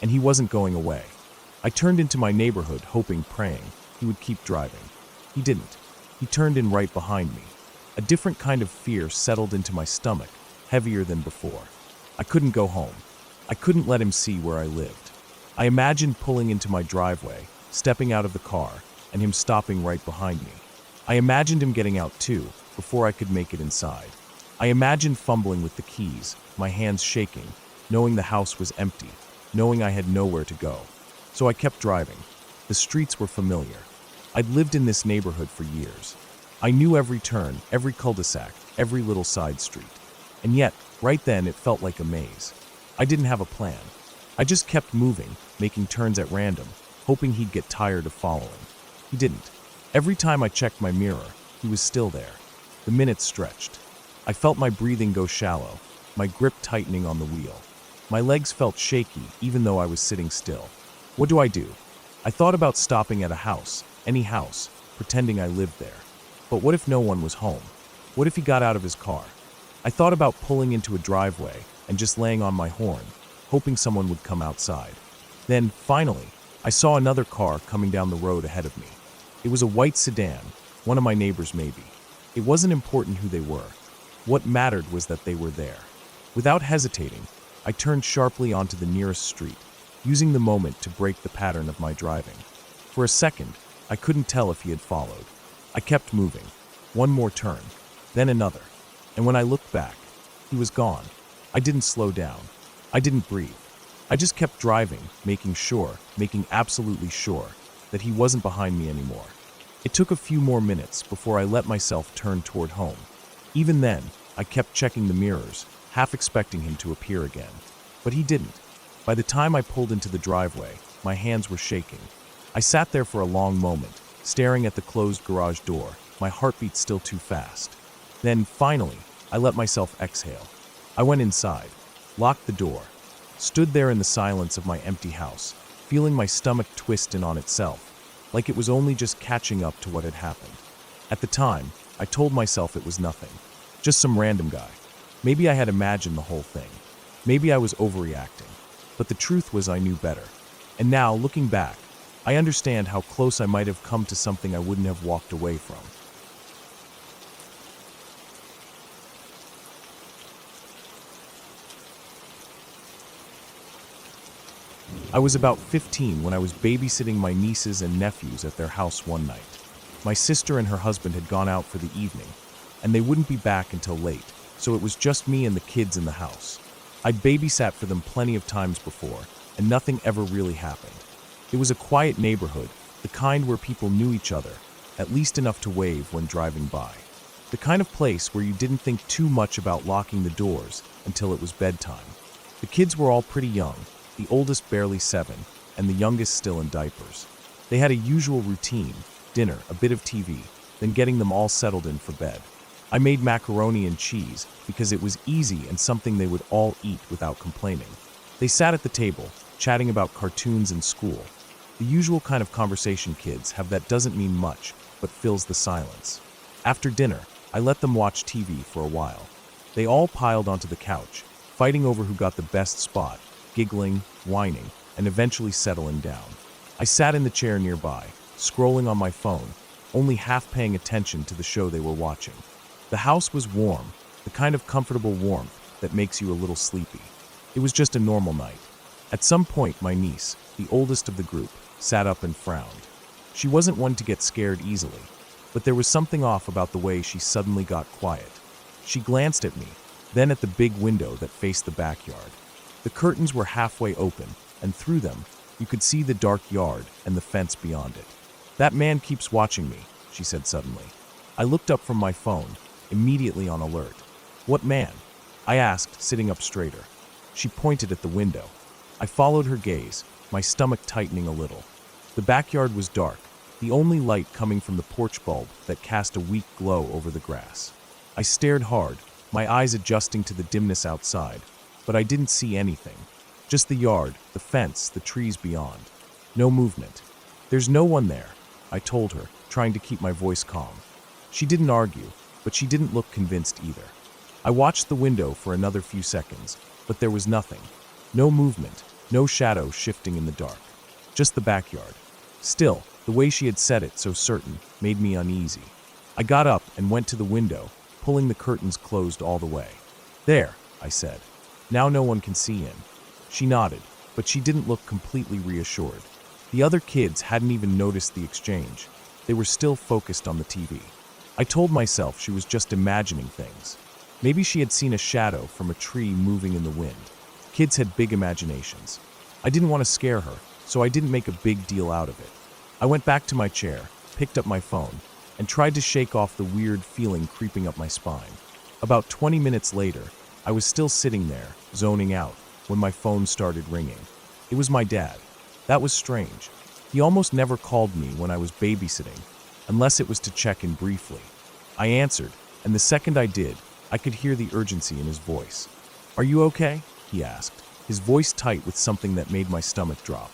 and he wasn't going away. I turned into my neighborhood, hoping, praying, he would keep driving. He didn't. He turned in right behind me. A different kind of fear settled into my stomach, heavier than before. I couldn't go home. I couldn't let him see where I lived. I imagined pulling into my driveway, stepping out of the car, and him stopping right behind me. I imagined him getting out too, before I could make it inside. I imagined fumbling with the keys, my hands shaking, knowing the house was empty, knowing I had nowhere to go. So I kept driving. The streets were familiar. I'd lived in this neighborhood for years. I knew every turn, every cul-de-sac, every little side street. And yet, right then, it felt like a maze. I didn't have a plan. I just kept moving, making turns at random, hoping he'd get tired of following. He didn't. Every time I checked my mirror, he was still there. The minutes stretched. I felt my breathing go shallow, my grip tightening on the wheel. My legs felt shaky, even though I was sitting still. What do? I thought about stopping at a house, any house, pretending I lived there. But what if no one was home? What if he got out of his car? I thought about pulling into a driveway and just laying on my horn, hoping someone would come outside. Then, finally, I saw another car coming down the road ahead of me. It was a white sedan, one of my neighbors maybe. It wasn't important who they were. What mattered was that they were there. Without hesitating, I turned sharply onto the nearest street, using the moment to break the pattern of my driving. For a second, I couldn't tell if he had followed. I kept moving. One more turn, then another. And when I looked back, he was gone. I didn't slow down. I didn't breathe. I just kept driving, making absolutely sure, that he wasn't behind me anymore. It took a few more minutes before I let myself turn toward home. Even then, I kept checking the mirrors, half expecting him to appear again. But he didn't. By the time I pulled into the driveway, my hands were shaking. I sat there for a long moment, staring at the closed garage door, my heartbeat still too fast. Then, finally, I let myself exhale. I went inside, locked the door, stood there in the silence of my empty house, feeling my stomach twist in on itself, like it was only just catching up to what had happened. At the time, I told myself it was nothing, just some random guy. Maybe I had imagined the whole thing. Maybe I was overreacting. But the truth was I knew better. And now, looking back, I understand how close I might have come to something I wouldn't have walked away from. I was about 15 when I was babysitting my nieces and nephews at their house one night. My sister and her husband had gone out for the evening, and they wouldn't be back until late, so it was just me and the kids in the house. I'd babysat for them plenty of times before, and nothing ever really happened. It was a quiet neighborhood, the kind where people knew each other, at least enough to wave when driving by. The kind of place where you didn't think too much about locking the doors until it was bedtime. The kids were all pretty young, the oldest barely 7, and the youngest still in diapers. They had a usual routine, dinner, a bit of TV, then getting them all settled in for bed. I made macaroni and cheese because it was easy and something they would all eat without complaining. They sat at the table, chatting about cartoons and school. The usual kind of conversation kids have that doesn't mean much, but fills the silence. After dinner, I let them watch TV for a while. They all piled onto the couch, fighting over who got the best spot, giggling, whining, and eventually settling down. I sat in the chair nearby, scrolling on my phone, only half paying attention to the show they were watching. The house was warm, the kind of comfortable warmth that makes you a little sleepy. It was just a normal night. At some point, my niece, the oldest of the group, sat up and frowned. She wasn't one to get scared easily, but there was something off about the way she suddenly got quiet. She glanced at me, then at the big window that faced the backyard. The curtains were halfway open, and through them, you could see the dark yard and the fence beyond it. "That man keeps watching me," she said suddenly. I looked up from my phone, immediately on alert. "What man?" I asked, sitting up straighter. She pointed at the window. I followed her gaze, my stomach tightening a little. The backyard was dark, the only light coming from the porch bulb that cast a weak glow over the grass. I stared hard, my eyes adjusting to the dimness outside, but I didn't see anything. Just the yard, the fence, the trees beyond. No movement. "There's no one there," I told her, trying to keep my voice calm. She didn't argue, but she didn't look convinced either. I watched the window for another few seconds, but there was nothing. No movement, no shadow shifting in the dark. Just the backyard. Still, the way she had said it so certain made me uneasy. I got up and went to the window, pulling the curtains closed all the way. "There," I said. "Now no one can see in." She nodded, but she didn't look completely reassured. The other kids hadn't even noticed the exchange. They were still focused on the TV. I told myself she was just imagining things. Maybe she had seen a shadow from a tree moving in the wind. Kids had big imaginations. I didn't want to scare her, so I didn't make a big deal out of it. I went back to my chair, picked up my phone, and tried to shake off the weird feeling creeping up my spine. About 20 minutes later, I was still sitting there, zoning out, when my phone started ringing. It was my dad. That was strange. He almost never called me when I was babysitting, unless it was to check in briefly. I answered, and the second I did, I could hear the urgency in his voice. "Are you okay?" he asked, his voice tight with something that made my stomach drop.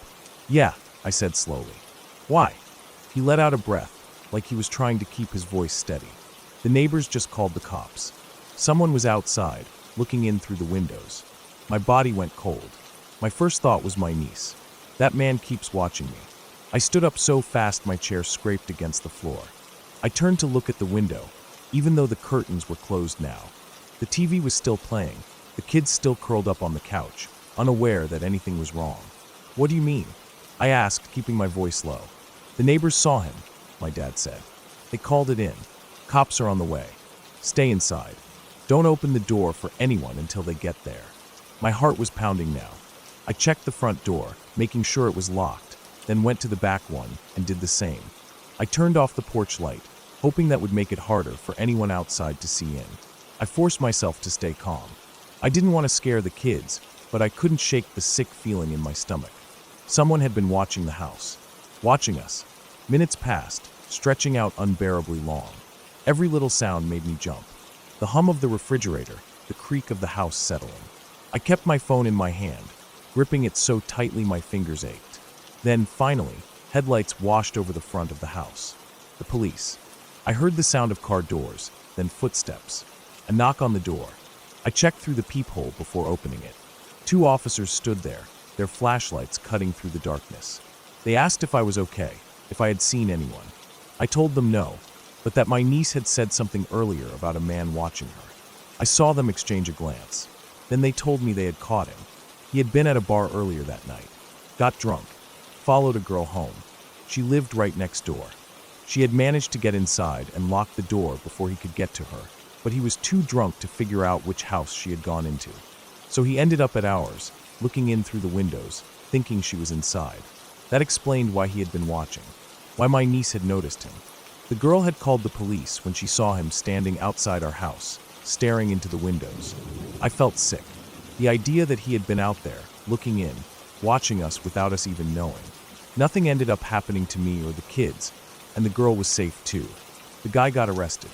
"Yeah," I said slowly. "Why?" He let out a breath, like he was trying to keep his voice steady. "The neighbors just called the cops. Someone was outside, looking in through the windows." My body went cold. My first thought was my niece. That man keeps watching me. I stood up so fast my chair scraped against the floor. I turned to look at the window, even though the curtains were closed now. The TV was still playing, the kids still curled up on the couch, unaware that anything was wrong. "What do you mean?" I asked, keeping my voice low. "The neighbors saw him," my dad said. "They called it in. Cops are on the way. Stay inside. Don't open the door for anyone until they get there." My heart was pounding now. I checked the front door, making sure it was locked, then went to the back one and did the same. I turned off the porch light, hoping that would make it harder for anyone outside to see in. I forced myself to stay calm. I didn't want to scare the kids, but I couldn't shake the sick feeling in my stomach. Someone had been watching the house. Watching us. Minutes passed, stretching out unbearably long. Every little sound made me jump. The hum of the refrigerator, the creak of the house settling. I kept my phone in my hand, gripping it so tightly my fingers ached. Then, finally, headlights washed over the front of the house. The police. I heard the sound of car doors, then footsteps. A knock on the door. I checked through the peephole before opening it. 2 officers stood there, their flashlights cutting through the darkness. They asked if I was okay, if I had seen anyone. I told them no, but that my niece had said something earlier about a man watching her. I saw them exchange a glance. Then they told me they had caught him. He had been at a bar earlier that night, got drunk, followed a girl home. She lived right next door. She had managed to get inside and lock the door before he could get to her, but he was too drunk to figure out which house she had gone into. So he ended up at ours, looking in through the windows, thinking she was inside. That explained why he had been watching, why my niece had noticed him. The girl had called the police when she saw him standing outside our house, staring into the windows. I felt sick. The idea that he had been out there, looking in, watching us without us even knowing. Nothing ended up happening to me or the kids, and the girl was safe too. The guy got arrested.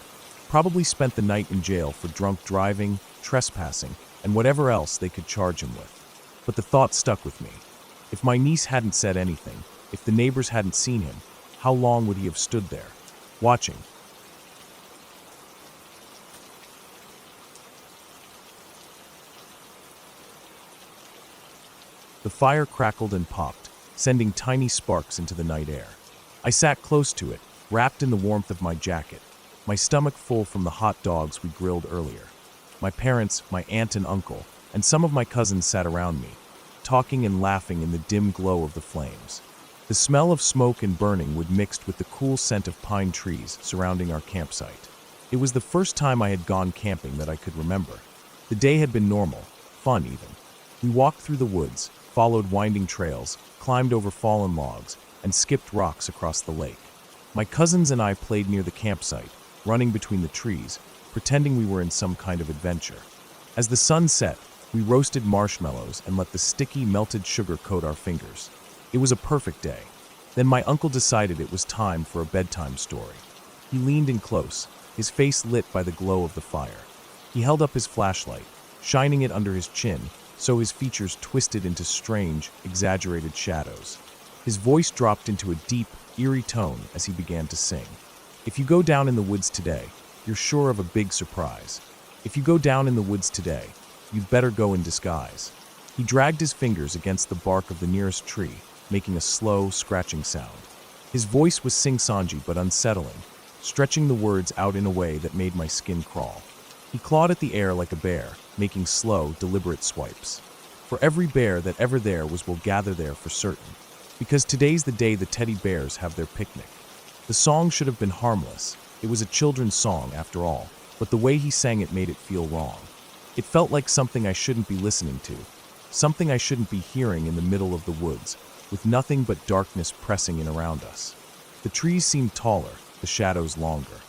Probably spent the night in jail for drunk driving, trespassing, and whatever else they could charge him with. But the thought stuck with me. If my niece hadn't said anything, if the neighbors hadn't seen him, how long would he have stood there, watching? The fire crackled and popped, sending tiny sparks into the night air. I sat close to it, wrapped in the warmth of my jacket. my stomach full from the hot dogs we grilled earlier. My parents, my aunt and uncle, and some of my cousins sat around me, talking and laughing in the dim glow of the flames. The smell of smoke and burning wood mixed with the cool scent of pine trees surrounding our campsite. It was the first time I had gone camping that I could remember. The day had been normal, fun even. We walked through the woods, followed winding trails, climbed over fallen logs, and skipped rocks across the lake. My cousins and I played near the campsite, running between the trees, pretending we were in some kind of adventure. As the sun set, we roasted marshmallows and let the sticky, melted sugar coat our fingers. It was a perfect day. Then my uncle decided it was time for a bedtime story. He leaned in close, his face lit by the glow of the fire. He held up his flashlight, shining it under his chin, so his features twisted into strange, exaggerated shadows. His voice dropped into a deep, eerie tone as he began to sing. If you go down in the woods today, you're sure of a big surprise. If you go down in the woods today, you'd better go in disguise. He dragged his fingers against the bark of the nearest tree, making a slow, scratching sound. His voice was sing-songy but unsettling, stretching the words out in a way that made my skin crawl. He clawed at the air like a bear, making slow, deliberate swipes. For every bear that ever there was will gather there for certain, because today's the day the teddy bears have their picnic. The song should have been harmless. It was a children's song, after all, but the way he sang it made it feel wrong. It felt like something I shouldn't be listening to, something I shouldn't be hearing in the middle of the woods, with nothing but darkness pressing in around us. The trees seemed taller, the shadows longer.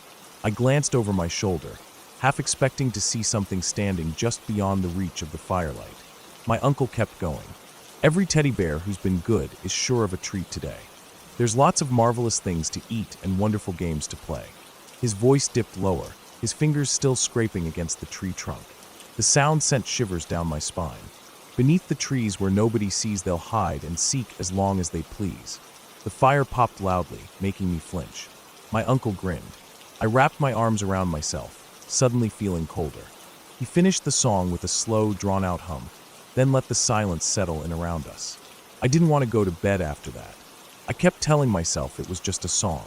I glanced over my shoulder, half expecting to see something standing just beyond the reach of the firelight. My uncle kept going. Every teddy bear who's been good is sure of a treat today. There's lots of marvelous things to eat and wonderful games to play. His voice dipped lower, his fingers still scraping against the tree trunk. The sound sent shivers down my spine. Beneath the trees where nobody sees, they'll hide and seek as long as they please. The fire popped loudly, making me flinch. My uncle grinned. I wrapped my arms around myself, suddenly feeling colder. He finished the song with a slow, drawn-out hum, then let the silence settle in around us. I didn't want to go to bed after that. I kept telling myself it was just a song,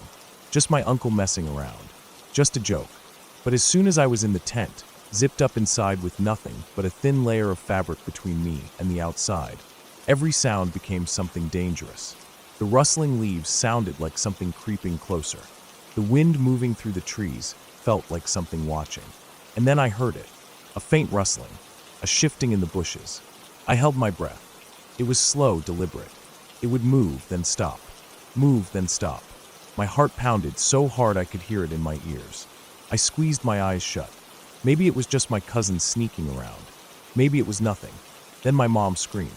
just my uncle messing around, just a joke. But as soon as I was in the tent, zipped up inside with nothing but a thin layer of fabric between me and the outside, every sound became something dangerous. The rustling leaves sounded like something creeping closer. The wind moving through the trees felt like something watching. And then I heard it, a faint rustling, a shifting in the bushes. I held my breath. It was slow, deliberate. It would move, then stop. Move, then stop. My heart pounded so hard I could hear it in my ears. I squeezed my eyes shut. Maybe it was just my cousin sneaking around. Maybe it was nothing. Then my mom screamed.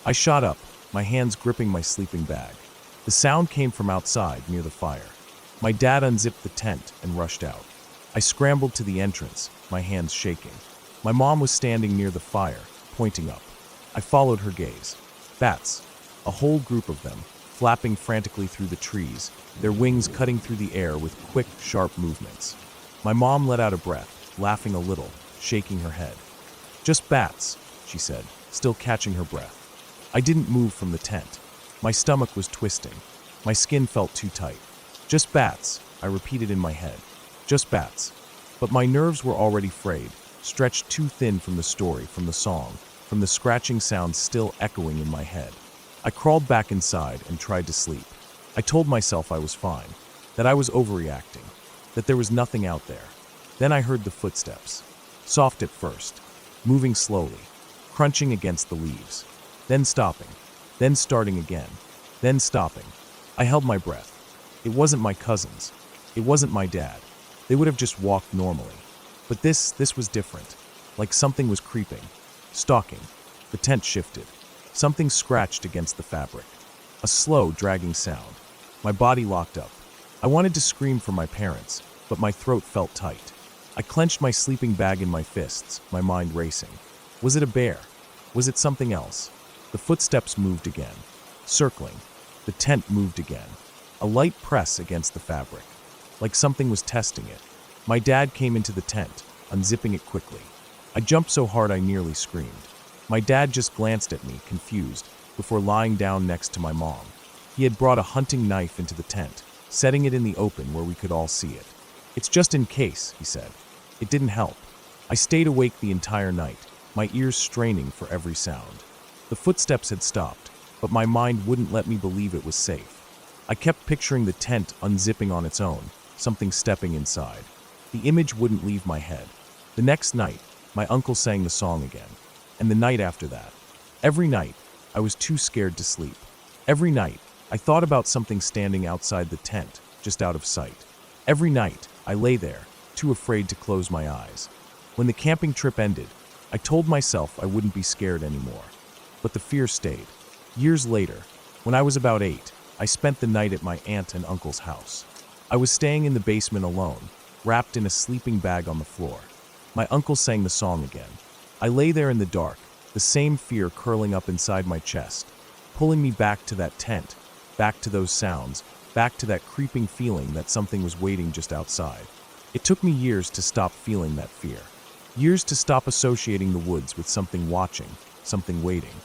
I shot up, my hands gripping my sleeping bag. The sound came from outside, near the fire. My dad unzipped the tent and rushed out. I scrambled to the entrance, my hands shaking. My mom was standing near the fire, pointing up. I followed her gaze. Bats, a whole group of them, flapping frantically through the trees, their wings cutting through the air with quick, sharp movements. My mom let out a breath, laughing a little, shaking her head. Just bats, she said, still catching her breath. I didn't move from the tent. My stomach was twisting. My skin felt too tight. Just bats, I repeated in my head. Just bats. But my nerves were already frayed, stretched too thin from the story, from the song, from the scratching sounds still echoing in my head. I crawled back inside and tried to sleep. I told myself I was fine, that I was overreacting, that there was nothing out there. Then I heard the footsteps, soft at first, moving slowly, crunching against the leaves, then stopping, then starting again, then stopping. I held my breath. It wasn't my cousins. It wasn't my dad. They would have just walked normally. But this was different, like something was creeping, stalking. The tent shifted. Something scratched against the fabric. A slow, dragging sound. My body locked up. I wanted to scream for my parents, but my throat felt tight. I clenched my sleeping bag in my fists, my mind racing. Was it a bear? Was it something else? The footsteps moved again, circling. The tent moved again. A light press against the fabric, like something was testing it. My dad came into the tent, unzipping it quickly. I jumped so hard I nearly screamed. My dad just glanced at me, confused, before lying down next to my mom. He had brought a hunting knife into the tent, setting it in the open where we could all see it. "It's just in case," he said. It didn't help. I stayed awake the entire night, my ears straining for every sound. The footsteps had stopped, but my mind wouldn't let me believe it was safe. I kept picturing the tent unzipping on its own, something stepping inside. The image wouldn't leave my head. The next night, my uncle sang the song again. And the night after that. Every night, I was too scared to sleep. Every night, I thought about something standing outside the tent, just out of sight. Every night, I lay there, too afraid to close my eyes. When the camping trip ended, I told myself I wouldn't be scared anymore. But the fear stayed. Years later, when I was about 8, I spent the night at my aunt and uncle's house. I was staying in the basement alone, wrapped in a sleeping bag on the floor. My uncle sang the song again. I lay there in the dark, the same fear curling up inside my chest, pulling me back to that tent, back to those sounds, back to that creeping feeling that something was waiting just outside. It took me years to stop feeling that fear. Years to stop associating the woods with something watching, something waiting.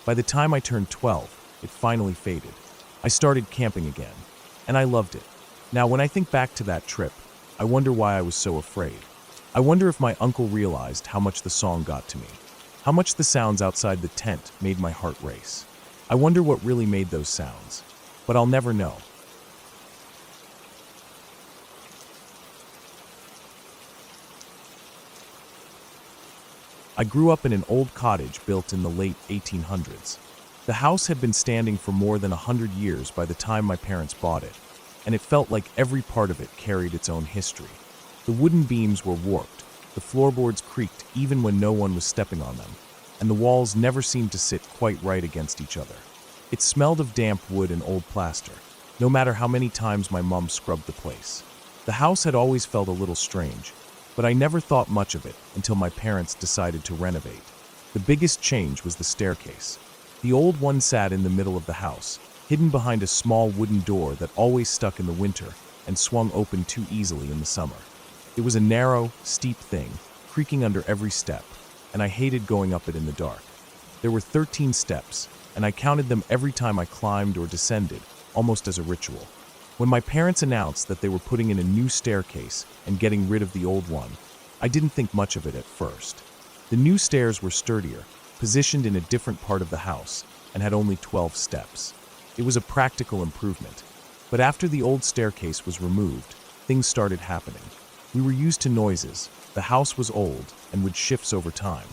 By the time I turned 12, it finally faded. I started camping again, and I loved it. Now, when I think back to that trip, I wonder why I was so afraid. I wonder if my uncle realized how much the song got to me, how much the sounds outside the tent made my heart race. I wonder what really made those sounds, but I'll never know. I grew up in an old cottage built in the late 1800s. The house had been standing for more than 100 years by the time my parents bought it, and it felt like every part of it carried its own history. The wooden beams were warped, the floorboards creaked even when no one was stepping on them, and the walls never seemed to sit quite right against each other. It smelled of damp wood and old plaster, no matter how many times my mom scrubbed the place. The house had always felt a little strange, but I never thought much of it until my parents decided to renovate. The biggest change was the staircase. The old one sat in the middle of the house, hidden behind a small wooden door that always stuck in the winter and swung open too easily in the summer. It was a narrow, steep thing, creaking under every step, and I hated going up it in the dark. There were 13 steps, and I counted them every time I climbed or descended, almost as a ritual. When my parents announced that they were putting in a new staircase and getting rid of the old one, I didn't think much of it at first. The new stairs were sturdier, positioned in a different part of the house, and had only 12 steps. It was a practical improvement. But after the old staircase was removed, things started happening. We were used to noises. The house was old and would shift over time.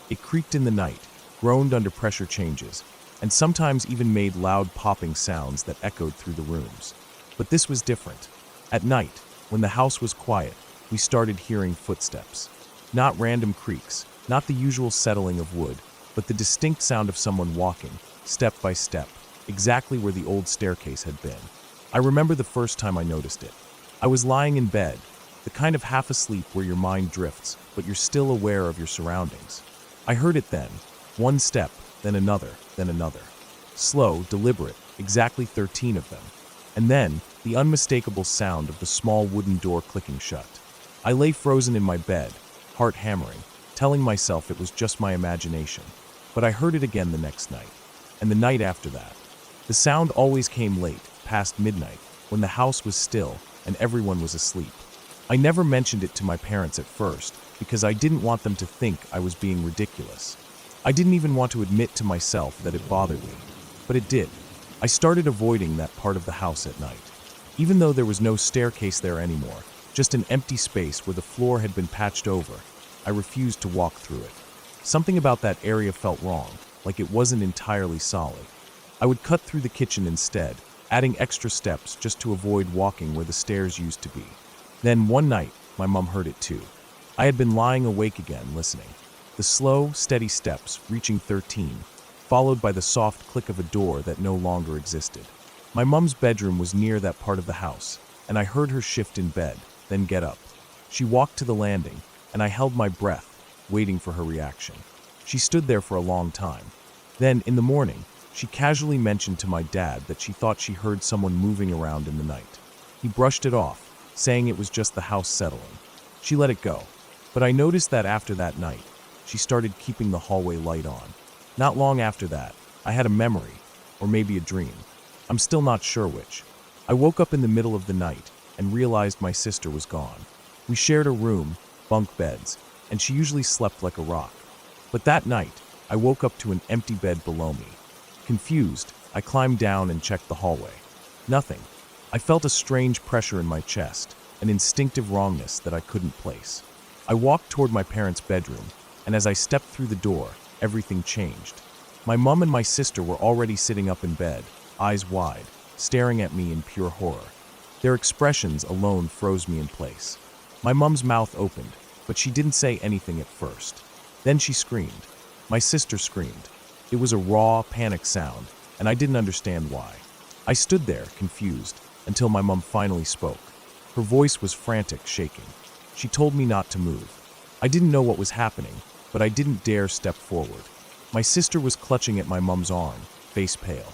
It creaked in the night, groaned under pressure changes, and sometimes even made loud popping sounds that echoed through the rooms. But this was different. At night, when the house was quiet, we started hearing footsteps. Not random creaks, not the usual settling of wood, but the distinct sound of someone walking, step by step, exactly where the old staircase had been. I remember the first time I noticed it. I was lying in bed, the kind of half asleep where your mind drifts, but you're still aware of your surroundings. I heard it then, one step, then another, then another. Slow, deliberate, exactly 13 of them. And then, the unmistakable sound of the small wooden door clicking shut. I lay frozen in my bed, heart hammering, telling myself it was just my imagination. But I heard it again the next night, and the night after that. The sound always came late, past midnight, when the house was still and everyone was asleep. I never mentioned it to my parents at first, because I didn't want them to think I was being ridiculous. I didn't even want to admit to myself that it bothered me, but it did. I started avoiding that part of the house at night. Even though there was no staircase there anymore, just an empty space where the floor had been patched over, I refused to walk through it. Something about that area felt wrong, like it wasn't entirely solid. I would cut through the kitchen instead, adding extra steps just to avoid walking where the stairs used to be. Then one night, my mom heard it too. I had been lying awake again, listening. The slow, steady steps, reaching 13, followed by the soft click of a door that no longer existed. My mom's bedroom was near that part of the house, and I heard her shift in bed, then get up. She walked to the landing, and I held my breath, waiting for her reaction. She stood there for a long time. Then, in the morning, she casually mentioned to my dad that she thought she heard someone moving around in the night. He brushed it off, saying it was just the house settling. She let it go. But I noticed that after that night, she started keeping the hallway light on. Not long after that, I had a memory, or maybe a dream. I'm still not sure which. I woke up in the middle of the night and realized my sister was gone. We shared a room, bunk beds, and she usually slept like a rock. But that night, I woke up to an empty bed below me. Confused, I climbed down and checked the hallway. Nothing. I felt a strange pressure in my chest, an instinctive wrongness that I couldn't place. I walked toward my parents' bedroom, and as I stepped through the door, everything changed. My mom and my sister were already sitting up in bed, eyes wide, staring at me in pure horror. Their expressions alone froze me in place. My mom's mouth opened, but she didn't say anything at first. Then she screamed. My sister screamed. It was a raw, panicked sound, and I didn't understand why. I stood there, confused, until my mom finally spoke. Her voice was frantic, shaking. She told me not to move. I didn't know what was happening, but I didn't dare step forward. My sister was clutching at my mom's arm, face pale.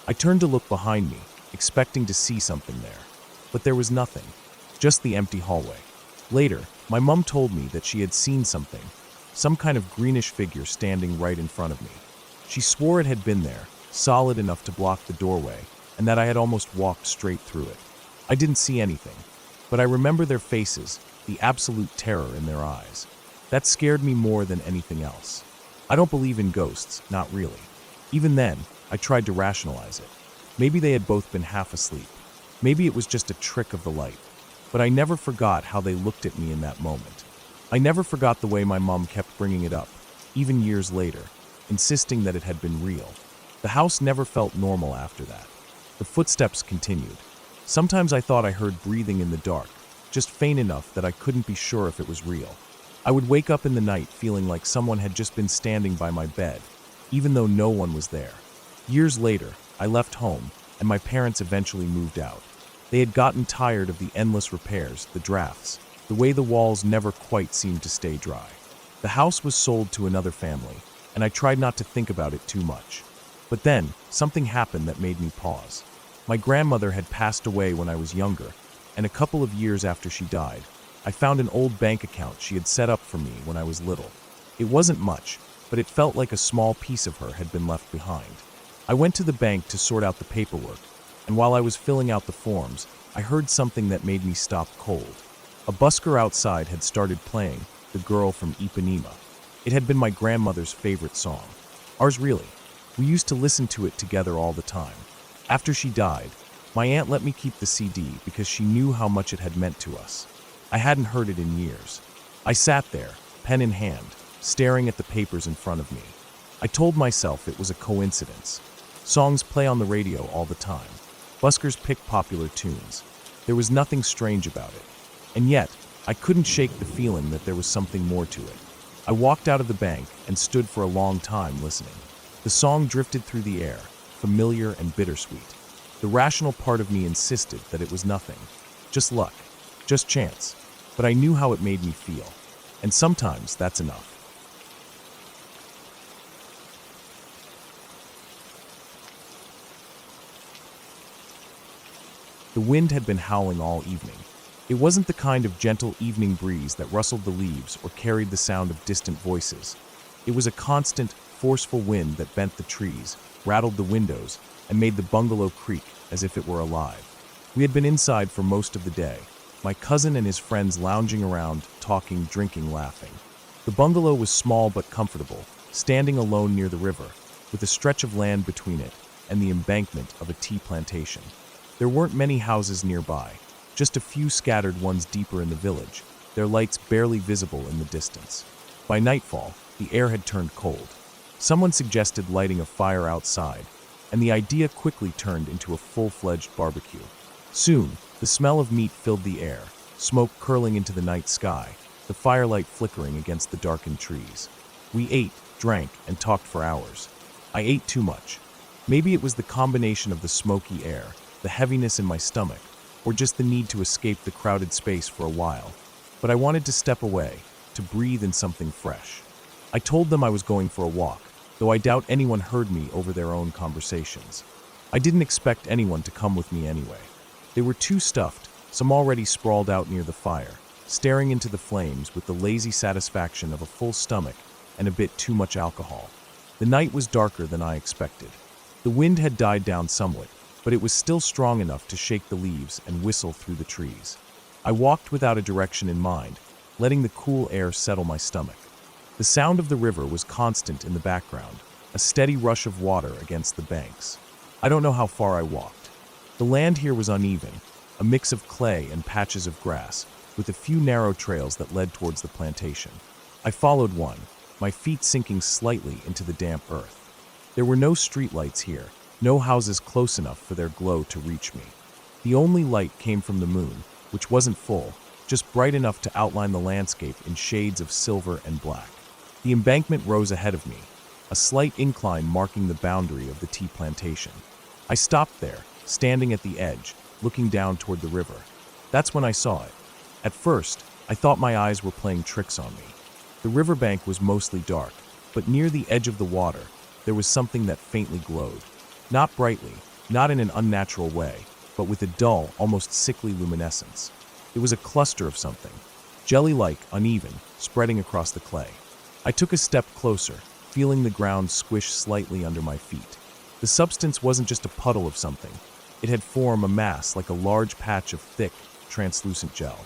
I turned to look behind me, expecting to see something there. But there was nothing, just the empty hallway. Later, my mom told me that she had seen something, some kind of greenish figure standing right in front of me. She swore it had been there, solid enough to block the doorway, and that I had almost walked straight through it. I didn't see anything, but I remember their faces, the absolute terror in their eyes. That scared me more than anything else. I don't believe in ghosts, not really. Even then, I tried to rationalize it. Maybe they had both been half asleep. Maybe it was just a trick of the light. But I never forgot how they looked at me in that moment. I never forgot the way my mom kept bringing it up, even years later, insisting that it had been real. The house never felt normal after that. The footsteps continued. Sometimes I thought I heard breathing in the dark, just faint enough that I couldn't be sure if it was real. I would wake up in the night feeling like someone had just been standing by my bed, even though no one was there. Years later, I left home, and my parents eventually moved out. They had gotten tired of the endless repairs, the drafts, the way the walls never quite seemed to stay dry. The house was sold to another family, and I tried not to think about it too much. But then, something happened that made me pause. My grandmother had passed away when I was younger, and a couple of years after she died, I found an old bank account she had set up for me when I was little. It wasn't much, but it felt like a small piece of her had been left behind. I went to the bank to sort out the paperwork, and while I was filling out the forms, I heard something that made me stop cold. A busker outside had started playing The Girl from Ipanema. It had been my grandmother's favorite song. Ours really. We used to listen to it together all the time. After she died, my aunt let me keep the CD because she knew how much it had meant to us. I hadn't heard it in years. I sat there, pen in hand, staring at the papers in front of me. I told myself it was a coincidence. Songs play on the radio all the time. Buskers pick popular tunes. There was nothing strange about it. And yet, I couldn't shake the feeling that there was something more to it. I walked out of the bank and stood for a long time listening. The song drifted through the air, familiar and bittersweet. The rational part of me insisted that it was nothing. Just luck. Just chance. But I knew how it made me feel. And sometimes that's enough. The wind had been howling all evening. It wasn't the kind of gentle evening breeze that rustled the leaves or carried the sound of distant voices. It was a constant, forceful wind that bent the trees, rattled the windows, and made the bungalow creak as if it were alive. We had been inside for most of the day, my cousin and his friends lounging around, talking, drinking, laughing. The bungalow was small but comfortable, standing alone near the river, with a stretch of land between it and the embankment of a tea plantation. There weren't many houses nearby, just a few scattered ones deeper in the village, their lights barely visible in the distance. By nightfall, the air had turned cold. Someone suggested lighting a fire outside, and the idea quickly turned into a full-fledged barbecue. Soon, the smell of meat filled the air, smoke curling into the night sky, the firelight flickering against the darkened trees. We ate, drank, and talked for hours. I ate too much. Maybe it was the combination of the smoky air, the heaviness in my stomach, or just the need to escape the crowded space for a while. But I wanted to step away, to breathe in something fresh. I told them I was going for a walk, though I doubt anyone heard me over their own conversations. I didn't expect anyone to come with me anyway. They were too stuffed, some already sprawled out near the fire, staring into the flames with the lazy satisfaction of a full stomach and a bit too much alcohol. The night was darker than I expected. The wind had died down somewhat, but it was still strong enough to shake the leaves and whistle through the trees. I walked without a direction in mind, letting the cool air settle my stomach. The sound of the river was constant in the background, a steady rush of water against the banks. I don't know how far I walked. The land here was uneven, a mix of clay and patches of grass, with a few narrow trails that led towards the plantation. I followed one, my feet sinking slightly into the damp earth. There were no streetlights here, no houses close enough for their glow to reach me. The only light came from the moon, which wasn't full, just bright enough to outline the landscape in shades of silver and black. The embankment rose ahead of me, a slight incline marking the boundary of the tea plantation. I stopped there, standing at the edge, looking down toward the river. That's when I saw it. At first, I thought my eyes were playing tricks on me. The riverbank was mostly dark, but near the edge of the water, there was something that faintly glowed. Not brightly, not in an unnatural way, but with a dull, almost sickly luminescence. It was a cluster of something, jelly-like, uneven, spreading across the clay. I took a step closer, feeling the ground squish slightly under my feet. The substance wasn't just a puddle of something. It had formed a mass like a large patch of thick, translucent gel.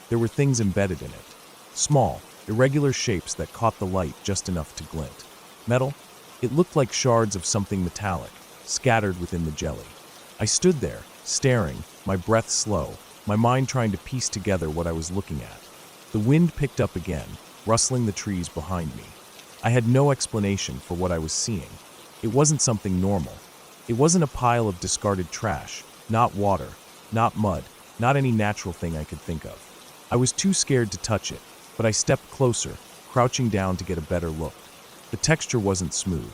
There were things embedded in it. Small, irregular shapes that caught the light just enough to glint. Metal? It looked like shards of something metallic, scattered within the jelly. I stood there, staring, my breath slow, my mind trying to piece together what I was looking at. The wind picked up again, rustling the trees behind me. I had no explanation for what I was seeing. It wasn't something normal. It wasn't a pile of discarded trash, not water, not mud, not any natural thing I could think of. I was too scared to touch it, but I stepped closer, crouching down to get a better look. The texture wasn't smooth.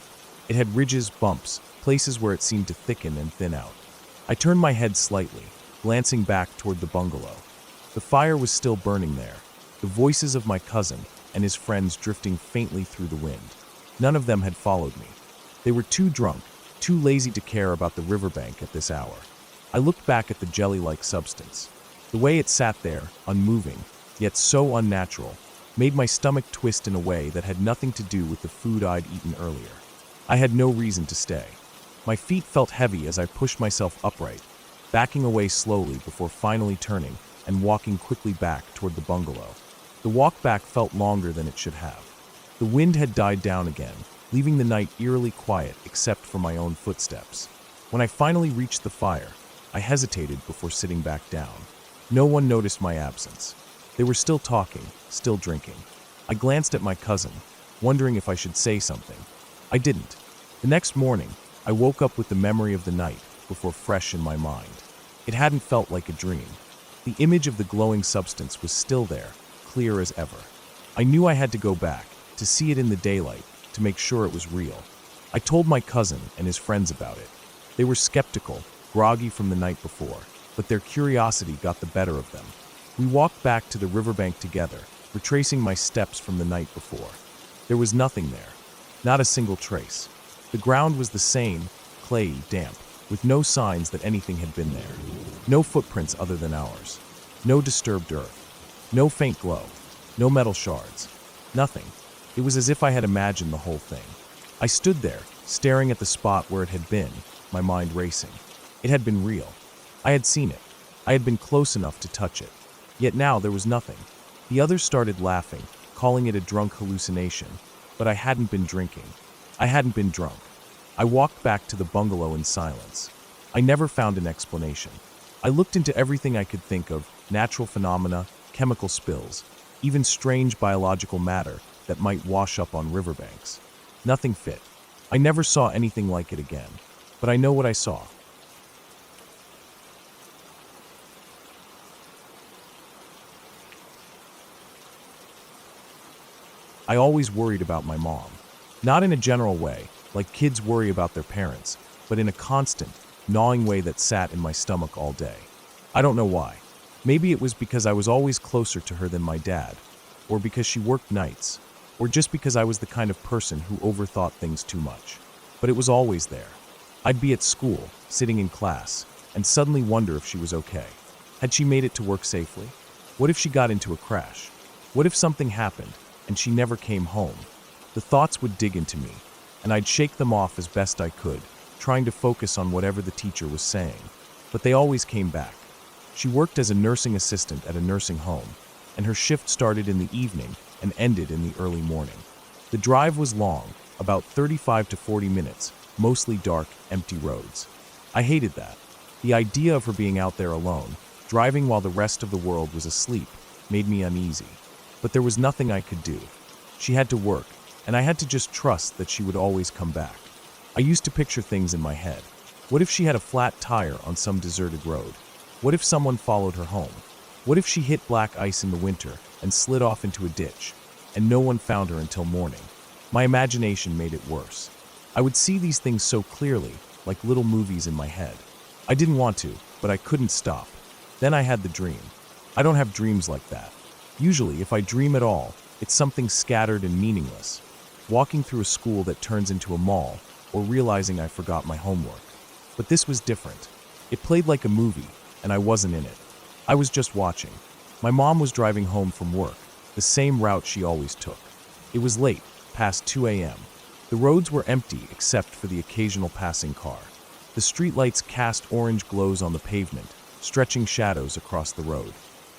It had ridges, bumps, places where it seemed to thicken and thin out. I turned my head slightly, glancing back toward the bungalow. The fire was still burning there, the voices of my cousin and his friends drifting faintly through the wind. None of them had followed me. They were too drunk, too lazy to care about the riverbank at this hour. I looked back at the jelly-like substance. The way it sat there, unmoving, yet so unnatural, made my stomach twist in a way that had nothing to do with the food I'd eaten earlier. I had no reason to stay. My feet felt heavy as I pushed myself upright, backing away slowly before finally turning and walking quickly back toward the bungalow. The walk back felt longer than it should have. The wind had died down again, leaving the night eerily quiet except for my own footsteps. When I finally reached the fire, I hesitated before sitting back down. No one noticed my absence. They were still talking, still drinking. I glanced at my cousin, wondering if I should say something. I didn't. The next morning, I woke up with the memory of the night before fresh in my mind. It hadn't felt like a dream. The image of the glowing substance was still there, clear as ever. I knew I had to go back, to see it in the daylight, to make sure it was real. I told my cousin and his friends about it. They were skeptical, groggy from the night before, but their curiosity got the better of them. We walked back to the riverbank together, retracing my steps from the night before. There was nothing there, not a single trace. The ground was the same, clayey, damp, with no signs that anything had been there. No footprints other than ours. No disturbed earth. No faint glow. No metal shards. Nothing. It was as if I had imagined the whole thing. I stood there, staring at the spot where it had been, my mind racing. It had been real. I had seen it. I had been close enough to touch it. Yet now there was nothing. The others started laughing, calling it a drunk hallucination, but I hadn't been drinking. I hadn't been drunk. I walked back to the bungalow in silence. I never found an explanation. I looked into everything I could think of, natural phenomena, chemical spills, even strange biological matter that might wash up on riverbanks. Nothing fit. I never saw anything like it again, but I know what I saw. I always worried about my mom. Not in a general way, like kids worry about their parents, but in a constant, gnawing way that sat in my stomach all day. I don't know why. Maybe it was because I was always closer to her than my dad, or because she worked nights, or just because I was the kind of person who overthought things too much. But it was always there. I'd be at school, sitting in class, and suddenly wonder if she was okay. Had she made it to work safely? What if she got into a crash? What if something happened, and she never came home? The thoughts would dig into me, and I'd shake them off as best I could, trying to focus on whatever the teacher was saying. But they always came back. She worked as a nursing assistant at a nursing home, and her shift started in the evening and ended in the early morning. The drive was long, about 35 to 40 minutes, mostly dark, empty roads. I hated that. The idea of her being out there alone, driving while the rest of the world was asleep, made me uneasy. But there was nothing I could do. She had to work, and I had to just trust that she would always come back. I used to picture things in my head. What if she had a flat tire on some deserted road? What if someone followed her home? What if she hit black ice in the winter and slid off into a ditch, and no one found her until morning? My imagination made it worse. I would see these things so clearly, like little movies in my head. I didn't want to, but I couldn't stop. Then I had the dream. I don't have dreams like that. Usually, if I dream at all, it's something scattered and meaningless. Walking through a school that turns into a mall, or realizing I forgot my homework. But this was different. It played like a movie, and I wasn't in it. I was just watching. My mom was driving home from work, the same route she always took. It was late, past 2 a.m. The roads were empty except for the occasional passing car. The streetlights cast orange glows on the pavement, stretching shadows across the road.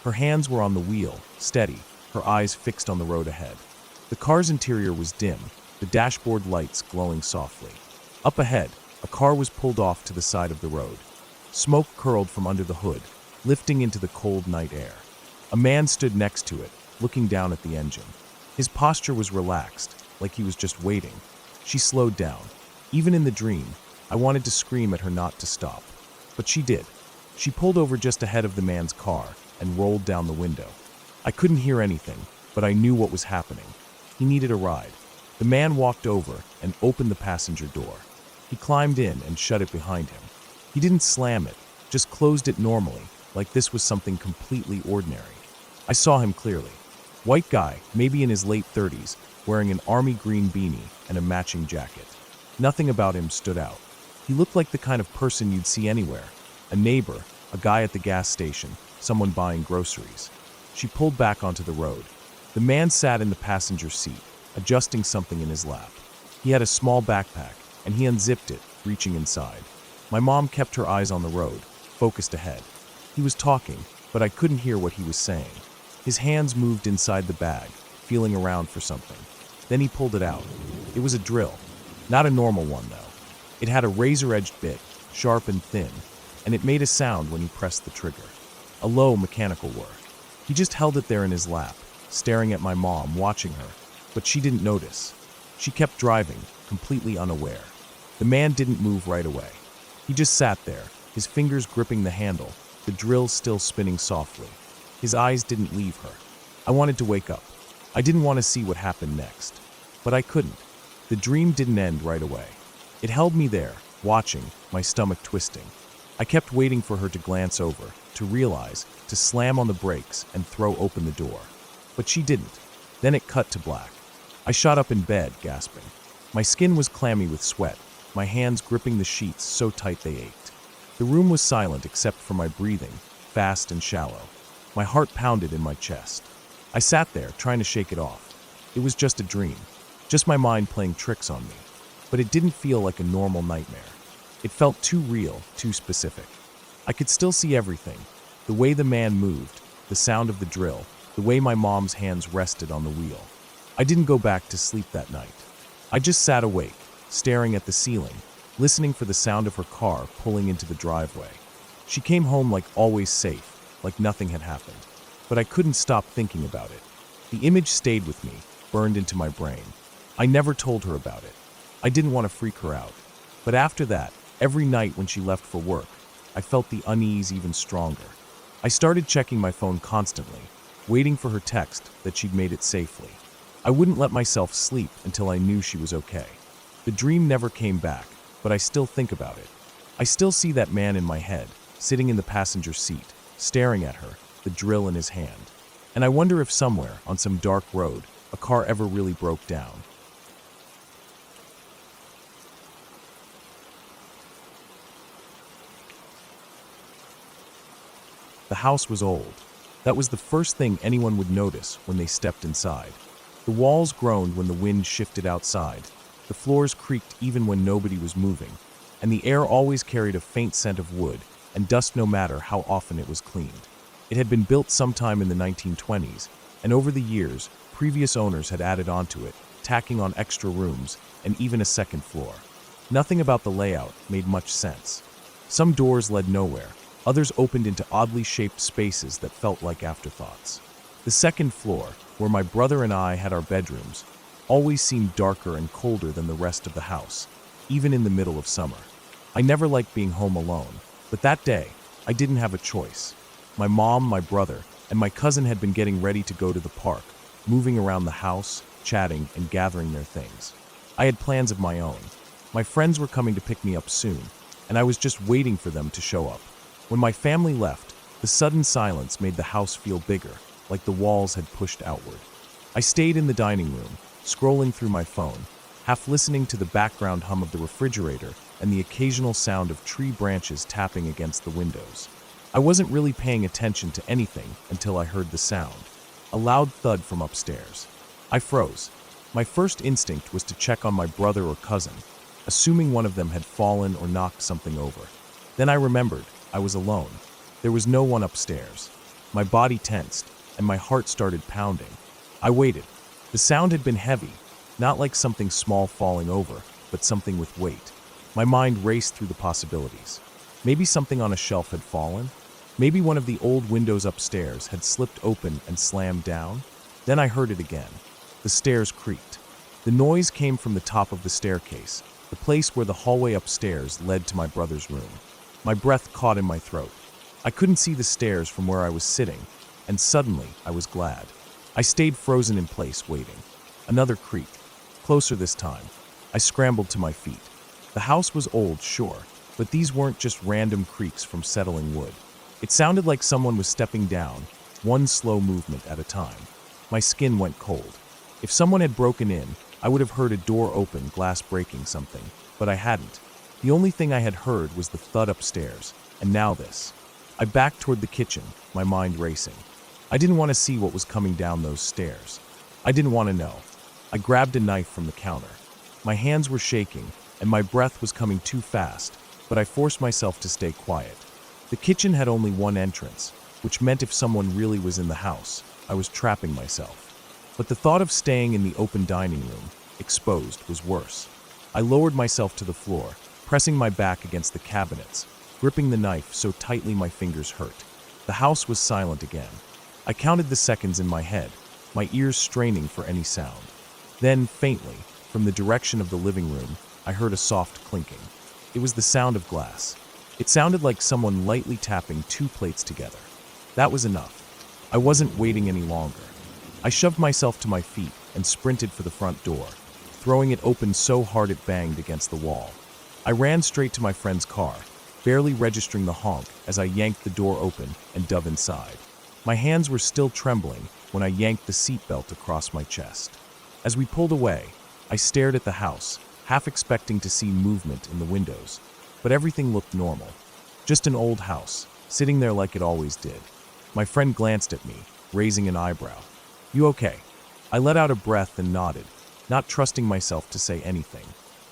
Her hands were on the wheel, steady, her eyes fixed on the road ahead. The car's interior was dim, the dashboard lights glowing softly. Up ahead, a car was pulled off to the side of the road. Smoke curled from under the hood, lifting into the cold night air. A man stood next to it, looking down at the engine. His posture was relaxed, like he was just waiting. She slowed down. Even in the dream, I wanted to scream at her not to stop. But she did. She pulled over just ahead of the man's car and rolled down the window. I couldn't hear anything, but I knew what was happening. He needed a ride. The man walked over and opened the passenger door. He climbed in and shut it behind him. He didn't slam it, just closed it normally, like this was something completely ordinary. I saw him clearly. White guy, maybe in his late 30s, wearing an army green beanie and a matching jacket. Nothing about him stood out. He looked like the kind of person you'd see anywhere. A neighbor, a guy at the gas station, someone buying groceries. She pulled back onto the road. The man sat in the passenger seat, adjusting something in his lap. He had a small backpack, and he unzipped it, reaching inside. My mom kept her eyes on the road, focused ahead. He was talking, but I couldn't hear what he was saying. His hands moved inside the bag, feeling around for something. Then he pulled it out. It was a drill. Not a normal one, though. It had a razor-edged bit, sharp and thin, and it made a sound when he pressed the trigger. A low mechanical whir. He just held it there in his lap, staring at my mom, watching her, but she didn't notice. She kept driving, completely unaware. The man didn't move right away. He just sat there, his fingers gripping the handle, the drill still spinning softly. His eyes didn't leave her. I wanted to wake up. I didn't want to see what happened next. But I couldn't. The dream didn't end right away. It held me there, watching, my stomach twisting. I kept waiting for her to glance over, to realize, to slam on the brakes and throw open the door. But she didn't. Then it cut to black. I shot up in bed, gasping. My skin was clammy with sweat, my hands gripping the sheets so tight they ached. The room was silent except for my breathing, fast and shallow. My heart pounded in my chest. I sat there, trying to shake it off. It was just a dream, just my mind playing tricks on me. But it didn't feel like a normal nightmare. It felt too real, too specific. I could still see everything. The way the man moved, the sound of the drill, the way my mom's hands rested on the wheel. I didn't go back to sleep that night. I just sat awake, staring at the ceiling, listening for the sound of her car pulling into the driveway. She came home like always safe, like nothing had happened. But I couldn't stop thinking about it. The image stayed with me, burned into my brain. I never told her about it. I didn't want to freak her out. But after that, every night when she left for work, I felt the unease even stronger. I started checking my phone constantly, waiting for her text that she'd made it safely. I wouldn't let myself sleep until I knew she was okay. The dream never came back, but I still think about it. I still see that man in my head, sitting in the passenger seat, staring at her, the drill in his hand. And I wonder if somewhere, on some dark road, a car ever really broke down. The house was old. That was the first thing anyone would notice when they stepped inside. The walls groaned when the wind shifted outside. The floors creaked even when nobody was moving. And the air always carried a faint scent of wood, and dust no matter how often it was cleaned. It had been built sometime in the 1920s, and over the years, previous owners had added onto it, tacking on extra rooms and even a second floor. Nothing about the layout made much sense. Some doors led nowhere, others opened into oddly shaped spaces that felt like afterthoughts. The second floor, where my brother and I had our bedrooms, always seemed darker and colder than the rest of the house, even in the middle of summer. I never liked being home alone, but that day, I didn't have a choice. My mom, my brother, and my cousin had been getting ready to go to the park, moving around the house, chatting, and gathering their things. I had plans of my own. My friends were coming to pick me up soon, and I was just waiting for them to show up. When my family left, the sudden silence made the house feel bigger, like the walls had pushed outward. I stayed in the dining room, scrolling through my phone, half listening to the background hum of the refrigerator and the occasional sound of tree branches tapping against the windows. I wasn't really paying attention to anything until I heard the sound, a loud thud from upstairs. I froze. My first instinct was to check on my brother or cousin, assuming one of them had fallen or knocked something over. Then I remembered I was alone. There was no one upstairs. My body tensed, and my heart started pounding. I waited. The sound had been heavy, not like something small falling over, but something with weight. My mind raced through the possibilities. Maybe something on a shelf had fallen. Maybe one of the old windows upstairs had slipped open and slammed down. Then I heard it again. The stairs creaked. The noise came from the top of the staircase, the place where the hallway upstairs led to my brother's room. My breath caught in my throat. I couldn't see the stairs from where I was sitting, and suddenly I was glad. I stayed frozen in place, waiting. Another creak. Closer this time. I scrambled to my feet. The house was old, sure, but these weren't just random creaks from settling wood. It sounded like someone was stepping down, one slow movement at a time. My skin went cold. If someone had broken in, I would have heard a door open, glass breaking something, but I hadn't. The only thing I had heard was the thud upstairs, and now this. I backed toward the kitchen, my mind racing. I didn't want to see what was coming down those stairs. I didn't want to know. I grabbed a knife from the counter. My hands were shaking, and my breath was coming too fast, but I forced myself to stay quiet. The kitchen had only one entrance, which meant if someone really was in the house, I was trapping myself. But the thought of staying in the open dining room, exposed, was worse. I lowered myself to the floor, pressing my back against the cabinets, gripping the knife so tightly my fingers hurt. The house was silent again. I counted the seconds in my head, my ears straining for any sound. Then, faintly, from the direction of the living room, I heard a soft clinking. It was the sound of glass. It sounded like someone lightly tapping two plates together. That was enough. I wasn't waiting any longer. I shoved myself to my feet and sprinted for the front door, throwing it open so hard it banged against the wall. I ran straight to my friend's car, barely registering the honk as I yanked the door open and dove inside. My hands were still trembling when I yanked the seatbelt across my chest. As we pulled away, I stared at the house, half expecting to see movement in the windows, but everything looked normal. Just an old house, sitting there like it always did. My friend glanced at me, raising an eyebrow. "You okay?" I let out a breath and nodded, not trusting myself to say anything.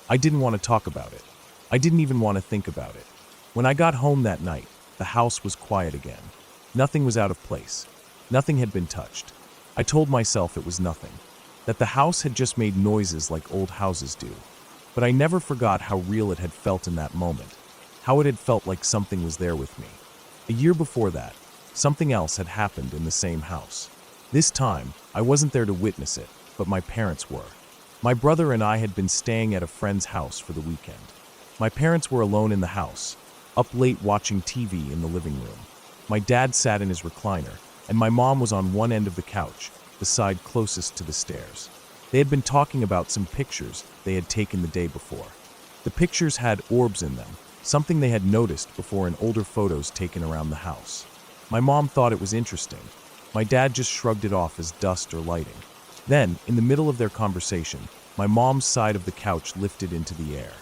I didn't want to talk about it. I didn't even want to think about it. When I got home that night, the house was quiet again. Nothing was out of place. Nothing had been touched. I told myself it was nothing, that the house had just made noises like old houses do. But I never forgot how real it had felt in that moment, how it had felt like something was there with me. A year before that, something else had happened in the same house. This time, I wasn't there to witness it, but my parents were. My brother and I had been staying at a friend's house for the weekend. My parents were alone in the house, up late watching TV in the living room. My dad sat in his recliner, and my mom was on one end of the couch, the side closest to the stairs. They had been talking about some pictures they had taken the day before. The pictures had orbs in them, something they had noticed before in older photos taken around the house. My mom thought it was interesting. My dad just shrugged it off as dust or lighting. Then, in the middle of their conversation, my mom's side of the couch lifted into the air.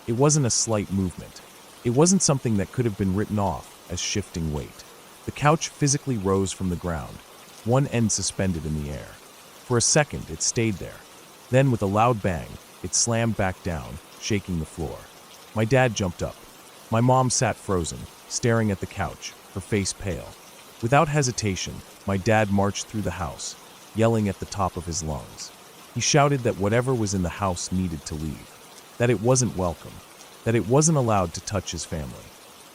It wasn't a slight movement. It wasn't something that could have been written off as shifting weight. The couch physically rose from the ground, one end suspended in the air. For a second, it stayed there. Then, with a loud bang, it slammed back down, shaking the floor. My dad jumped up. My mom sat frozen, staring at the couch, her face pale. Without hesitation, my dad marched through the house, yelling at the top of his lungs. He shouted that whatever was in the house needed to leave, that it wasn't welcome, that it wasn't allowed to touch his family.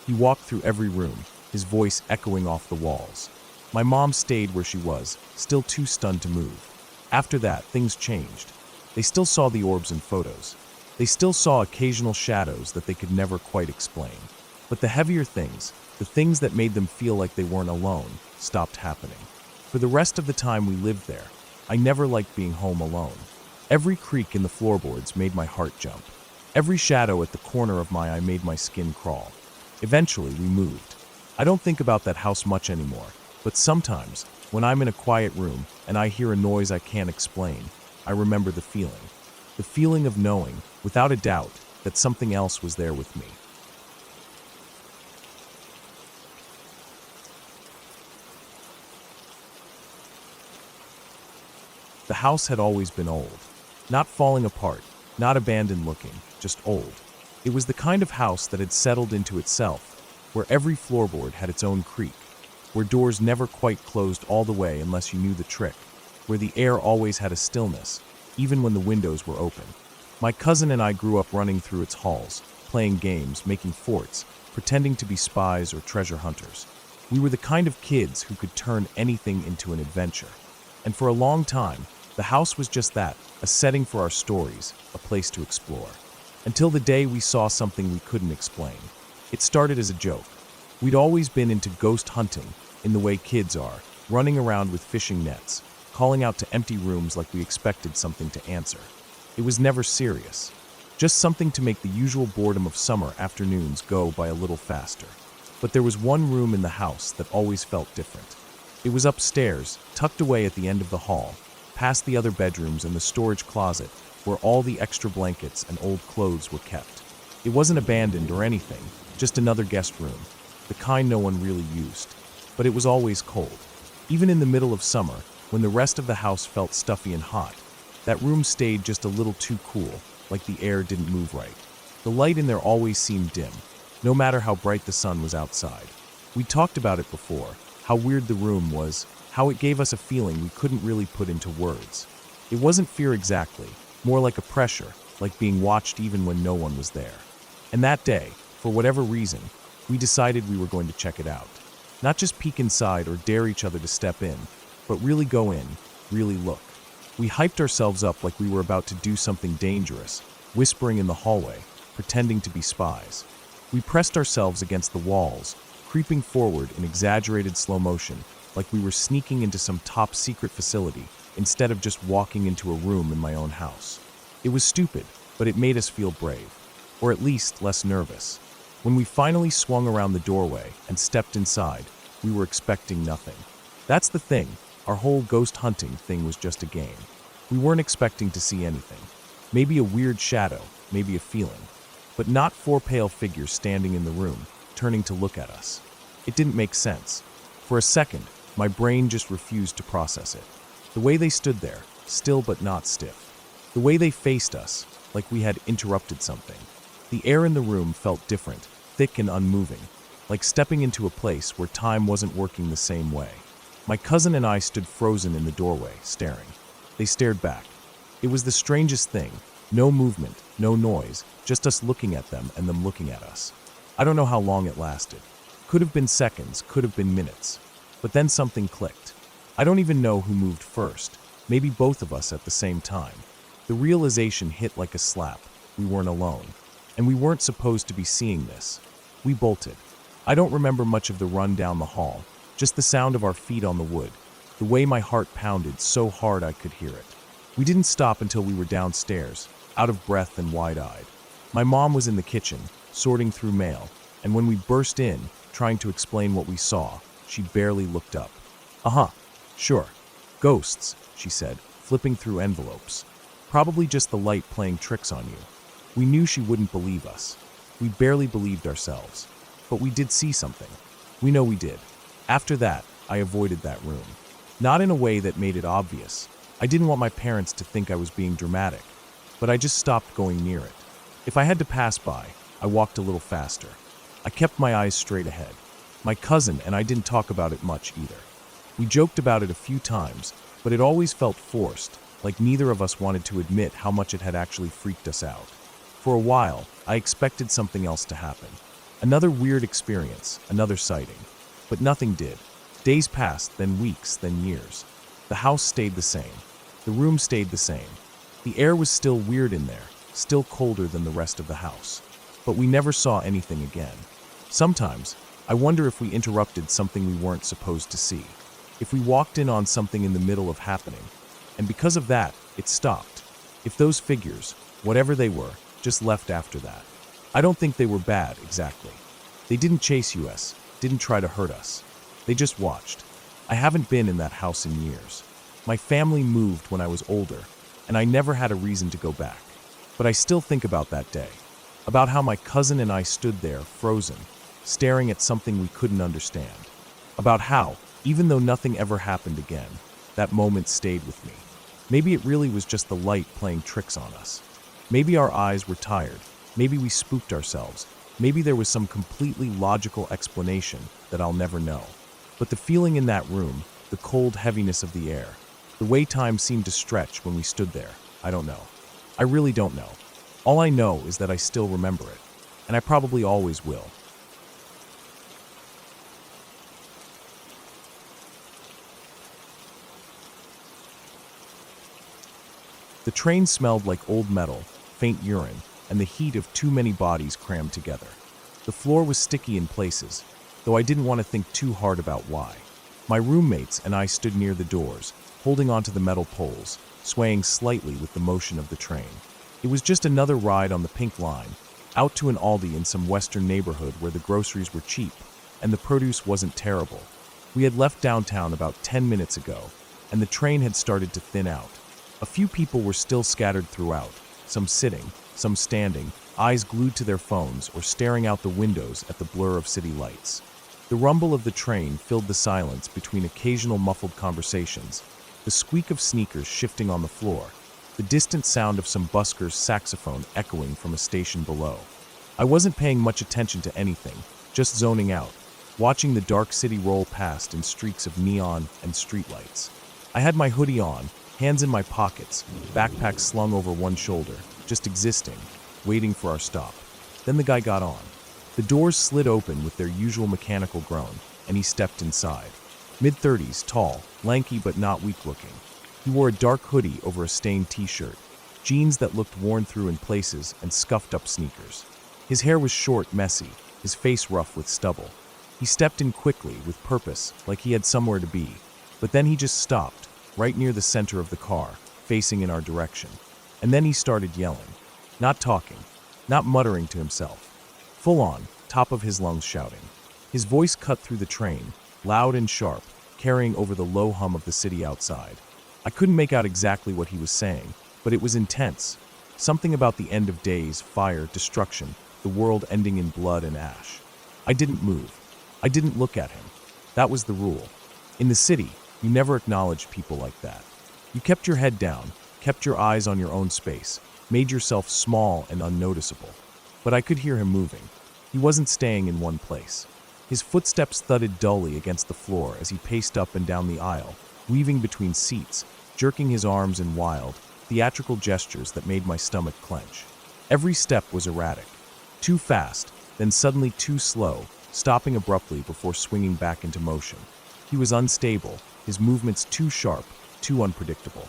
He walked through every room, his voice echoing off the walls. My mom stayed where she was, still too stunned to move. After that, things changed. They still saw the orbs in photos. They still saw occasional shadows that they could never quite explain. But the heavier things, the things that made them feel like they weren't alone, stopped happening. For the rest of the time we lived there, I never liked being home alone. Every creak in the floorboards made my heart jump. Every shadow at the corner of my eye made my skin crawl. Eventually, we moved. I don't think about that house much anymore, but sometimes, when I'm in a quiet room and I hear a noise I can't explain, I remember the feeling of knowing, without a doubt, that something else was there with me. The house had always been old. Not falling apart, not abandoned looking, just old. It was the kind of house that had settled into itself, where every floorboard had its own creak, where doors never quite closed all the way unless you knew the trick, where the air always had a stillness, even when the windows were open. My cousin and I grew up running through its halls, playing games, making forts, pretending to be spies or treasure hunters. We were the kind of kids who could turn anything into an adventure. And for a long time, the house was just that, a setting for our stories, a place to explore. Until the day we saw something we couldn't explain. It started as a joke. We'd always been into ghost hunting, in the way kids are, running around with fishing nets, calling out to empty rooms like we expected something to answer. It was never serious. Just something to make the usual boredom of summer afternoons go by a little faster. But there was one room in the house that always felt different. It was upstairs, tucked away at the end of the hall, past the other bedrooms and the storage closet, where all the extra blankets and old clothes were kept. It wasn't abandoned or anything, just another guest room, the kind no one really used. But it was always cold. Even in the middle of summer, when the rest of the house felt stuffy and hot, that room stayed just a little too cool, like the air didn't move right. The light in there always seemed dim, no matter how bright the sun was outside. We talked about it before, how weird the room was, how it gave us a feeling we couldn't really put into words. It wasn't fear exactly, more like a pressure, like being watched even when no one was there. And that day, for whatever reason, we decided we were going to check it out. Not just peek inside or dare each other to step in, but really go in, really look. We hyped ourselves up like we were about to do something dangerous, whispering in the hallway, pretending to be spies. We pressed ourselves against the walls, creeping forward in exaggerated slow motion, like we were sneaking into some top-secret facility instead of just walking into a room in my own house. It was stupid, but it made us feel brave, or at least less nervous. When we finally swung around the doorway and stepped inside, we were expecting nothing. That's the thing, our whole ghost hunting thing was just a game. We weren't expecting to see anything. Maybe a weird shadow, maybe a feeling, but not four pale figures standing in the room, turning to look at us. It didn't make sense. For a second, my brain just refused to process it. The way they stood there, still but not stiff. The way they faced us, like we had interrupted something. The air in the room felt different, thick and unmoving, like stepping into a place where time wasn't working the same way. My cousin and I stood frozen in the doorway, staring. They stared back. It was the strangest thing. No movement, no noise, just us looking at them and them looking at us. I don't know how long it lasted. Could have been seconds, could have been minutes. But then something clicked. I don't even know who moved first. Maybe both of us at the same time. The realization hit like a slap. We weren't alone. And we weren't supposed to be seeing this. We bolted. I don't remember much of the run down the hall, just the sound of our feet on the wood, the way my heart pounded so hard I could hear it. We didn't stop until we were downstairs, out of breath and wide-eyed. My mom was in the kitchen, sorting through mail, and when we burst in, trying to explain what we saw, she barely looked up. Sure. Ghosts, she said, flipping through envelopes. Probably just the light playing tricks on you. We knew she wouldn't believe us. We barely believed ourselves. But we did see something. We know we did. After that, I avoided that room. Not in a way that made it obvious. I didn't want my parents to think I was being dramatic, but I just stopped going near it. If I had to pass by, I walked a little faster. I kept my eyes straight ahead. My cousin and I didn't talk about it much either. We joked about it a few times, but it always felt forced, like neither of us wanted to admit how much it had actually freaked us out. For a while, I expected something else to happen. Another weird experience, another sighting. But nothing did. Days passed, then weeks, then years. The house stayed the same. The room stayed the same. The air was still weird in there, still colder than the rest of the house. But we never saw anything again. Sometimes, I wonder if we interrupted something we weren't supposed to see. If we walked in on something in the middle of happening. And because of that, it stopped. If those figures, whatever they were, just left after that. I don't think they were bad, exactly. They didn't chase us, didn't try to hurt us. They just watched. I haven't been in that house in years. My family moved when I was older, and I never had a reason to go back. But I still think about that day. About how my cousin and I stood there, frozen, staring at something we couldn't understand. About how, even though nothing ever happened again, that moment stayed with me. Maybe it really was just the light playing tricks on us. Maybe our eyes were tired. Maybe we spooked ourselves. Maybe there was some completely logical explanation that I'll never know. But the feeling in that room, the cold heaviness of the air, the way time seemed to stretch when we stood there, I don't know. I really don't know. All I know is that I still remember it, and I probably always will. The train smelled like old metal, faint urine, and the heat of too many bodies crammed together. The floor was sticky in places, though I didn't want to think too hard about why. My roommates and I stood near the doors, holding onto the metal poles, swaying slightly with the motion of the train. It was just another ride on the Pink Line, out to an Aldi in some western neighborhood where the groceries were cheap, and the produce wasn't terrible. We had left downtown about 10 minutes ago, and the train had started to thin out. A few people were still scattered throughout, some sitting, some standing, eyes glued to their phones or staring out the windows at the blur of city lights. The rumble of the train filled the silence between occasional muffled conversations, the squeak of sneakers shifting on the floor, the distant sound of some busker's saxophone echoing from a station below. I wasn't paying much attention to anything, just zoning out, watching the dark city roll past in streaks of neon and streetlights. I had my hoodie on, hands in my pockets, backpack slung over one shoulder, just existing, waiting for our stop. Then the guy got on. The doors slid open with their usual mechanical groan, and he stepped inside. Mid-30s, tall, lanky but not weak-looking. He wore a dark hoodie over a stained t-shirt, jeans that looked worn through in places, and scuffed-up sneakers. His hair was short, messy, his face rough with stubble. He stepped in quickly, with purpose, like he had somewhere to be. But then he just stopped, right near the center of the car, facing in our direction. And then he started yelling. Not talking, not muttering to himself. Full on, top of his lungs shouting. His voice cut through the train, loud and sharp, carrying over the low hum of the city outside. I couldn't make out exactly what he was saying, but it was intense. Something about the end of days, fire, destruction, the world ending in blood and ash. I didn't move. I didn't look at him. That was the rule. In the city, you never acknowledged people like that. You kept your head down, kept your eyes on your own space, made yourself small and unnoticeable. But I could hear him moving. He wasn't staying in one place. His footsteps thudded dully against the floor as he paced up and down the aisle, weaving between seats, jerking his arms in wild, theatrical gestures that made my stomach clench. Every step was erratic. Too fast, then suddenly too slow, stopping abruptly before swinging back into motion. He was unstable, his movements too sharp, too unpredictable.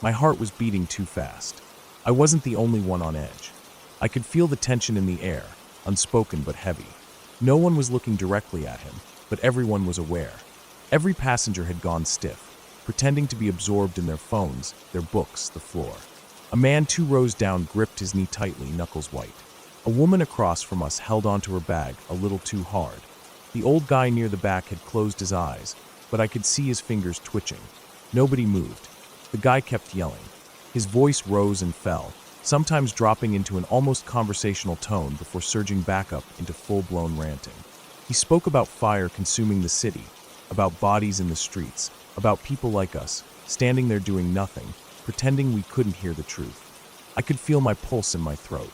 My heart was beating too fast. I wasn't the only one on edge. I could feel the tension in the air, unspoken but heavy. No one was looking directly at him, but everyone was aware. Every passenger had gone stiff, pretending to be absorbed in their phones, their books, the floor. A man 2 rows down gripped his knee tightly, knuckles white. A woman across from us held onto her bag a little too hard. The old guy near the back had closed his eyes, but I could see his fingers twitching. Nobody moved. The guy kept yelling. His voice rose and fell, sometimes dropping into an almost conversational tone before surging back up into full-blown ranting. He spoke about fire consuming the city, about bodies in the streets, about people like us, standing there doing nothing, pretending we couldn't hear the truth. I could feel my pulse in my throat.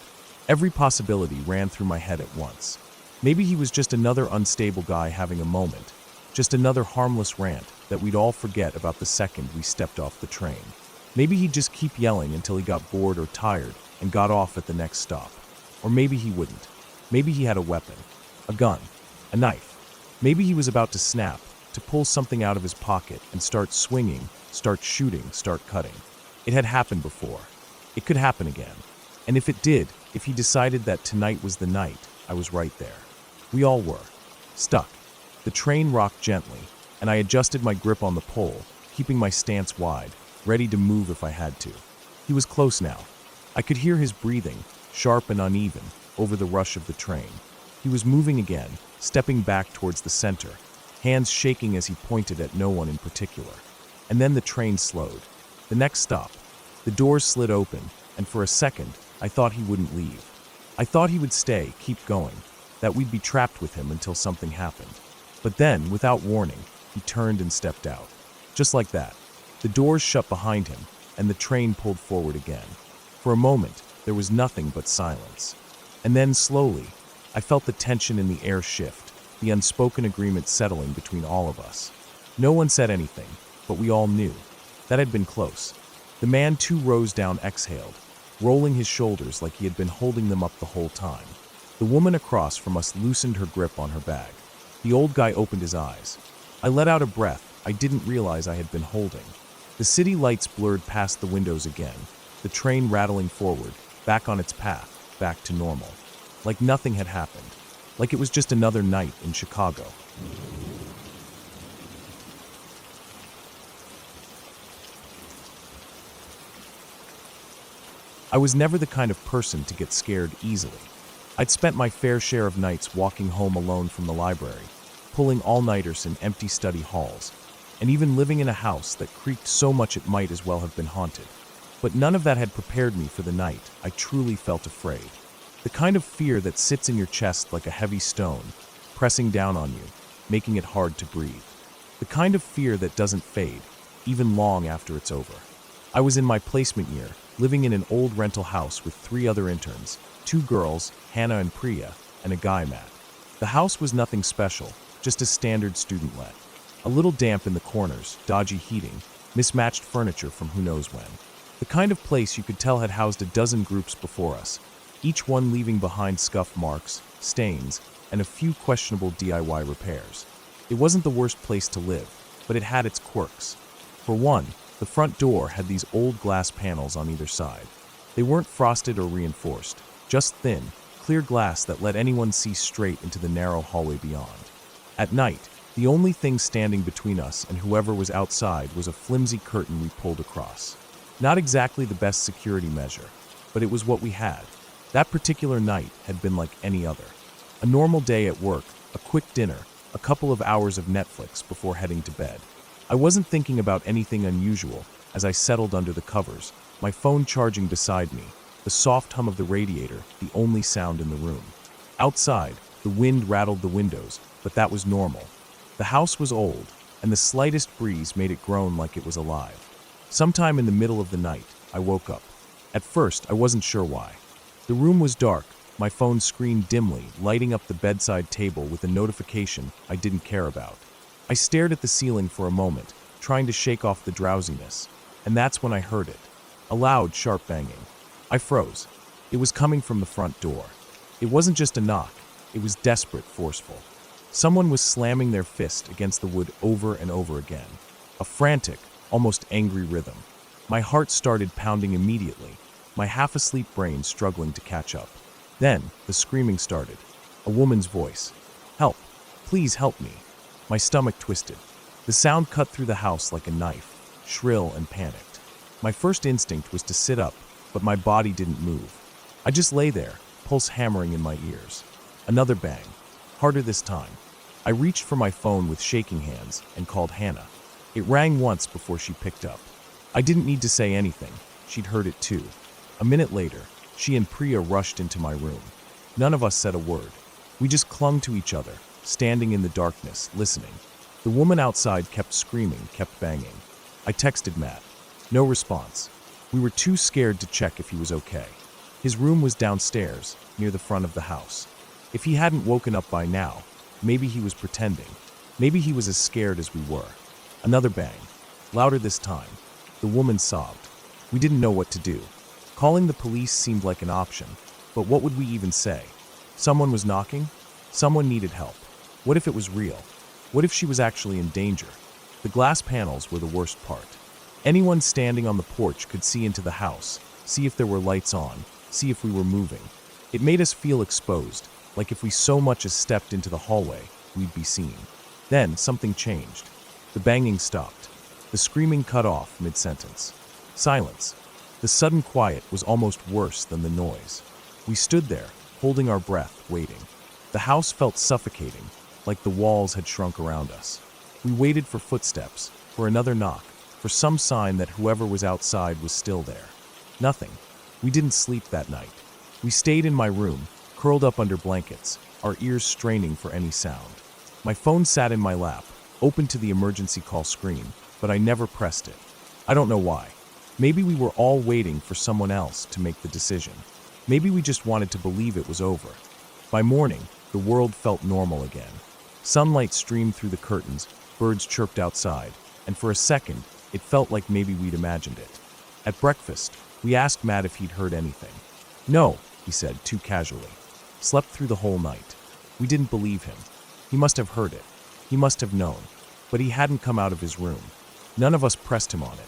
Every possibility ran through my head at once. Maybe he was just another unstable guy having a moment, just another harmless rant that we'd all forget about the second we stepped off the train. Maybe he'd just keep yelling until he got bored or tired and got off at the next stop. Or maybe he wouldn't. Maybe he had a weapon, a gun, a knife. Maybe he was about to snap, to pull something out of his pocket and start swinging, start shooting, start cutting. It had happened before. It could happen again. And if it did, if he decided that tonight was the night, I was right there. We all were. Stuck. The train rocked gently, and I adjusted my grip on the pole, keeping my stance wide, ready to move if I had to. He was close now. I could hear his breathing, sharp and uneven, over the rush of the train. He was moving again, stepping back towards the center, hands shaking as he pointed at no one in particular. And then the train slowed. The next stop. The doors slid open, and for a second, I thought he wouldn't leave. I thought he would stay, keep going, that we'd be trapped with him until something happened. But then, without warning, he turned and stepped out. Just like that. The doors shut behind him, and the train pulled forward again. For a moment, there was nothing but silence. And then, slowly, I felt the tension in the air shift, the unspoken agreement settling between all of us. No one said anything, but we all knew. That had been close. The man 2 rows down exhaled, rolling his shoulders like he had been holding them up the whole time. The woman across from us loosened her grip on her bag. The old guy opened his eyes. I let out a breath I didn't realize I had been holding. The city lights blurred past the windows again, the train rattling forward, back on its path, back to normal. Like nothing had happened. Like it was just another night in Chicago. I was never the kind of person to get scared easily. I'd spent my fair share of nights walking home alone from the library, pulling all-nighters in empty study halls, and even living in a house that creaked so much it might as well have been haunted. But none of that had prepared me for the night I truly felt afraid. The kind of fear that sits in your chest like a heavy stone, pressing down on you, making it hard to breathe. The kind of fear that doesn't fade, even long after it's over. I was in my placement year, living in an old rental house with 3 other interns, 2 girls, Hannah and Priya, and a guy, Matt. The house was nothing special, just a standard student let. A little damp in the corners, dodgy heating, mismatched furniture from who knows when. The kind of place you could tell had housed a dozen groups before us, each one leaving behind scuff marks, stains, and a few questionable DIY repairs. It wasn't the worst place to live, but it had its quirks. For one, the front door had these old glass panels on either side. They weren't frosted or reinforced, just thin, clear glass that let anyone see straight into the narrow hallway beyond. At night, the only thing standing between us and whoever was outside was a flimsy curtain we pulled across. Not exactly the best security measure, but it was what we had. That particular night had been like any other. A normal day at work, a quick dinner, a couple of hours of Netflix before heading to bed. I wasn't thinking about anything unusual as I settled under the covers, my phone charging beside me, the soft hum of the radiator, the only sound in the room. Outside, the wind rattled the windows, but that was normal. The house was old, and the slightest breeze made it groan like it was alive. Sometime in the middle of the night, I woke up. At first, I wasn't sure why. The room was dark, my phone screened dimly, lighting up the bedside table with a notification I didn't care about. I stared at the ceiling for a moment, trying to shake off the drowsiness, and that's when I heard it. A loud, sharp banging. I froze. It was coming from the front door. It wasn't just a knock, it was desperate, forceful. Someone was slamming their fist against the wood over and over again. A frantic, almost angry rhythm. My heart started pounding immediately, my half-asleep brain struggling to catch up. Then, the screaming started. A woman's voice. "Help! Please help me!" My stomach twisted. The sound cut through the house like a knife, shrill and panicked. My first instinct was to sit up, but my body didn't move. I just lay there, pulse hammering in my ears. Another bang. Harder this time. I reached for my phone with shaking hands and called Hannah. It rang once before she picked up. I didn't need to say anything. She'd heard it too. A minute later, she and Priya rushed into my room. None of us said a word. We just clung to each other, standing in the darkness, listening. The woman outside kept screaming, kept banging. I texted Matt. No response. We were too scared to check if he was okay. His room was downstairs, near the front of the house. If he hadn't woken up by now, maybe he was pretending. Maybe he was as scared as we were. Another bang. Louder this time. The woman sobbed. We didn't know what to do. Calling the police seemed like an option, but what would we even say? Someone was knocking? Someone needed help. What if it was real? What if she was actually in danger? The glass panels were the worst part. Anyone standing on the porch could see into the house, see if there were lights on, see if we were moving. It made us feel exposed, like if we so much as stepped into the hallway, we'd be seen. Then something changed. The banging stopped. The screaming cut off mid-sentence. Silence. The sudden quiet was almost worse than the noise. We stood there, holding our breath, waiting. The house felt suffocating, like the walls had shrunk around us. We waited for footsteps, for another knock, for some sign that whoever was outside was still there. Nothing. We didn't sleep that night. We stayed in my room, curled up under blankets, our ears straining for any sound. My phone sat in my lap, open to the emergency call screen, but I never pressed it. I don't know why. Maybe we were all waiting for someone else to make the decision. Maybe we just wanted to believe it was over. By morning, the world felt normal again. Sunlight streamed through the curtains, birds chirped outside, and for a second, it felt like maybe we'd imagined it. At breakfast, we asked Matt if he'd heard anything. No, he said, too casually. Slept through the whole night. We didn't believe him. He must have heard it. He must have known. But he hadn't come out of his room. None of us pressed him on it.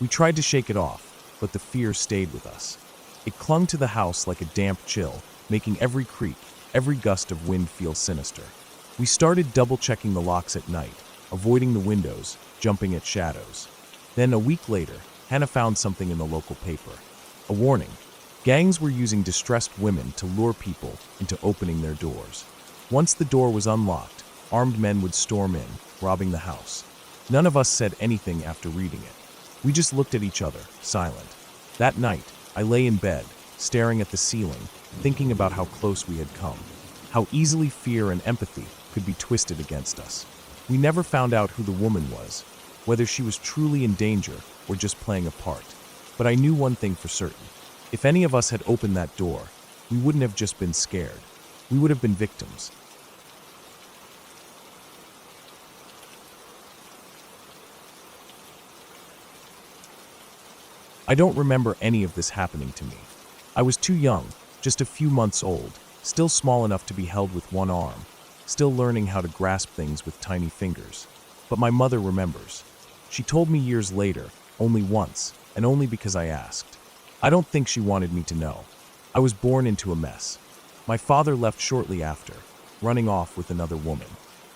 We tried to shake it off, but the fear stayed with us. It clung to the house like a damp chill, making every creak, every gust of wind feel sinister. We started double-checking the locks at night, avoiding the windows, jumping at shadows. Then a week later, Hannah found something in the local paper. A warning. Gangs were using distressed women to lure people into opening their doors. Once the door was unlocked, armed men would storm in, robbing the house. None of us said anything after reading it. We just looked at each other, silent. That night, I lay in bed, staring at the ceiling, thinking about how close we had come. How easily fear and empathy could be twisted against us. We never found out who the woman was, whether she was truly in danger or just playing a part. But I knew one thing for certain. If any of us had opened that door, we wouldn't have just been scared. We would have been victims. I don't remember any of this happening to me. I was too young, just a few months old, still small enough to be held with one arm, still learning how to grasp things with tiny fingers. But my mother remembers. She told me years later, only once, and only because I asked. I don't think she wanted me to know. I was born into a mess. My father left shortly after, running off with another woman.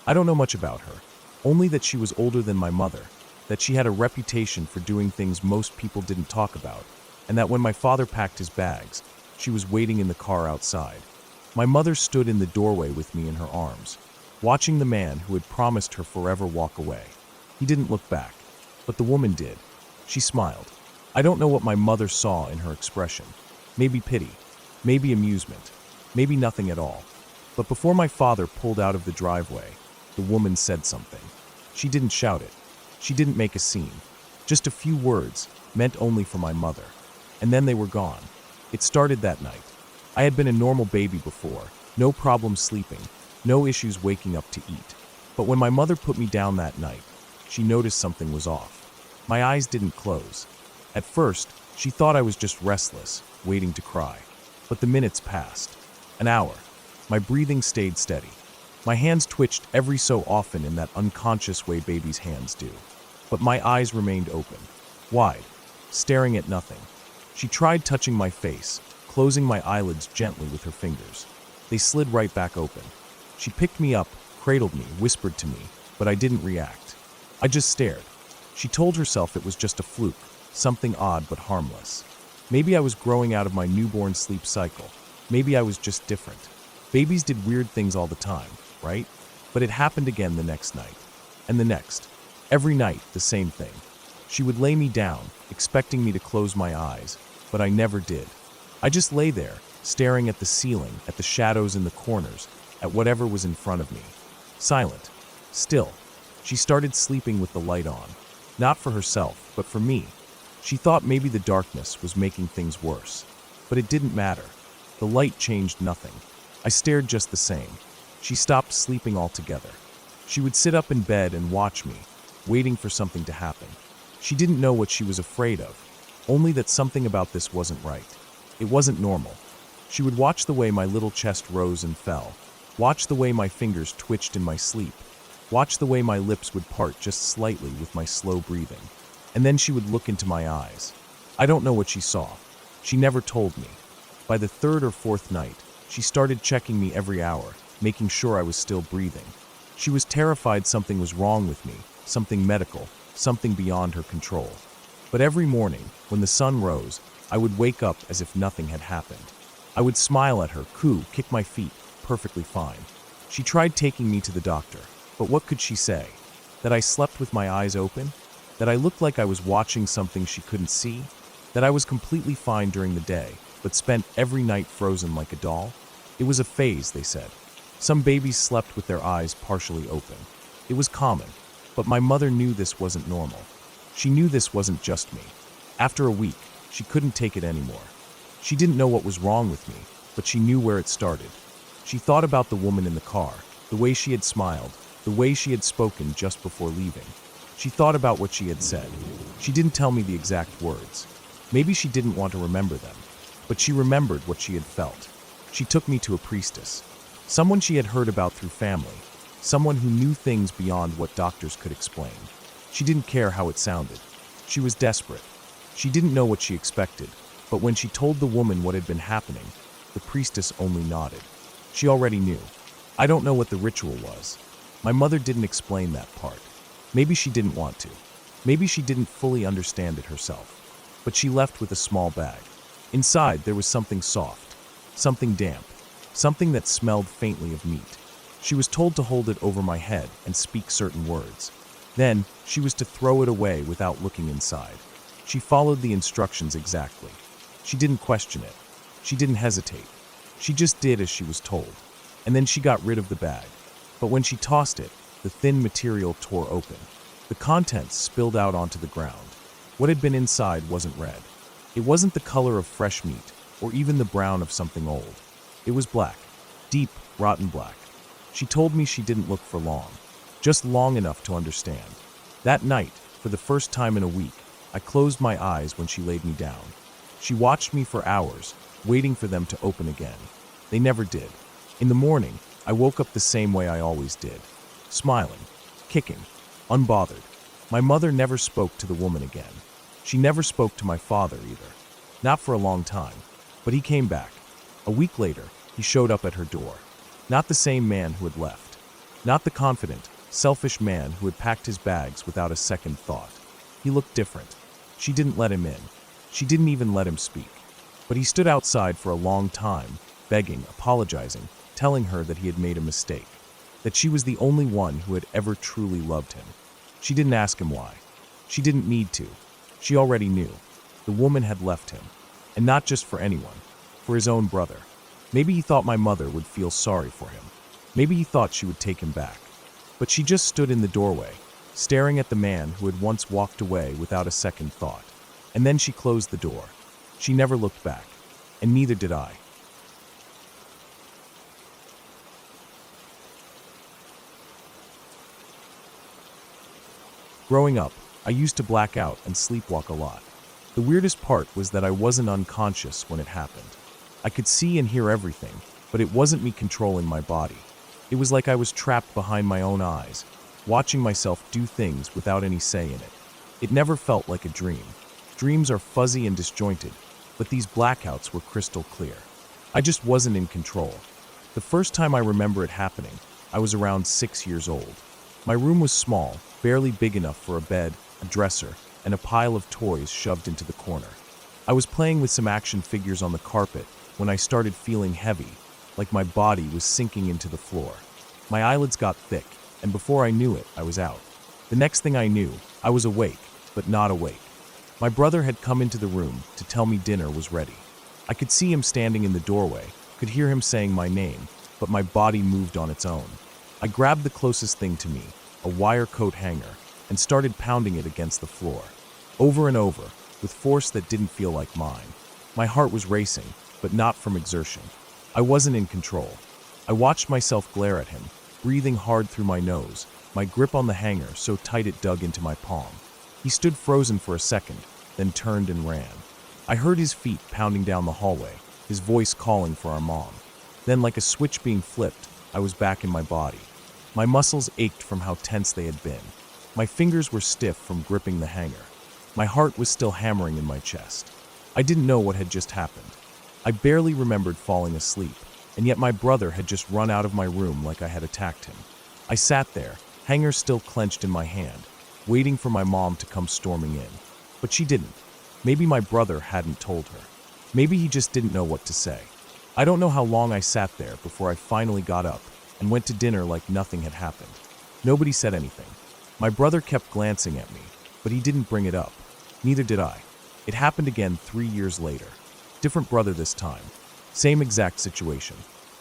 I don't know much about her, only that she was older than my mother, that she had a reputation for doing things most people didn't talk about, and that when my father packed his bags, she was waiting in the car outside. My mother stood in the doorway with me in her arms, watching the man who had promised her forever walk away. He didn't look back, but the woman did. She smiled. I don't know what my mother saw in her expression. Maybe pity, maybe amusement, maybe nothing at all. But before my father pulled out of the driveway, the woman said something. She didn't shout it. She didn't make a scene. Just a few words, meant only for my mother. And then they were gone. It started that night. I had been a normal baby before, no problem sleeping, no issues waking up to eat. But when my mother put me down that night, she noticed something was off. My eyes didn't close. At first, she thought I was just restless, waiting to cry. But the minutes passed. An hour. My breathing stayed steady. My hands twitched every so often in that unconscious way babies' hands do. But my eyes remained open, wide, staring at nothing. She tried touching my face, closing my eyelids gently with her fingers. They slid right back open. She picked me up, cradled me, whispered to me, but I didn't react. I just stared. She told herself it was just a fluke, something odd but harmless. Maybe I was growing out of my newborn sleep cycle. Maybe I was just different. Babies did weird things all the time, right? But it happened again the next night. And the next. Every night, the same thing. She would lay me down, expecting me to close my eyes, but I never did. I just lay there, staring at the ceiling, at the shadows in the corners, at whatever was in front of me. Silent. Still. She started sleeping with the light on. Not for herself, but for me. She thought maybe the darkness was making things worse. But it didn't matter. The light changed nothing. I stared just the same. She stopped sleeping altogether. She would sit up in bed and watch me, waiting for something to happen. She didn't know what she was afraid of, only that something about this wasn't right. It wasn't normal. She would watch the way my little chest rose and fell, watch the way my fingers twitched in my sleep, watch the way my lips would part just slightly with my slow breathing. And then she would look into my eyes. I don't know what she saw. She never told me. By the third or fourth night, she started checking me every hour, making sure I was still breathing. She was terrified something was wrong with me, something medical, something beyond her control. But every morning, when the sun rose, I would wake up as if nothing had happened. I would smile at her, coo, kick my feet, perfectly fine. She tried taking me to the doctor, but what could she say? That I slept with my eyes open? That I looked like I was watching something she couldn't see? That I was completely fine during the day, but spent every night frozen like a doll? It was a phase, they said. Some babies slept with their eyes partially open. It was common, but my mother knew this wasn't normal. She knew this wasn't just me. After a week, she couldn't take it anymore. She didn't know what was wrong with me, but she knew where it started. She thought about the woman in the car, the way she had smiled, the way she had spoken just before leaving. She thought about what she had said. She didn't tell me the exact words. Maybe she didn't want to remember them, but she remembered what she had felt. She took me to a priestess, someone she had heard about through family, someone who knew things beyond what doctors could explain. She didn't care how it sounded. She was desperate. She didn't know what she expected, but when she told the woman what had been happening, the priestess only nodded. She already knew. I don't know what the ritual was. My mother didn't explain that part. Maybe she didn't want to. Maybe she didn't fully understand it herself. But she left with a small bag. Inside, there was something soft, something damp, something that smelled faintly of meat. She was told to hold it over my head and speak certain words. Then, she was to throw it away without looking inside. She followed the instructions exactly. She didn't question it. She didn't hesitate. She just did as she was told. And then she got rid of the bag. But when she tossed it, the thin material tore open. The contents spilled out onto the ground. What had been inside wasn't red. It wasn't the color of fresh meat, or even the brown of something old. It was black, deep, rotten black. She told me she didn't look for long, just long enough to understand. That night, for the first time in a week, I closed my eyes when she laid me down. She watched me for hours, waiting for them to open again. They never did. In the morning, I woke up the same way I always did, smiling, kicking, unbothered. My mother never spoke to the woman again. She never spoke to my father either. Not for a long time, but he came back. A week later, he showed up at her door. Not the same man who had left. Not the confident, selfish man who had packed his bags without a second thought. He looked different. She didn't let him in. She didn't even let him speak. But he stood outside for a long time, begging, apologizing, telling her that he had made a mistake, that she was the only one who had ever truly loved him. She didn't ask him why. She didn't need to. She already knew. The woman had left him. And not just for anyone, for his own brother. Maybe he thought my mother would feel sorry for him. Maybe he thought she would take him back. But she just stood in the doorway, staring at the man who had once walked away without a second thought. And then she closed the door. She never looked back. And neither did I. Growing up, I used to black out and sleepwalk a lot. The weirdest part was that I wasn't unconscious when it happened. I could see and hear everything, but it wasn't me controlling my body. It was like I was trapped behind my own eyes, watching myself do things without any say in it. It never felt like a dream. Dreams are fuzzy and disjointed, but these blackouts were crystal clear. I just wasn't in control. The first time I remember it happening, I was around 6 years old. My room was small, barely big enough for a bed, a dresser, and a pile of toys shoved into the corner. I was playing with some action figures on the carpet when I started feeling heavy, like my body was sinking into the floor. My eyelids got thick, and before I knew it, I was out. The next thing I knew, I was awake, but not awake. My brother had come into the room to tell me dinner was ready. I could see him standing in the doorway, could hear him saying my name, but my body moved on its own. I grabbed the closest thing to me, a wire coat hanger, and started pounding it against the floor. Over and over, with force that didn't feel like mine. My heart was racing, but not from exertion. I wasn't in control. I watched myself glare at him, breathing hard through my nose, my grip on the hanger so tight it dug into my palm. He stood frozen for a second, then turned and ran. I heard his feet pounding down the hallway, his voice calling for our mom. Then, like a switch being flipped, I was back in my body. My muscles ached from how tense they had been. My fingers were stiff from gripping the hanger. My heart was still hammering in my chest. I didn't know what had just happened. I barely remembered falling asleep, and yet my brother had just run out of my room like I had attacked him. I sat there, hanger still clenched in my hand, waiting for my mom to come storming in. But she didn't. Maybe my brother hadn't told her. Maybe he just didn't know what to say. I don't know how long I sat there before I finally got up and went to dinner like nothing had happened. Nobody said anything. My brother kept glancing at me, but he didn't bring it up. Neither did I. It happened again 3 years later. Different brother this time. Same exact situation.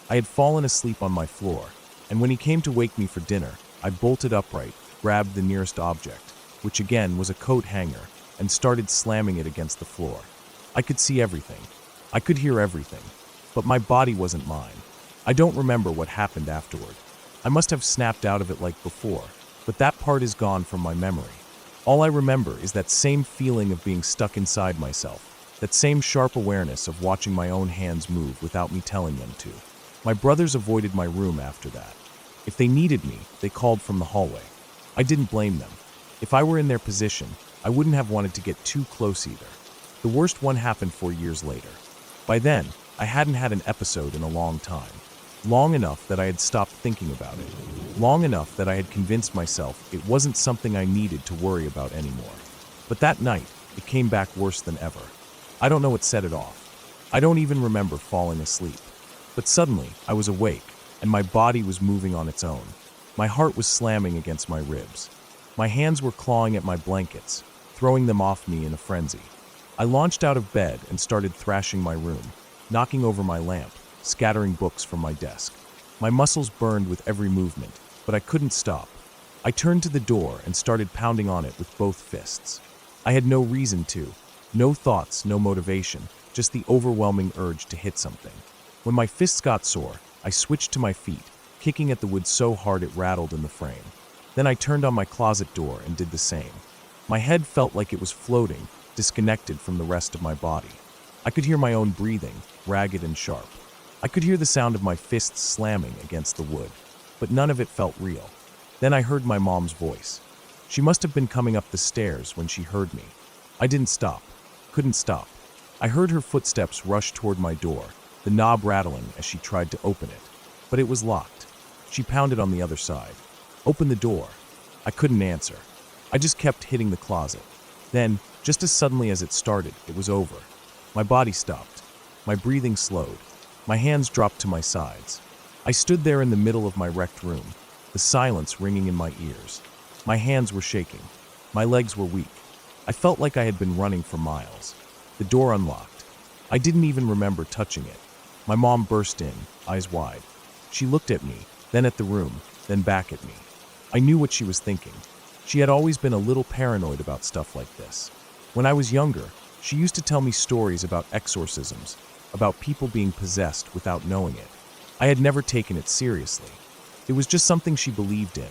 I had fallen asleep on my floor, and when he came to wake me for dinner, I bolted upright, grabbed the nearest object, which again was a coat hanger, and started slamming it against the floor. I could see everything. I could hear everything. But my body wasn't mine. I don't remember what happened afterward. I must have snapped out of it like before, but that part is gone from my memory. All I remember is that same feeling of being stuck inside myself, that same sharp awareness of watching my own hands move without me telling them to. My brothers avoided my room after that. If they needed me, they called from the hallway. I didn't blame them. If I were in their position, I wouldn't have wanted to get too close either. The worst one happened 4 years later. By then, I hadn't had an episode in a long time. Long enough that I had stopped thinking about it. Long enough that I had convinced myself it wasn't something I needed to worry about anymore. But that night, it came back worse than ever. I don't know what set it off. I don't even remember falling asleep. But suddenly, I was awake, and my body was moving on its own. My heart was slamming against my ribs. My hands were clawing at my blankets, throwing them off me in a frenzy. I launched out of bed and started thrashing my room, knocking over my lamp, scattering books from my desk. My muscles burned with every movement, but I couldn't stop. I turned to the door and started pounding on it with both fists. I had no reason to. No thoughts, no motivation, just the overwhelming urge to hit something. When my fists got sore, I switched to my feet, kicking at the wood so hard it rattled in the frame. Then I turned on my closet door and did the same. My head felt like it was floating, disconnected from the rest of my body. I could hear my own breathing, ragged and sharp. I could hear the sound of my fists slamming against the wood, but none of it felt real. Then I heard my mom's voice. She must have been coming up the stairs when she heard me. I didn't stop. Couldn't stop. I heard her footsteps rush toward my door, the knob rattling as she tried to open it. But it was locked. She pounded on the other side. Open the door. I couldn't answer. I just kept hitting the closet. Then, just as suddenly as it started, it was over. My body stopped. My breathing slowed. My hands dropped to my sides. I stood there in the middle of my wrecked room, the silence ringing in my ears. My hands were shaking. My legs were weak. I felt like I had been running for miles. The door unlocked. I didn't even remember touching it. My mom burst in, eyes wide. She looked at me, then at the room, then back at me. I knew what she was thinking. She had always been a little paranoid about stuff like this. When I was younger, she used to tell me stories about exorcisms, about people being possessed without knowing it. I had never taken it seriously. It was just something she believed in,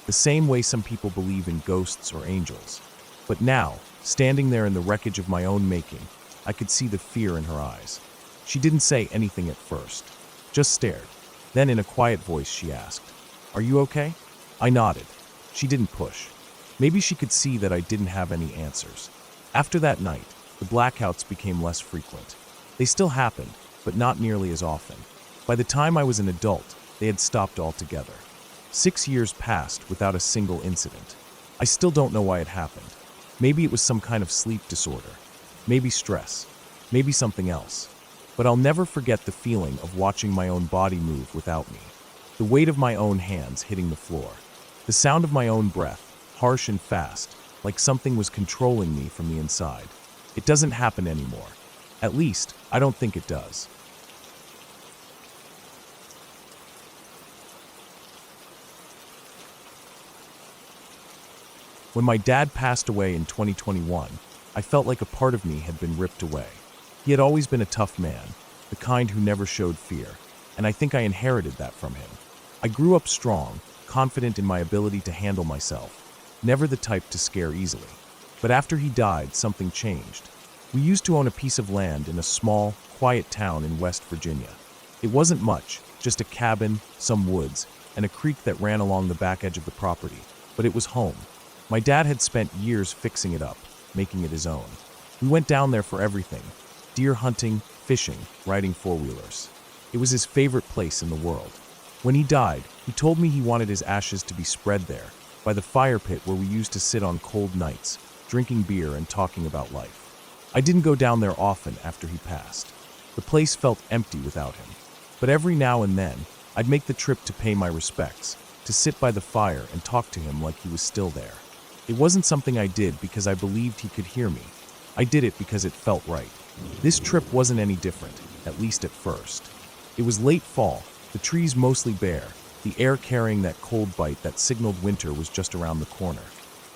the same way some people believe in ghosts or angels. But now, standing there in the wreckage of my own making, I could see the fear in her eyes. She didn't say anything at first, just stared. Then in a quiet voice she asked, "Are you okay?" I nodded. She didn't push. Maybe she could see that I didn't have any answers. After that night, the blackouts became less frequent. They still happened, but not nearly as often. By the time I was an adult, they had stopped altogether. 6 years passed without a single incident. I still don't know why it happened. Maybe it was some kind of sleep disorder. Maybe stress. Maybe something else. But I'll never forget the feeling of watching my own body move without me. The weight of my own hands hitting the floor. The sound of my own breath, harsh and fast, like something was controlling me from the inside. It doesn't happen anymore. At least, I don't think it does. When my dad passed away in 2021, I felt like a part of me had been ripped away. He had always been a tough man, the kind who never showed fear, and I think I inherited that from him. I grew up strong, confident in my ability to handle myself, never the type to scare easily. But after he died, something changed. We used to own a piece of land in a small, quiet town in West Virginia. It wasn't much, just a cabin, some woods, and a creek that ran along the back edge of the property, but it was home. My dad had spent years fixing it up, making it his own. We went down there for everything: deer hunting, fishing, riding four-wheelers. It was his favorite place in the world. When he died, he told me he wanted his ashes to be spread there, by the fire pit where we used to sit on cold nights, drinking beer and talking about life. I didn't go down there often after he passed. The place felt empty without him. But every now and then, I'd make the trip to pay my respects, to sit by the fire and talk to him like he was still there. It wasn't something I did because I believed he could hear me. I did it because it felt right. This trip wasn't any different, at least at first. It was late fall, the trees mostly bare, the air carrying that cold bite that signaled winter was just around the corner.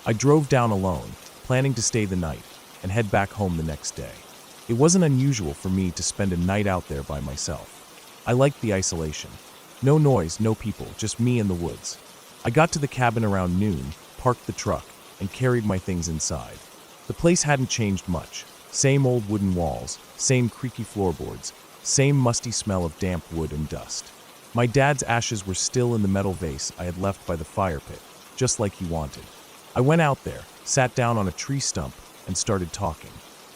I drove down alone, planning to stay the night, and head back home the next day. It wasn't unusual for me to spend a night out there by myself. I liked the isolation. No noise, no people, just me and the woods. I got to the cabin around noon, parked the truck, and carried my things inside. The place hadn't changed much. Same old wooden walls, same creaky floorboards, same musty smell of damp wood and dust. My dad's ashes were still in the metal vase I had left by the fire pit, just like he wanted. I went out there, sat down on a tree stump, and started talking.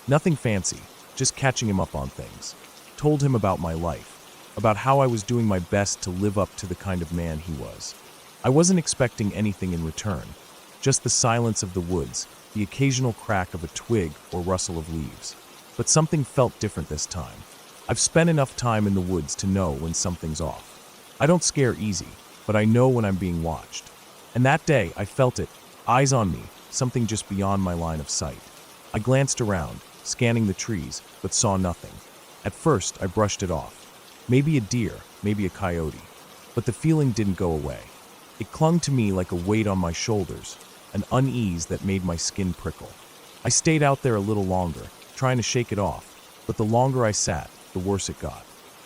Nothing fancy, just catching him up on things. Told him about my life, about how I was doing my best to live up to the kind of man he was. I wasn't expecting anything in return, just the silence of the woods, the occasional crack of a twig or rustle of leaves. But something felt different this time. I've spent enough time in the woods to know when something's off. I don't scare easy, but I know when I'm being watched. And that day, I felt it, eyes on me, something just beyond my line of sight. I glanced around, scanning the trees, but saw nothing. At first, I brushed it off. Maybe a deer, maybe a coyote. But the feeling didn't go away. It clung to me like a weight on my shoulders, an unease that made my skin prickle. I stayed out there a little longer, trying to shake it off, but the longer I sat, the worse it got.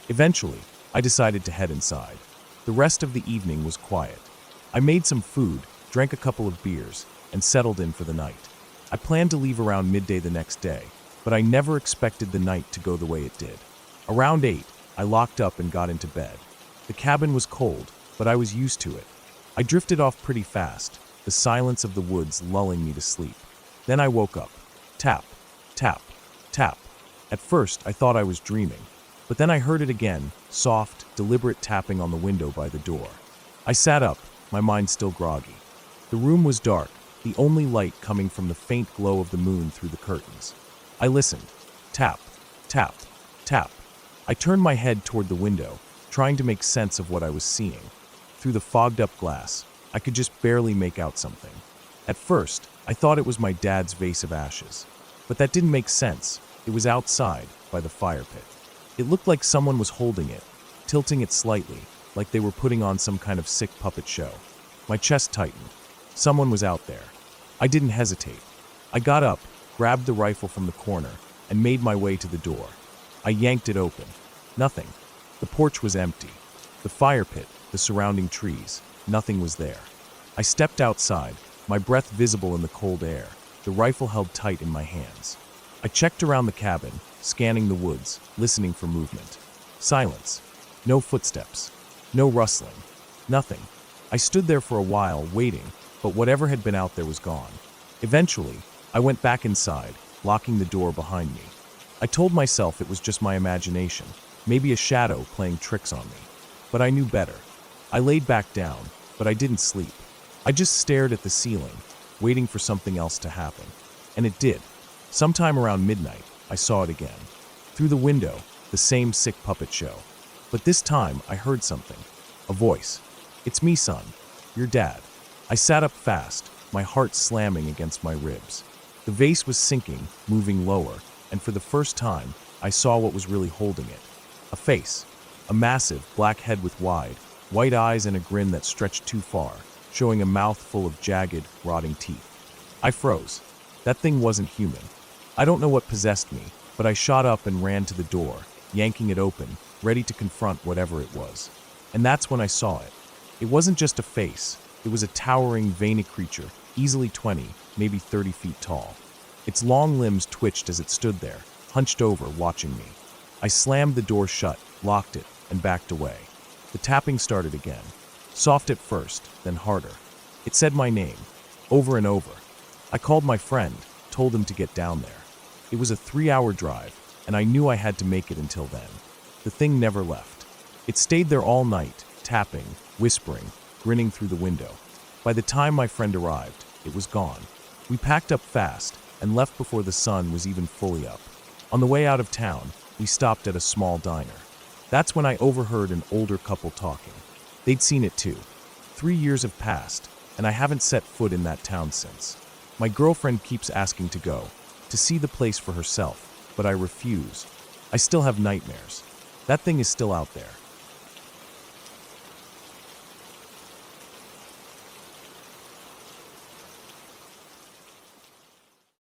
Eventually, I decided to head inside. The rest of the evening was quiet. I made some food, drank a couple of beers, and settled in for the night. I planned to leave around midday the next day, but I never expected the night to go the way it did. Around 8, I locked up and got into bed. The cabin was cold, but I was used to it. I drifted off pretty fast, the silence of the woods lulling me to sleep. Then I woke up. Tap, tap, tap. At first, I thought I was dreaming, but then I heard it again, soft, deliberate tapping on the window by the door. I sat up, my mind still groggy. The room was dark, the only light coming from the faint glow of the moon through the curtains. I listened. Tap, tap, tap. I turned my head toward the window, trying to make sense of what I was seeing. Through the fogged-up glass, I could just barely make out something. At first, I thought it was my dad's vase of ashes. But that didn't make sense. It was outside, by the fire pit. It looked like someone was holding it, tilting it slightly, like they were putting on some kind of sick puppet show. My chest tightened. Someone was out there. I didn't hesitate. I got up, grabbed the rifle from the corner, and made my way to the door. I yanked it open. Nothing. The porch was empty. The fire pit, the surrounding trees, nothing was there. I stepped outside, my breath visible in the cold air, the rifle held tight in my hands. I checked around the cabin, scanning the woods, listening for movement. Silence. No footsteps. No rustling. Nothing. I stood there for a while, waiting, but whatever had been out there was gone. Eventually, I went back inside, locking the door behind me. I told myself it was just my imagination, maybe a shadow playing tricks on me. But I knew better. I laid back down, but I didn't sleep. I just stared at the ceiling, waiting for something else to happen. And it did. Sometime around midnight, I saw it again. Through the window, the same sick puppet show. But this time, I heard something. A voice. "It's me, son. Your dad." I sat up fast, my heart slamming against my ribs. The vase was sinking, moving lower, and for the first time, I saw what was really holding it. A face. A massive, black head with wide, white eyes and a grin that stretched too far, showing a mouth full of jagged, rotting teeth. I froze. That thing wasn't human. I don't know what possessed me, but I shot up and ran to the door, yanking it open, ready to confront whatever it was. And that's when I saw it. It wasn't just a face. It was a towering, veiny creature, easily 20, maybe 30 feet tall. Its long limbs twitched as it stood there, hunched over, watching me. I slammed the door shut, locked it, and backed away. The tapping started again. Soft at first, then harder. It said my name, over and over. I called my friend, told him to get down there. It was a 3-hour drive, and I knew I had to make it until then. The thing never left. It stayed there all night, tapping, whispering, grinning through the window. By the time my friend arrived, it was gone. We packed up fast and left before the sun was even fully up. On the way out of town, we stopped at a small diner. That's when I overheard an older couple talking. They'd seen it too. 3 years have passed, and I haven't set foot in that town since. My girlfriend keeps asking to go, to see the place for herself, but I refuse. I still have nightmares. That thing is still out there.